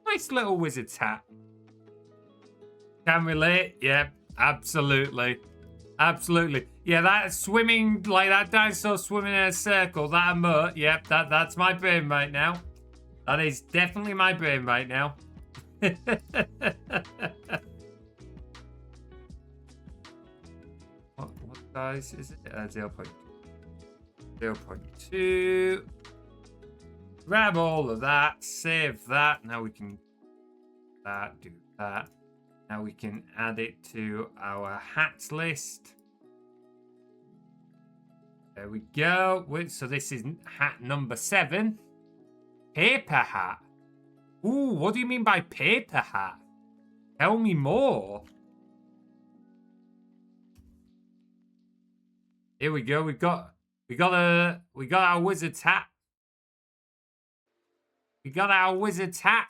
Nice little wizard's hat. Can relate. Yeah, absolutely. Absolutely. Yeah, that swimming, like that dinosaur swimming in a circle, that emote, yep, that's my brain right now. That is definitely my brain right now. What size is it? 0.2. 0.2. Grab all of that, save that. Now we can do that. Now we can add it to our hats list. There we go. So this is hat number 7. Paper hat. Ooh, what do you mean by paper hat? Tell me more. Here we go. We got our wizard's hat. We got our wizard's hat.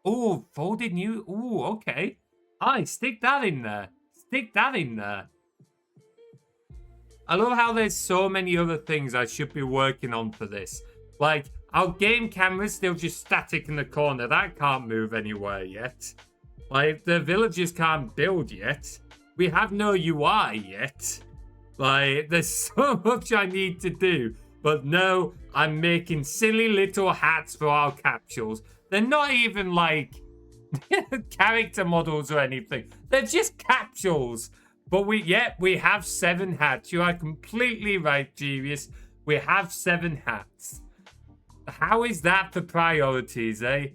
Oh, folded new. Ooh, okay. Aye, stick that in there. Stick that in there. I love how there's so many other things I should be working on for this. Like, our game camera's still just static in the corner. That can't move anywhere yet. Like, the villagers can't build yet. We have no UI yet. Like, there's so much I need to do. But no, I'm making silly little hats for our capsules. They're not even like character models or anything. They're just capsules. But we have 7 hats. You are completely right, Genius. We have 7 hats. How is that for priorities, eh?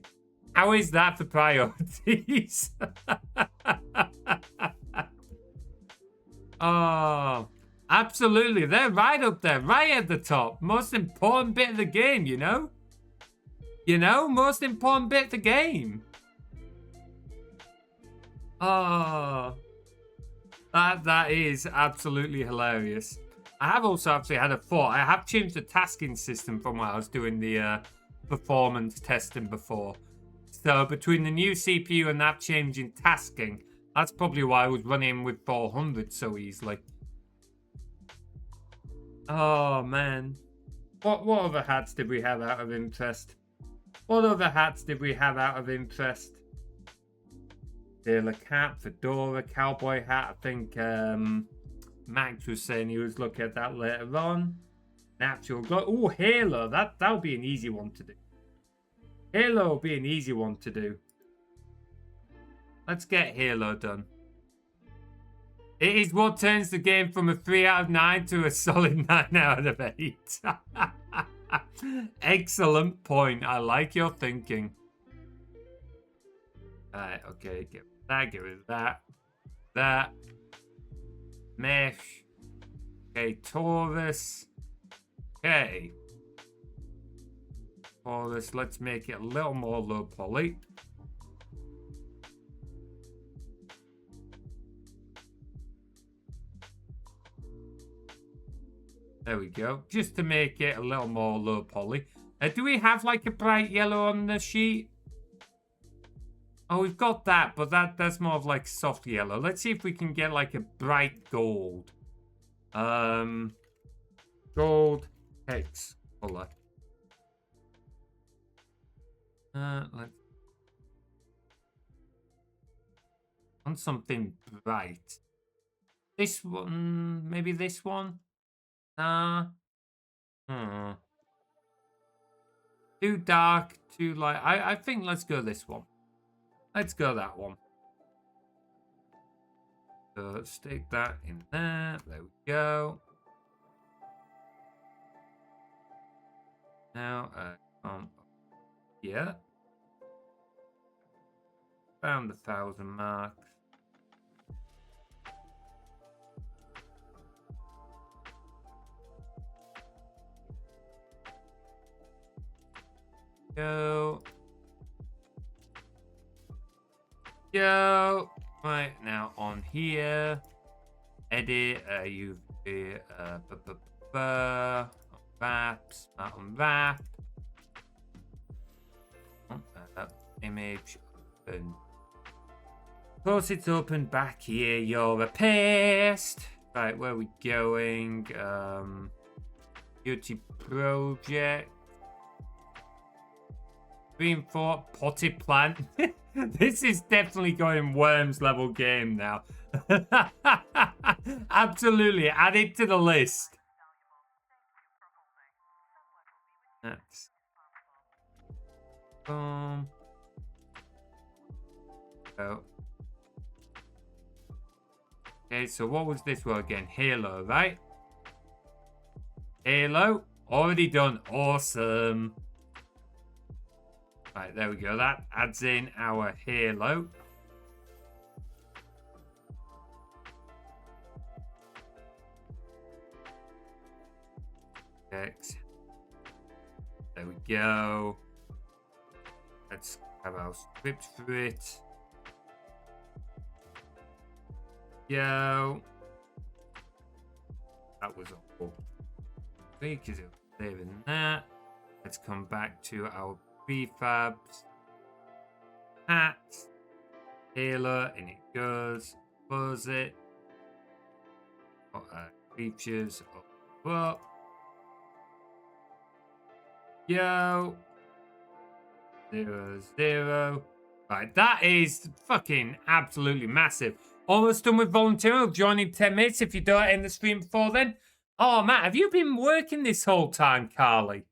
How is that for priorities? Oh, absolutely. They're right up there, right at the top. Most important bit of the game, you know? Most important bit of the game. Oh, that is absolutely hilarious. I have also actually had a thought. I have changed the tasking system from when I was doing the performance testing before. So between the new CPU and that change in tasking, that's probably why I was running with 400 so easily. Oh, man. What other hats did we have out of interest? What other hats did we have out of interest? Sailor cap, fedora, cowboy hat. I think Max was saying he was looking at that later on. Natural glow. Oh, halo. That'll be an easy one to do. Halo will be an easy one to do. Let's get halo done. It is what turns the game from a 3 out of 9 to a solid 9 out of 8. Excellent point. I like your thinking. Alright, okay, get rid of that. That. Mesh. Okay, Taurus. Okay. Taurus, let's make it a little more low poly. There we go. Just to make it a little more low poly. Do we have like a bright yellow on the sheet? Oh, we've got that, but that's more of like soft yellow. Let's see if we can get like a bright gold. Gold hex color. Let's on something bright. This one, maybe this one. Too dark, too light. I think let's go this one. Let's go that one. So stick that in there. There we go. Now, here. Found the 1,000 marks. Go. Right now on here, edit. Wrap, smart unwrap. Image open. Of course, it's open back here. You're a pest. Right, where are we going? Beauty project. Reinforce potted plant. This is definitely going worms level game now. Absolutely, add it to the list. That's boom. Oh. Okay, so what was this one again? Halo, right? Halo, already done. Awesome. Right, there we go. That adds in our halo. X. There we go. Let's have our script for it. Go. That was all. Because it was there in that. Let's come back to our prefabs. Hat. Halo. And it goes. Close it. Features. Up. Yo. 0, 0. Right, that is fucking absolutely massive. Almost done with volunteering. Join in 10 minutes if you don't end the stream before then. Oh, Matt, have you been working this whole time, Carly?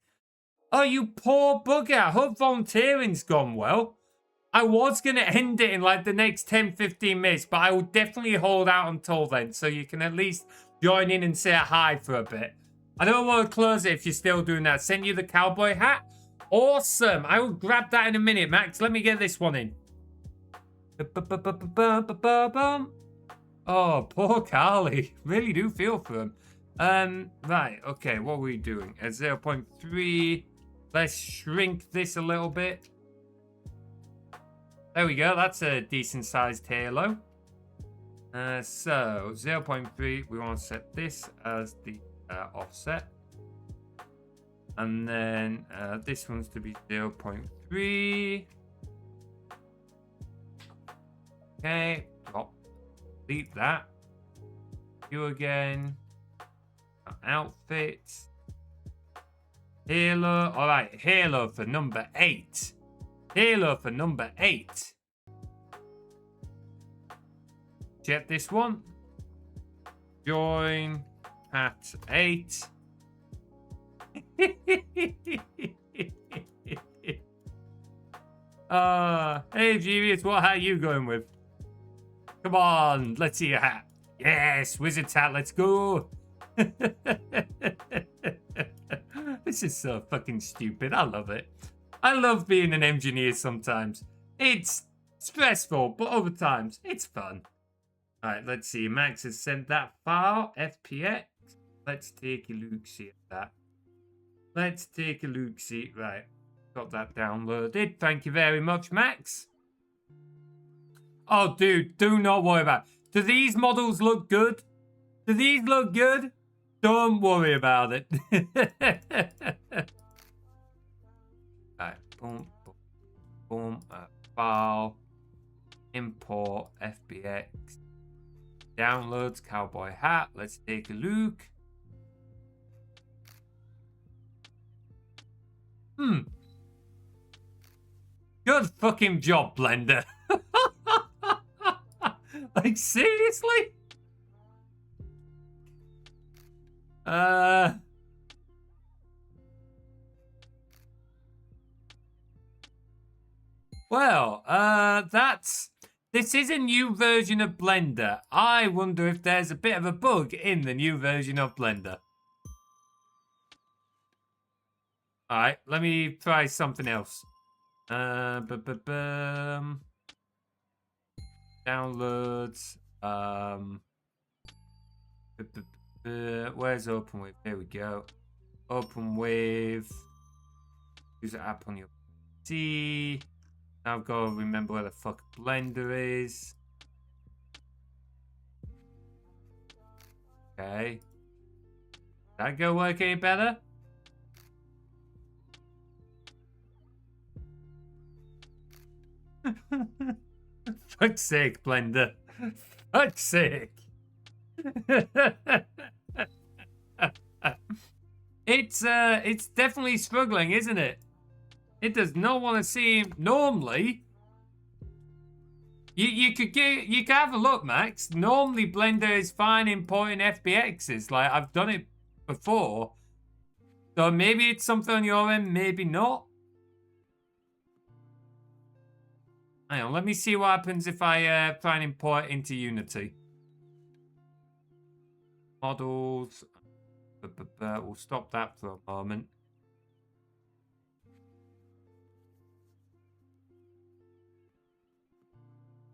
Oh, you poor bugger. I hope volunteering's gone well. I was going to end it in like the next 10-15 minutes, but I will definitely hold out until then so you can at least join in and say hi for a bit. I don't want to close it if you're still doing that. Send you the cowboy hat. Awesome. I will grab that in a minute, Max. Let me get this one in. Oh, poor Carly. Really do feel for him. Right. Okay, what are we doing? At 0.3. Let's shrink this a little bit. There we go. That's a decent-sized halo. So, 0.3. We want to set this as the offset. And then this one's to be 0.3. Okay, drop, delete that. You again. Outfits. Halo. All right, halo for number 8. Halo for number 8. Check this one. Join at 8. Hey, Genius, what hat are you going with? Come on, let's see your hat. Yes, wizard's hat, let's go. This is so fucking stupid. I love it. I love being an engineer sometimes. It's Stressful, but other times, it's fun. Alright, let's see. Max has sent that file, FPX. Let's take a look-see at that. Let's take a look-see. Right, got that downloaded. Thank you very much, Max. Oh, dude, do not worry about it. Do these models look good? Do these look good? Don't worry about it. Alright, boom, boom, boom. File. Import FBX. Downloads cowboy hat. Let's take a look. Good fucking job, Blender. Like, seriously? Well, this is a new version of Blender. I wonder if there's a bit of a bug in the new version of Blender. Alright, let me try something else. Downloads. Where's Open With? There we go. Open With. Use the app on your PC. Now I've got to remember where the fuck Blender is. Okay. Did that go work any better? Fuck's sake, Blender. Fuck's sake. It's definitely struggling, isn't it? It does not want to seem normally. You could have a look, Max. Normally Blender is fine importing FBXs. Like, I've done it before. So maybe it's something on your end, maybe not. Hang on, let me see what happens if I try and import it into Unity. Models. We'll stop that for a moment.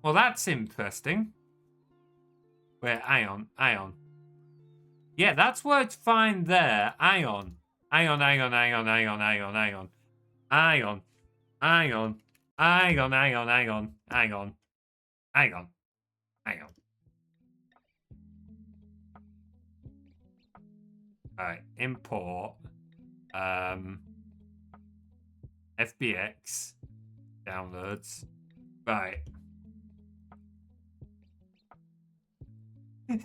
Well, that's interesting. Wait, Ion. Yeah, that's worked fine there. Ion. Alright, import FBX downloads. Right.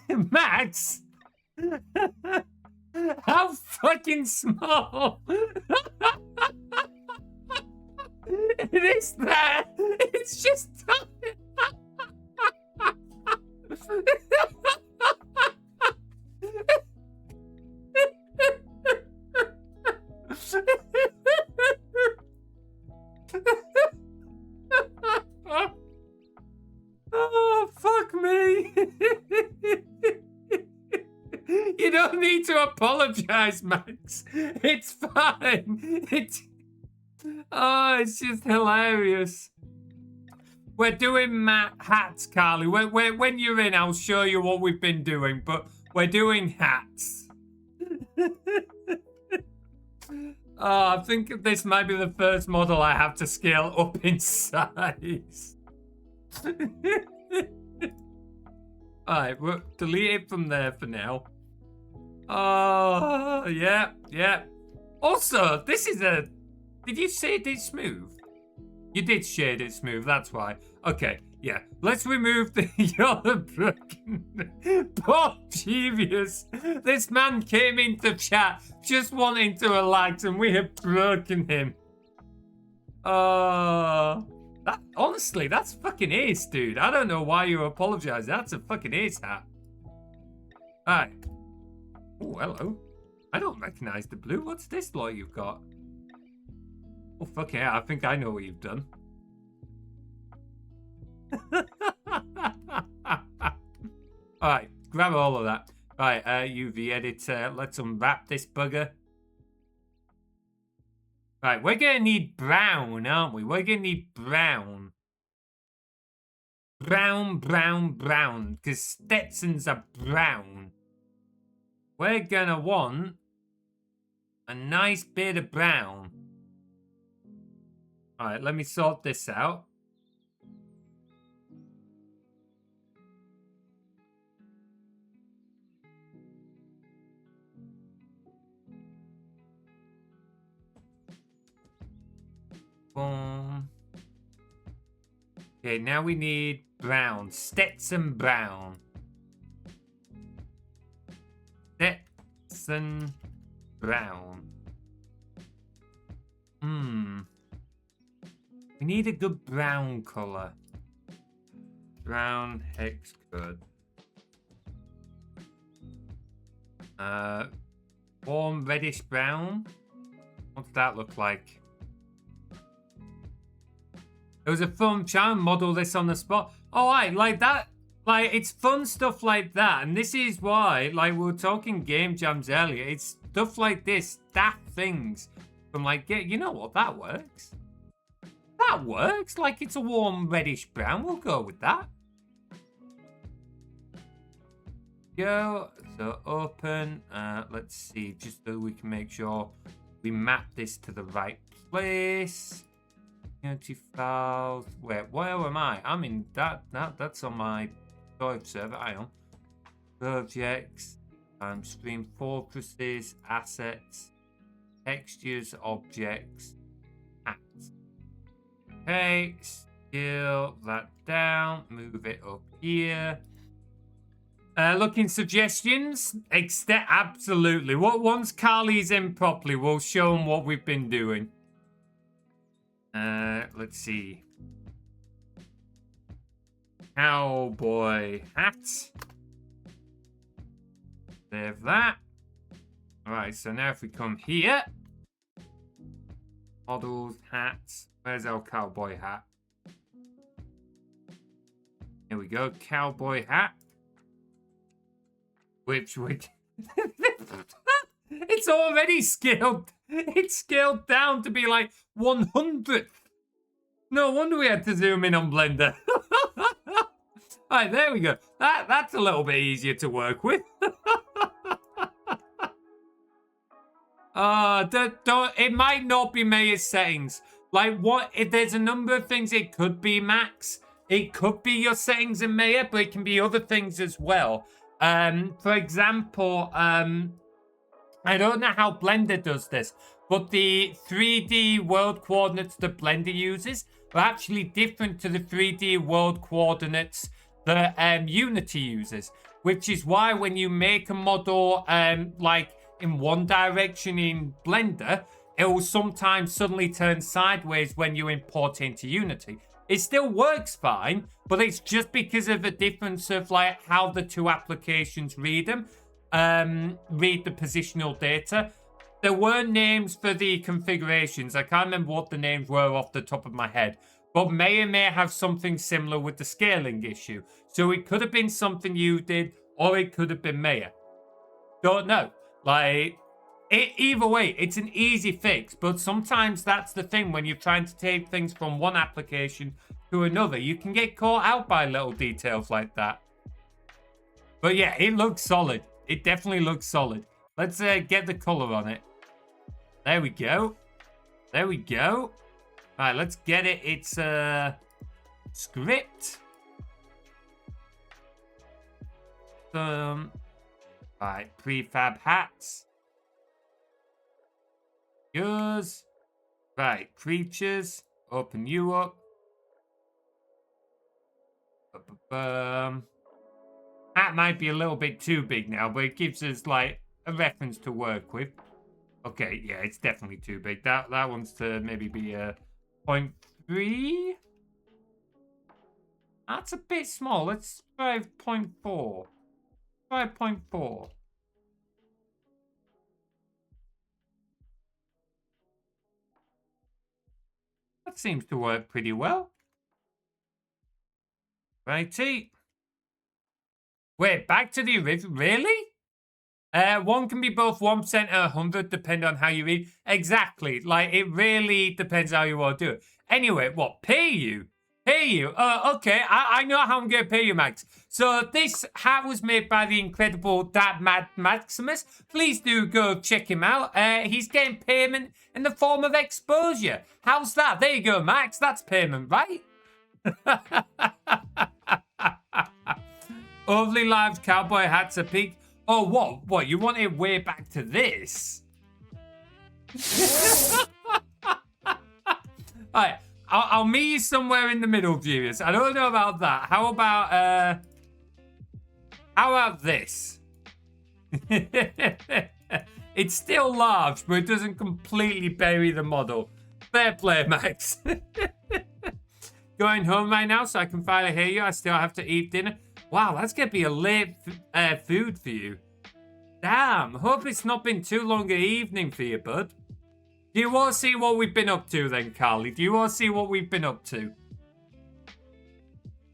Max! How fucking small! It is there! It's just... Oh, fuck me! You don't need to apologize, Max. It's fine. It's just hilarious. We're doing hats, Carly. When you're in, I'll show you what we've been doing, but we're doing hats. I think this might be the first model I have to scale up in size. Alright, we'll delete it from there for now. Oh, yeah. Also, this is a... Did you shade it smooth? You did shade it smooth, that's why. Okay, yeah. Let's remove the... You're broken... Poor Genius. This man came into chat just wanting to relax and we have broken him. Honestly, that's fucking ace, dude. I don't know why you apologize. That's a fucking ace hat. Alright. Oh, hello. I don't recognize the blue. What's this lot you've got? Oh, fuck yeah. I think I know what you've done. Alright, grab all of that. Right, UV editor. Let's unwrap this bugger. Right, we're gonna need brown, aren't we? We're gonna need brown. brown, because Stetsons are brown. We're gonna want a nice bit of brown. All right, let me sort this out. Boom. Okay, now we need brown. Stetson brown. Stetson brown. We need a good brown color. Brown hex good. Warm reddish brown. What's that look like? It was a fun charm. Model this on the spot. Oh, I like that. Like, it's fun stuff like that. And this is why, like, we were talking game jams earlier. It's stuff like this, daft things. From like, you know what? That works. That works. Like, it's a warm reddish brown. We'll go with that. Go. So open. Let's see. Just so we can make sure we map this to the right place. Unity files. Where am I? I'm in that's on my storage server. I am. Projects. Stream fortresses, assets, textures, objects, apps. Okay, scale that down, move it up here. Looking suggestions? Absolutely. Once Carly's in properly, we'll show them what we've been doing. Let's see. Cowboy hat. Save that. Alright, so now if we come here. Models, hats. Where's our cowboy hat? Here we go, cowboy hat. Which it's already scaled. It's scaled down to be like 100th. No wonder we had to zoom in on Blender. Alright, there we go. That's a little bit easier to work with. It might not be Maya's settings. Like, what if there's a number of things it could be, Max? It could be your settings in Maya, but it can be other things as well. For example, I don't know how Blender does this, but the 3D world coordinates that Blender uses are actually different to the 3D world coordinates that Unity uses, which is why when you make a model like in one direction in Blender, it will sometimes suddenly turn sideways when you import it into Unity. It still works fine, but it's just because of the difference of like how the two applications read them, read the positional data. There were names for the configurations. I can't remember what the names were off the top of my head, but may have something similar with the scaling issue. So it could have been something you did, or it could have been Maya. Don't know. Like, either way, it's an easy fix, but sometimes that's the thing when you're trying to take things from one application to another. You can get caught out by little details like that. But yeah, it looks solid. It definitely looks solid. Let's get the color on it. There we go. There we go. All right, let's get it. It's script. All right, prefab hats. Yours. Right, creatures. Open you up. That might be a little bit too big now, but it gives us like a reference to work with. Okay, yeah, it's definitely too big. That one's to maybe be a 0.3. That's a bit small. Let's try 0.4. Try 0.4. That seems to work pretty well. Righty. Wait, back to the original. Really? One can be both 1% and 100, depending on how you read. Exactly. Like, it really depends how you want to do it. Anyway, what? Pay you? Pay you? Okay. I know how I'm going to pay you, Max. So this hat was made by the incredible Dad Maximus. Please do go check him out. He's getting payment in the form of exposure. How's that? There you go, Max. That's payment, right? Overly large cowboy hats are peak. Oh, what? What? You want it way back to this? Alright, I'll meet you somewhere in the middle, viewers. I don't know about that. How about this? It's still large, but it doesn't completely bury the model. Fair play, Max. Going home right now so I can finally hear you. I still have to eat dinner. Wow, that's going to be a late food for you. Damn, hope it's not been too long an evening for you, bud. Do you want to see what we've been up to then, Carly? Do you want to see what we've been up to?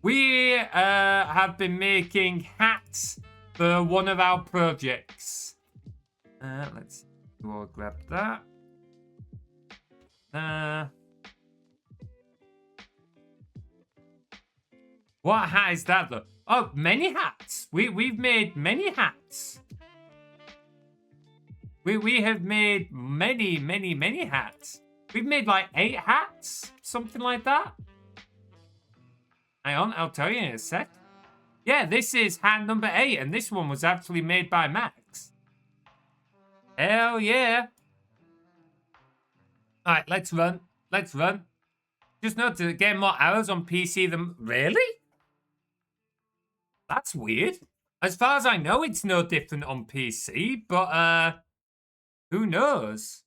We have been making hats for one of our projects. Let's go grab that. What hat is that, though? Oh, many hats. We've made many hats. We have made many hats. We've made like 8 hats, something like that. Hang on, I'll tell you in a sec. Yeah, this is hat number 8, and this one was actually made by Max. Hell yeah. Alright, let's run. Let's run. Just note to get more arrows on PC than... Really? That's weird. As far as I know, it's no different on PC, but, who knows?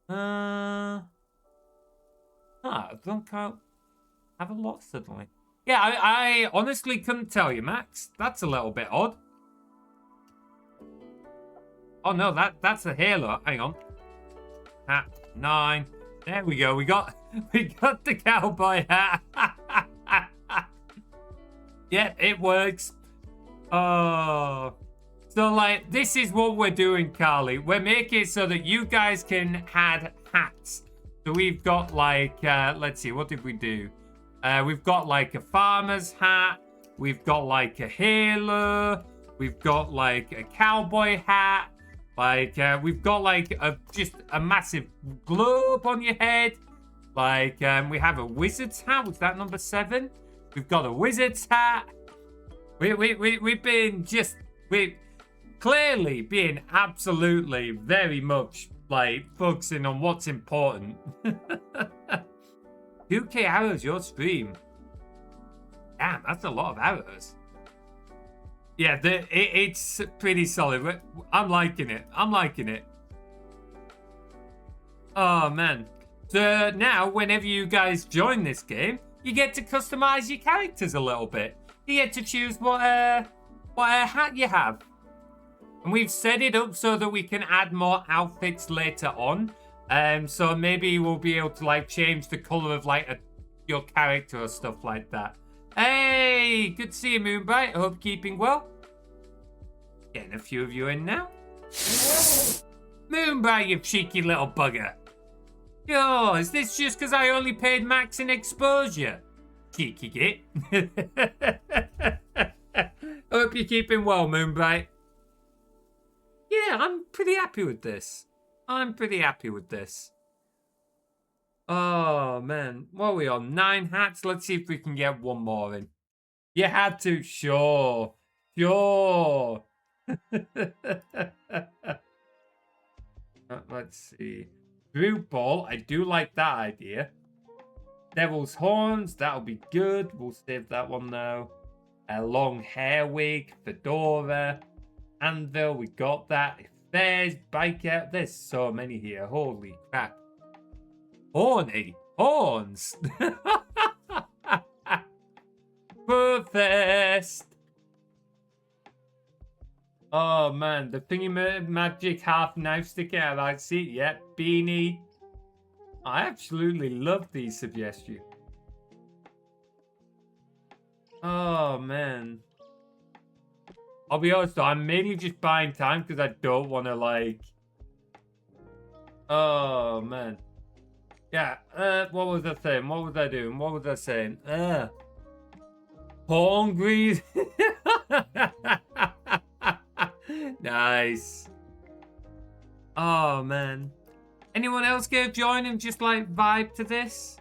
I think I'll have a lot suddenly. Yeah, I honestly couldn't tell you, Max. That's a little bit odd. Oh no, that's a halo. Hang on. Hat 9. There we go. We got the cowboy hat. Yeah, it works. Oh. So, like, this is what we're doing, Carly. We're making it so that you guys can add hats. So we've got, like, let's see, what did we do? We've got, like, a farmer's hat. We've got, like, a halo. We've got, like, a cowboy hat. Like, we've got, like, just a massive globe on your head. Like, we have a wizard's hat. Was that number 7? We've got a wizard's hat. We've been just... We've clearly been absolutely very much, like, focusing on what's important. 2K arrows your stream. Damn, that's a lot of arrows. Yeah, it's pretty solid. I'm liking it. I'm liking it. Oh, man. So now, whenever you guys join this game, you get to customize your characters a little bit. You get to choose what hat you have. And we've set it up so that we can add more outfits later on. So maybe we'll be able to, like, change the color of, like, your character or stuff like that. Hey, good to see you, Moonbright. I hope you're keeping well. Getting a few of you in now. Moonbright, you cheeky little bugger. Yo, is this just because I only paid Max in exposure? Cheeky git. Hope you're keeping well, Moonbright. Yeah, I'm pretty happy with this. I'm pretty happy with this. Oh, man. What are we on? 9 hats? Let's see if we can get one more in. You had to? Sure. Sure. Let's see. Blue ball. I do like that idea. Devil's horns. That'll be good. We'll save that one now. A long hair wig. Fedora. Anvil. We got that. There's biker. There's so many here. Holy crap. Horny. Horns. Perfect. Oh man, the thingy magic half knife stick out. I see. Yep, beanie. I absolutely love these suggestions. Oh man. I'll be honest though, I'm mainly just buying time because I don't want to, like... Oh man. Yeah, what was I saying? What was I doing? What was I saying? Hungry. Nice. Oh, man. Anyone else gonna join and just, like, vibe to this?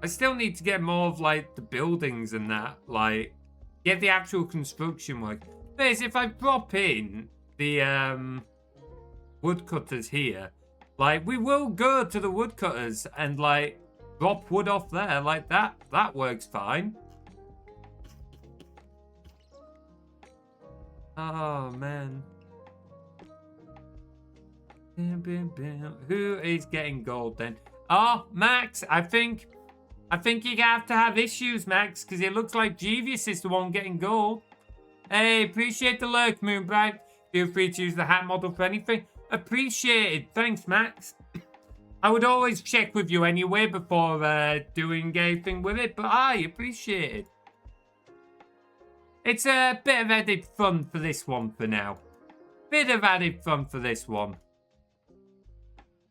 I still need to get more of, like, the buildings and that. Like, get the actual construction work. But if I drop in the, woodcutters here, like, we will go to the woodcutters and, like, drop wood off there. Like, that works fine. Oh, man. Who is getting gold then? Oh, Max, I think you have to have issues, Max, because it looks like Jeevious is the one getting gold. Hey, appreciate the lurk, Moonbright. Feel free to use the hat model for anything. Appreciated. Thanks, Max. I would always check with you anyway before doing anything with it, but I appreciate it. It's a bit of added fun for this one for now. Bit of added fun for this one.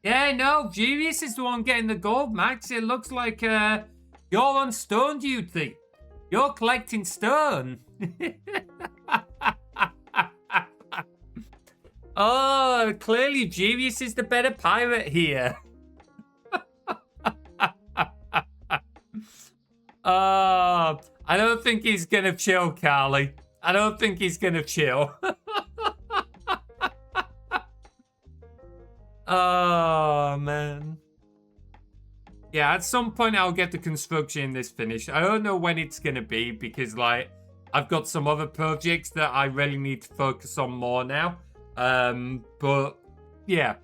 Yeah, no, Genius is the one getting the gold, Max. It looks like you're on stone duty. You're collecting stone. Oh, clearly Genius is the better pirate here. I don't think he's gonna chill, Carly. I don't think he's gonna chill. Oh, man. Yeah, at some point I'll get the construction in this finished. I don't know when it's gonna be because, like, I've got some other projects that I really need to focus on more now. But yeah,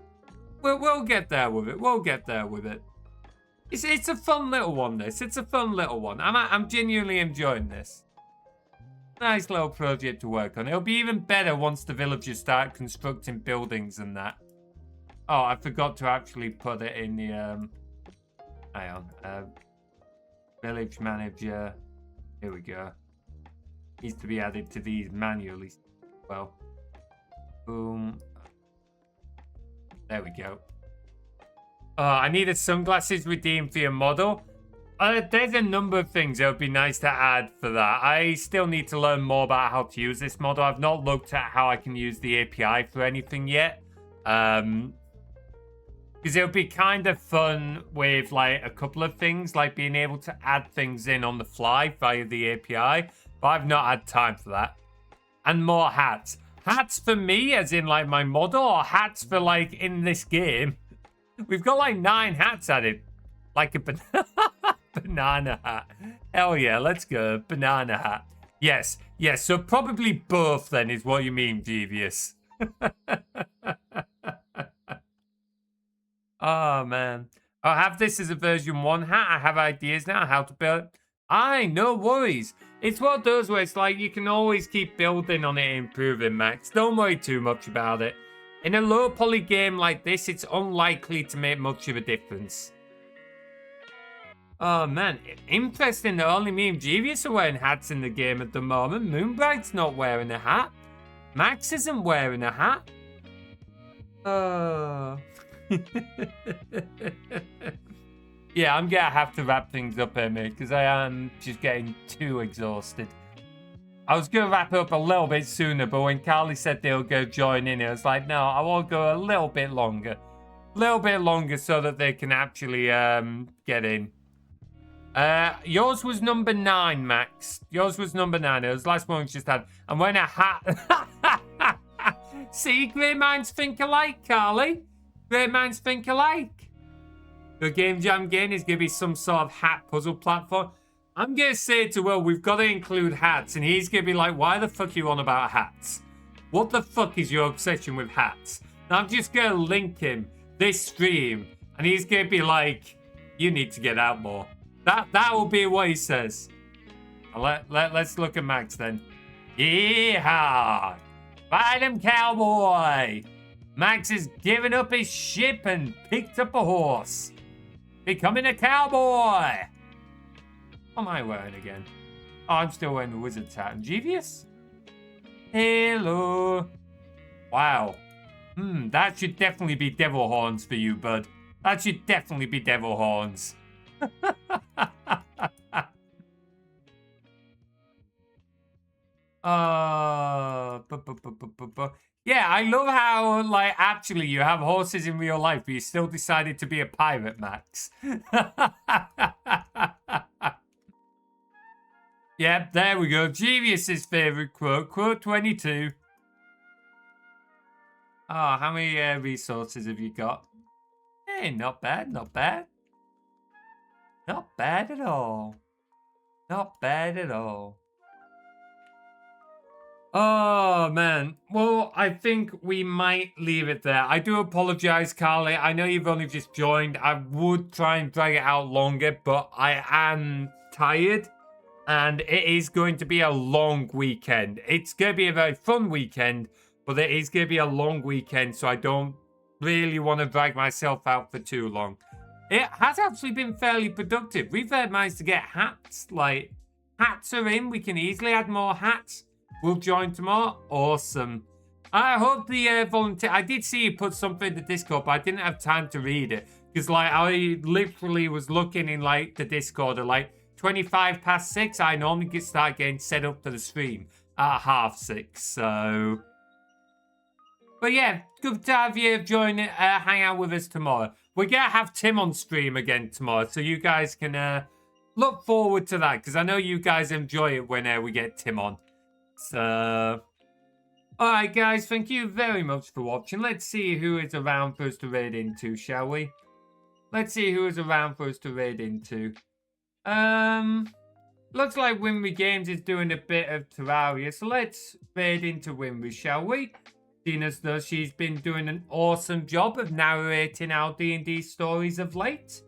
we'll get there with it. We'll get there with it. It's a fun little one. It's a fun little one. I'm genuinely enjoying this. Nice little project to work on. It'll be even better once the villagers start constructing buildings and that. Oh, I forgot to actually put it in the hang on. Village manager. Here we go. Needs to be added to these manually. Well. Boom. There we go. I needed sunglasses redeemed for your model. There's a number of things that would be nice to add for that. I still need to learn more about how to use this model. I've not looked at how I can use the API for anything yet. Because it would be kind of fun with, like, a couple of things, like being able to add things in on the fly via the API. But I've not had time for that. And more hats. Hats for me, as in, like, my model, or hats for, like, in this game? We've got, like, 9 hats added. Like a banana hat. Hell yeah, let's go. Banana hat. Yes, yes. So probably both, then, is what you mean, Devious. Oh, man. I'll have this as a version 1 hat. I have ideas now how to build it. Aye, no worries. It's one of those where it's like you can always keep building on it and improving, Max. Don't worry too much about it. In a low poly game like this, it's unlikely to make much of a difference. Oh, man. Interesting that only me and Jeevious are wearing hats in the game at the moment. Moonbright's not wearing a hat. Max isn't wearing a hat. Oh... Yeah, I'm gonna have to wrap things up here, mate, because I am just getting too exhausted. I was gonna wrap up a little bit sooner, but when Carly said they'll go join in, I was like, no, I will go a little bit longer. A little bit longer so that they can actually get in. Yours was number 9, Max. Yours was number 9. It was the last one we just had. I'm wearing a hat. See, great minds think alike, Carly. Great minds think alike. The Game Jam game is going to be some sort of hat puzzle platform. I'm going to say to Will, we've got to include hats. And he's going to be like, why the fuck are you on about hats? What the fuck is your obsession with hats? And I'm just going to link him this stream. And he's going to be like, you need to get out more. That will be what he says. Let's look at Max then. Yeehaw! Ride him, cowboy! Max has given up his ship and picked up a horse. Becoming a cowboy. What am I wearing again? Oh, I'm still wearing the wizard's hat. And Jeevious? Hello. Wow. That should definitely be devil horns for you, bud. That should definitely be devil horns. Yeah, I love how, like, actually you have horses in real life, but you still decided to be a pirate, Max. Yep, there we go. Genius's favorite quote. Quote 22. Oh, how many resources have you got? Hey, not bad, not bad. Not bad at all. Not bad at all. Oh, man. Well, I think we might leave it there. I do apologize, Carly. I know you've only just joined. I would try and drag it out longer, but I am tired. And it is going to be a long weekend. It's going to be a very fun weekend, but it is going to be a long weekend, so I don't really want to drag myself out for too long. It has actually been fairly productive. We've managed to get hats. Like, hats are in. We can easily add more hats. We'll join tomorrow. Awesome. I hope the volunteer... I did see you put something in the Discord, but I didn't have time to read it. Because, like, I literally was looking in, like, the Discord at, like, 25 past 6, I normally start getting set up for the stream at 6:30, so... But yeah, good to have you join, hang out with us tomorrow. We're going to have Tim on stream again tomorrow, so you guys can look forward to that, because I know you guys enjoy it when we get Tim on. So... Alright guys, thank you very much for watching. Let's see who is around for us to raid into, shall we? Let's see who is around for us to raid into. Looks like Winry Games is doing a bit of Terraria, so let's raid into Winry, shall we? Seeing as though she's been doing an awesome job of narrating our D&D stories of late.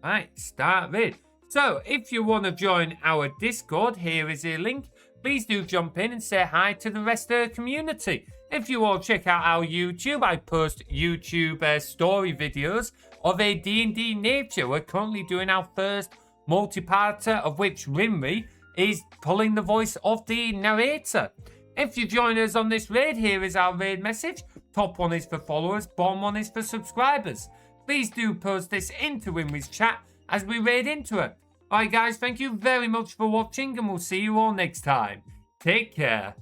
Right, start raid. So, if you want to join our Discord, here is a link. Please do jump in and say hi to the rest of the community. If you all check out our YouTube, I post YouTube story videos of a D&D nature. We're currently doing our first multi-parter, of which Winry is pulling the voice of the narrator. If you join us on this raid, here is our raid message. Top one is for followers, bottom one is for subscribers. Please do post this into Winry's chat as we raid into it. Alright guys, thank you very much for watching and we'll see you all next time. Take care.